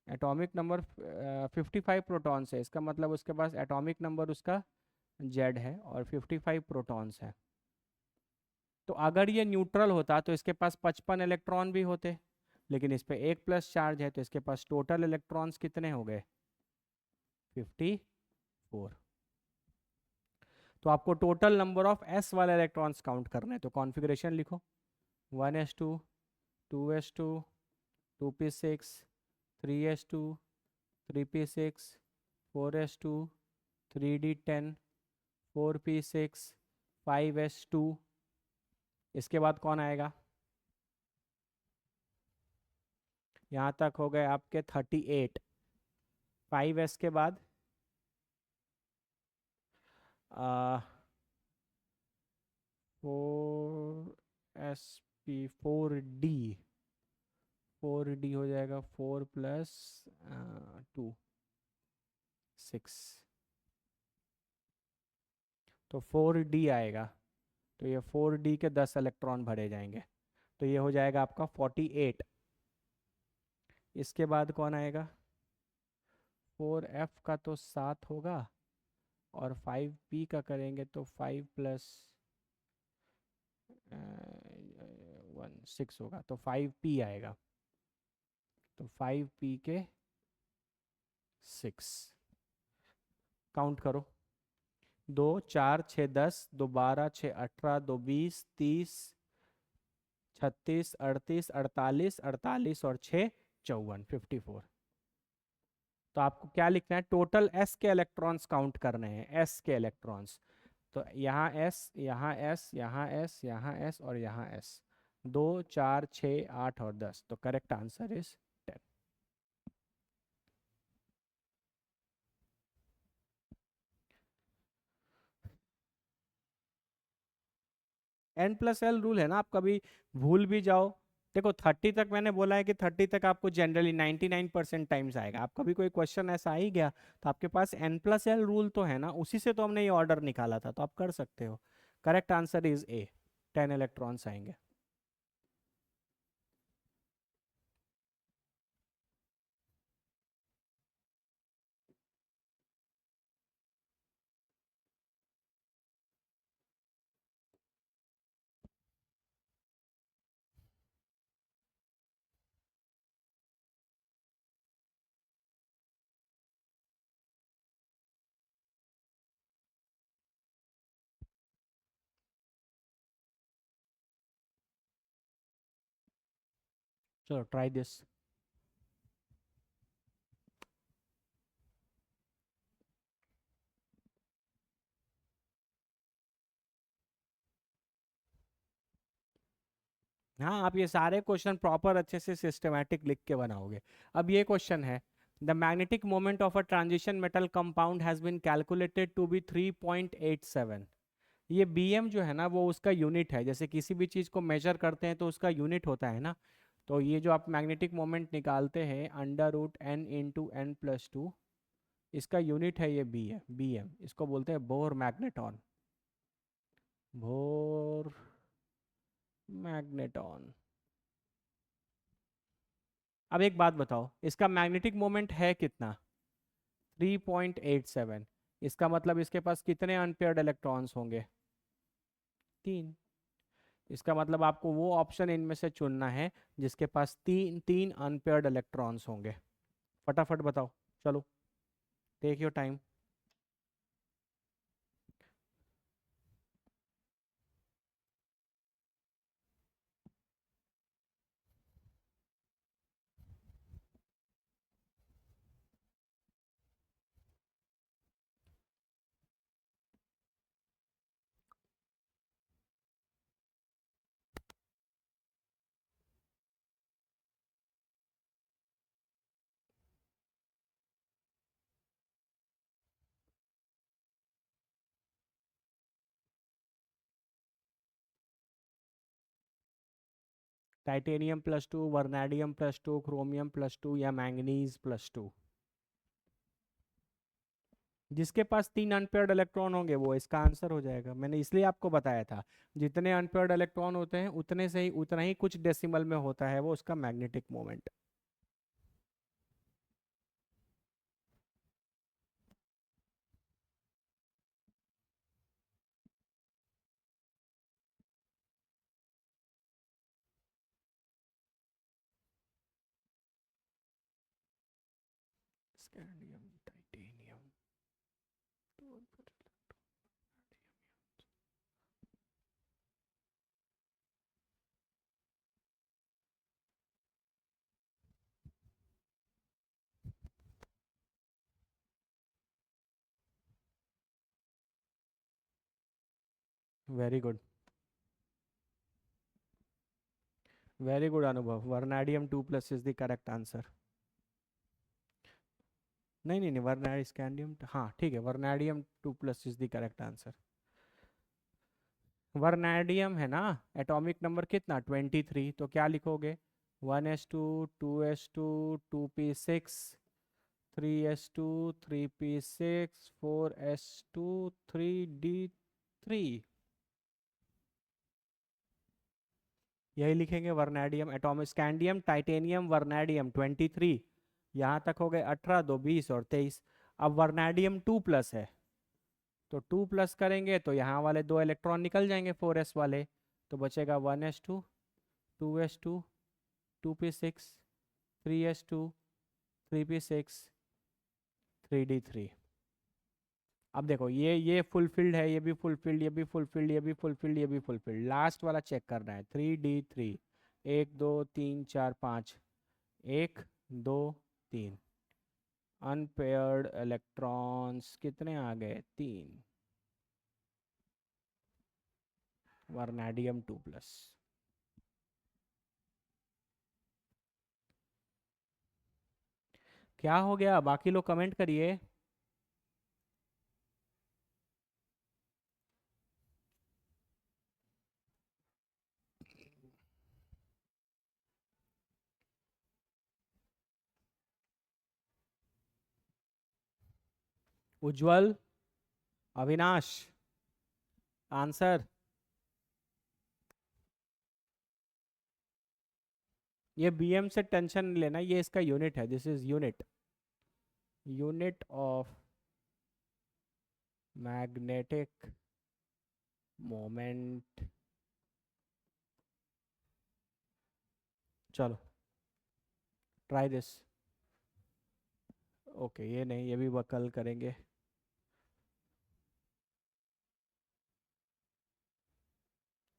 एटॉमिक नंबर 55 प्रोटॉन्स है. इसका मतलब उसके पास एटॉमिक नंबर उसका Z है और 55 प्रोटॉन्स है. तो अगर ये न्यूट्रल होता तो इसके पास 55 इलेक्ट्रॉन भी होते, लेकिन इस पे एक प्लस चार्ज है, तो इसके पास टोटल इलेक्ट्रॉन्स कितने हो गए? 54. तो आपको टोटल नंबर ऑफ s वाले इलेक्ट्रॉन्स काउंट करने हैं. तो कॉन्फ़िगरेशन लिखो. 1s2, 2s2, 2p6, 3s2, 3p6, 4s2, 3d10, 4p6, 5s2. इसके बाद कौन आएगा? यहाँ तक हो गए आपके 38. 5s के बाद 4sp 4d. 4d हो जाएगा 4 प्लस 2 6. तो 4d आएगा. तो ये 4d के 10 इलेक्ट्रॉन भरे जाएंगे. तो ये हो जाएगा आपका 48. इसके बाद कौन आएगा? 4f का तो 7 होगा, और 5p का करेंगे तो 5 प्लस 6 होगा. तो 5p आएगा. तो 5p के 6. काउंट करो. 2 4 6 10, 2 12, 6 18, 2 20, 30, 36, 38, 48, 48 और 6 54, 54. तो आपको क्या लिखना है? टोटल s के इलेक्ट्रॉन्स काउंट करने हैं. s के इलेक्ट्रॉन्स. तो यहाँ s, यहाँ s, यहाँ s, यहाँ s और यहाँ s. 2 4 6 8 और 10. तो correct answer is 10. N+L rule है ना. आप कभी भूल भी जाओ. देखो 30 तक मैंने बोला है कि 30 तक आपको जनरली 99% टाइम्स आएगा. आप कभी कोई क्वेश्चन ऐसा आ ही गया तो आपके पास N+L रूल तो है ना, उसी से तो हमने ये ऑर्डर निकाला था. तो आप कर सकते हो. Correct answer is a. 10 electrons आएंगे. चलो ट्राई दिस. हाँ, आप ये सारे क्वेश्चन प्रॉपर अच्छे से सिस्टमैटिक लिख के बनाओगे. अब ये क्वेश्चन है. The magnetic moment of a transition metal compound has been calculated to be 3.87. ये bm जो है ना, वो उसका यूनिट है. जैसे किसी भी चीज़ को मेजर करते हैं तो उसका यूनिट होता है ना. तो ये जो आप मैग्नेटिक मोमेंट निकालते हैं √n × n+2, इसका यूनिट है ये b है. bm इसको बोलते हैं बोर मैग्नेटॉन. Bore magneton. अब एक बात बताओ, इसका मैग्नेटिक मोमेंट है कितना? 3.87। इसका मतलब इसके पास कितने अनपेयर्ड इलेक्ट्रॉन्स होंगे? 3। इसका मतलब आपको वो ऑप्शन इनमें से चुनना है जिसके पास तीन तीन अनपेयर्ड इलेक्ट्रॉन्स होंगे। फटाफट बताओ, चलो, take your time. Titanium +2, vanadium +2, chromium +2 या मैंगनीज +2? जिसके पास तीन अनपेयर्ड इलेक्ट्रॉन होंगे वो इसका आंसर हो जाएगा। मैंने इसलिए आपको बताया था, जितने अनपेयर्ड इलेक्ट्रॉन होते हैं उतने से ही उतना ही कुछ डेसिमल में होता है वो उसका magnetic moment. Scandium, titanium, very good, very good अनुभव। वर्नाडियम 2+ इज द करेक्ट आंसर। नहीं नहीं नहीं, वर्नाडी स्कैंडियम, हाँ ठीक है, वर्नाडियम 2+ इज द करेक्ट आंसर। वर्नैडियम है ना, एटॉमिक नंबर कितना? 23। तो क्या लिखोगे? 1s2, 2s2, 2p6, 3s2, 3p6, 4s2, 3d3। यही लिखेंगे vanadium atomic. Scandium, titanium, vanadium 23। यहाँ तक हो गए 18, 2 20 और 23। अब वर्नैडियम 2+ है, तो 2+ करेंगे तो यहाँ वाले दो इलेक्ट्रॉन निकल जाएंगे 4s वाले। तो बचेगा 1s2, 2s2, 2p6, 3s2, 3p6, 3d3। अब देखो, ये फुलफिल्ड है, ये भी फुलफिल्ड, ये भी फुलफिल्ड, ये भी फुलफिल्ड, ये भी फुलफिल्ड। लास्ट वाला चेक करना है, 3d3। 1 2 3 4 5, 1 2 3 अनपेयर्ड इलेक्ट्रॉन्स कितने आ गए? 3। वर्नैडियम 2+। क्या हो गया? बाकी लोग कमेंट करिए। उज्जवल, अविनाश, आंसर। ये बीएम से टेंशन नहीं लेना, ये इसका यूनिट है, this is unit, unit of magnetic moment. चलो, ट्राई दिस। ओके, ये नहीं, ये भी कल करेंगे।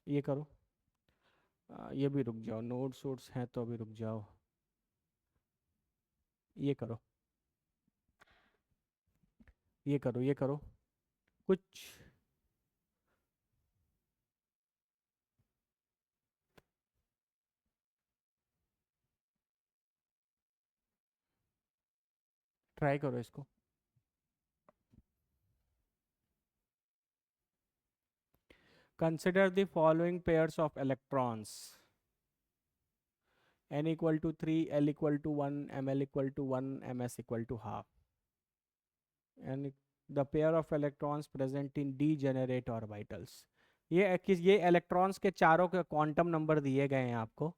ये करो। ये भी रुक जाओ, नोट्स वोट्स हैं तो अभी रुक जाओ। ये करो, ये करो, ये करो कुछ। ट्राई करो इसको। Consider the following pairs of electrons, n = 3, l = 1, ml = 1, ms = ½ and the pair of electrons present in degenerate orbitals। ये इलेक्ट्रॉन्स के चारों के क्वांटम नंबर दिए गए हैं आपको।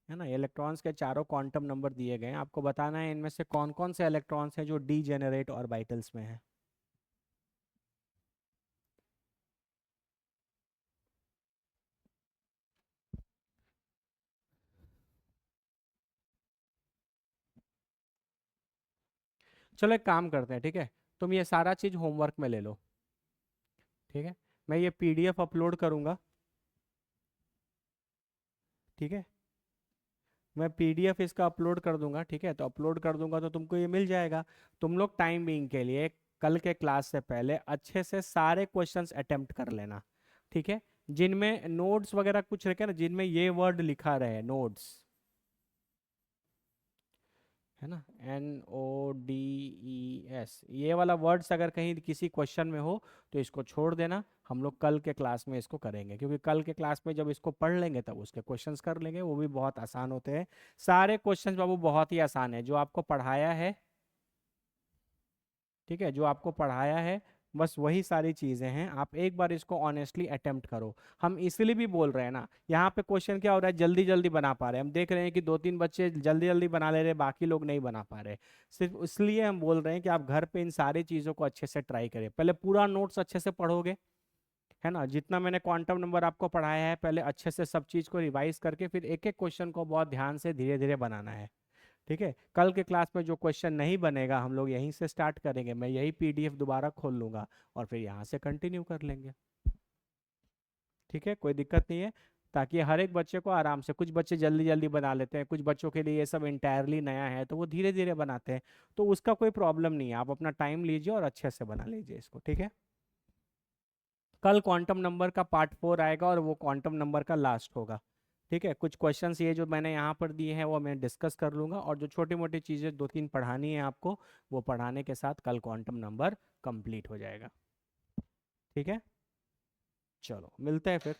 है ना। इलेक्ट्रॉन्स के चारों क्वांटम नंबर दिए गए हैं, आपको बताना है इनमें से कौन कौन से इलेक्ट्रॉन्स हैं जो डीजेनरेट ऑर्बिटल्स में हैं। चलो एक काम करते हैं, ठीक है, तुम ये सारा चीज होमवर्क में ले लो, ठीक है। मैं ये पीडीएफ अपलोड करूंगा, ठीक है। मैं पीडीएफ इसका अपलोड कर दूंगा, ठीक है। तो अपलोड कर दूंगा तो तुमको ये मिल जाएगा। तुम लोग टाइम बीइंग के लिए कल के क्लास से पहले अच्छे से सारे क्वेश्चंस अटेम्प्ट कर लेना, ठीक है। जिनमें नोट्स वगैरह कुछ रखे ना, जिनमें ये वर्ड लिखा रहे नोट्स, है ना, NODES, ये वाला वर्ड्स अगर कहीं किसी क्वेश्चन में हो तो इसको छोड़ देना। हम लोग कल के क्लास में इसको करेंगे, क्योंकि कल के क्लास में जब इसको पढ़ लेंगे तब उसके क्वेश्चंस कर लेंगे, वो भी बहुत आसान होते हैं। सारे क्वेश्चंस बाबू बहुत ही आसान है, जो आपको पढ़ाया है, ठीक है, जो आपको पढ़ाया है बस वही सारी चीजें हैं। आप एक बार इसको ऑनेस्टली अटेम्प्ट करो। हम इसलिए भी बोल रहे हैं ना, यहाँ पे क्वेश्चन क्या हो रहा है, जल्दी जल्दी बना पा रहे हैं, हम देख रहे हैं कि दो तीन बच्चे जल्दी जल्दी बना ले रहे हैं, बाकी लोग नहीं बना पा रहे। सिर्फ इसलिए हम बोल रहे हैं कि आप घर पे इन सारी चीजों को अच्छे से ट्राई करें। पहले पूरा नोट्स अच्छे से पढ़ोगे, है ना, जितना मैंने क्वांटम नंबर आपको पढ़ाया है पहले अच्छे से सब चीज को रिवाइज करके फिर एक एक क्वेश्चन को बहुत ध्यान से धीरे धीरे बनाना है, ठीक है। कल के क्लास में जो क्वेश्चन नहीं बनेगा हम लोग यहीं से स्टार्ट करेंगे, मैं यही पीडीएफ दोबारा खोल लूंगा और फिर यहाँ से कंटिन्यू कर लेंगे, ठीक है, कोई दिक्कत नहीं है। ताकि हर एक बच्चे को आराम से, कुछ बच्चे जल्दी जल्दी बना लेते हैं, कुछ बच्चों के लिए ये सब इंटायरली नया है तो वो धीरे धीरे बनाते हैं, तो उसका कोई प्रॉब्लम नहीं है। आप अपना टाइम लीजिए और अच्छे से बना लीजिए इसको, ठीक है। कल क्वांटम नंबर का पार्ट 4 आएगा और वो क्वांटम नंबर का लास्ट होगा, ठीक है। कुछ क्वेश्चंस ये जो मैंने यहाँ पर दिए हैं वो मैं डिस्कस कर लूँगा, और जो छोटी मोटी चीज़ें दो तीन पढ़ानी है आपको, वो पढ़ाने के साथ कल क्वांटम नंबर कंप्लीट हो जाएगा, ठीक है। चलो मिलते हैं फिर।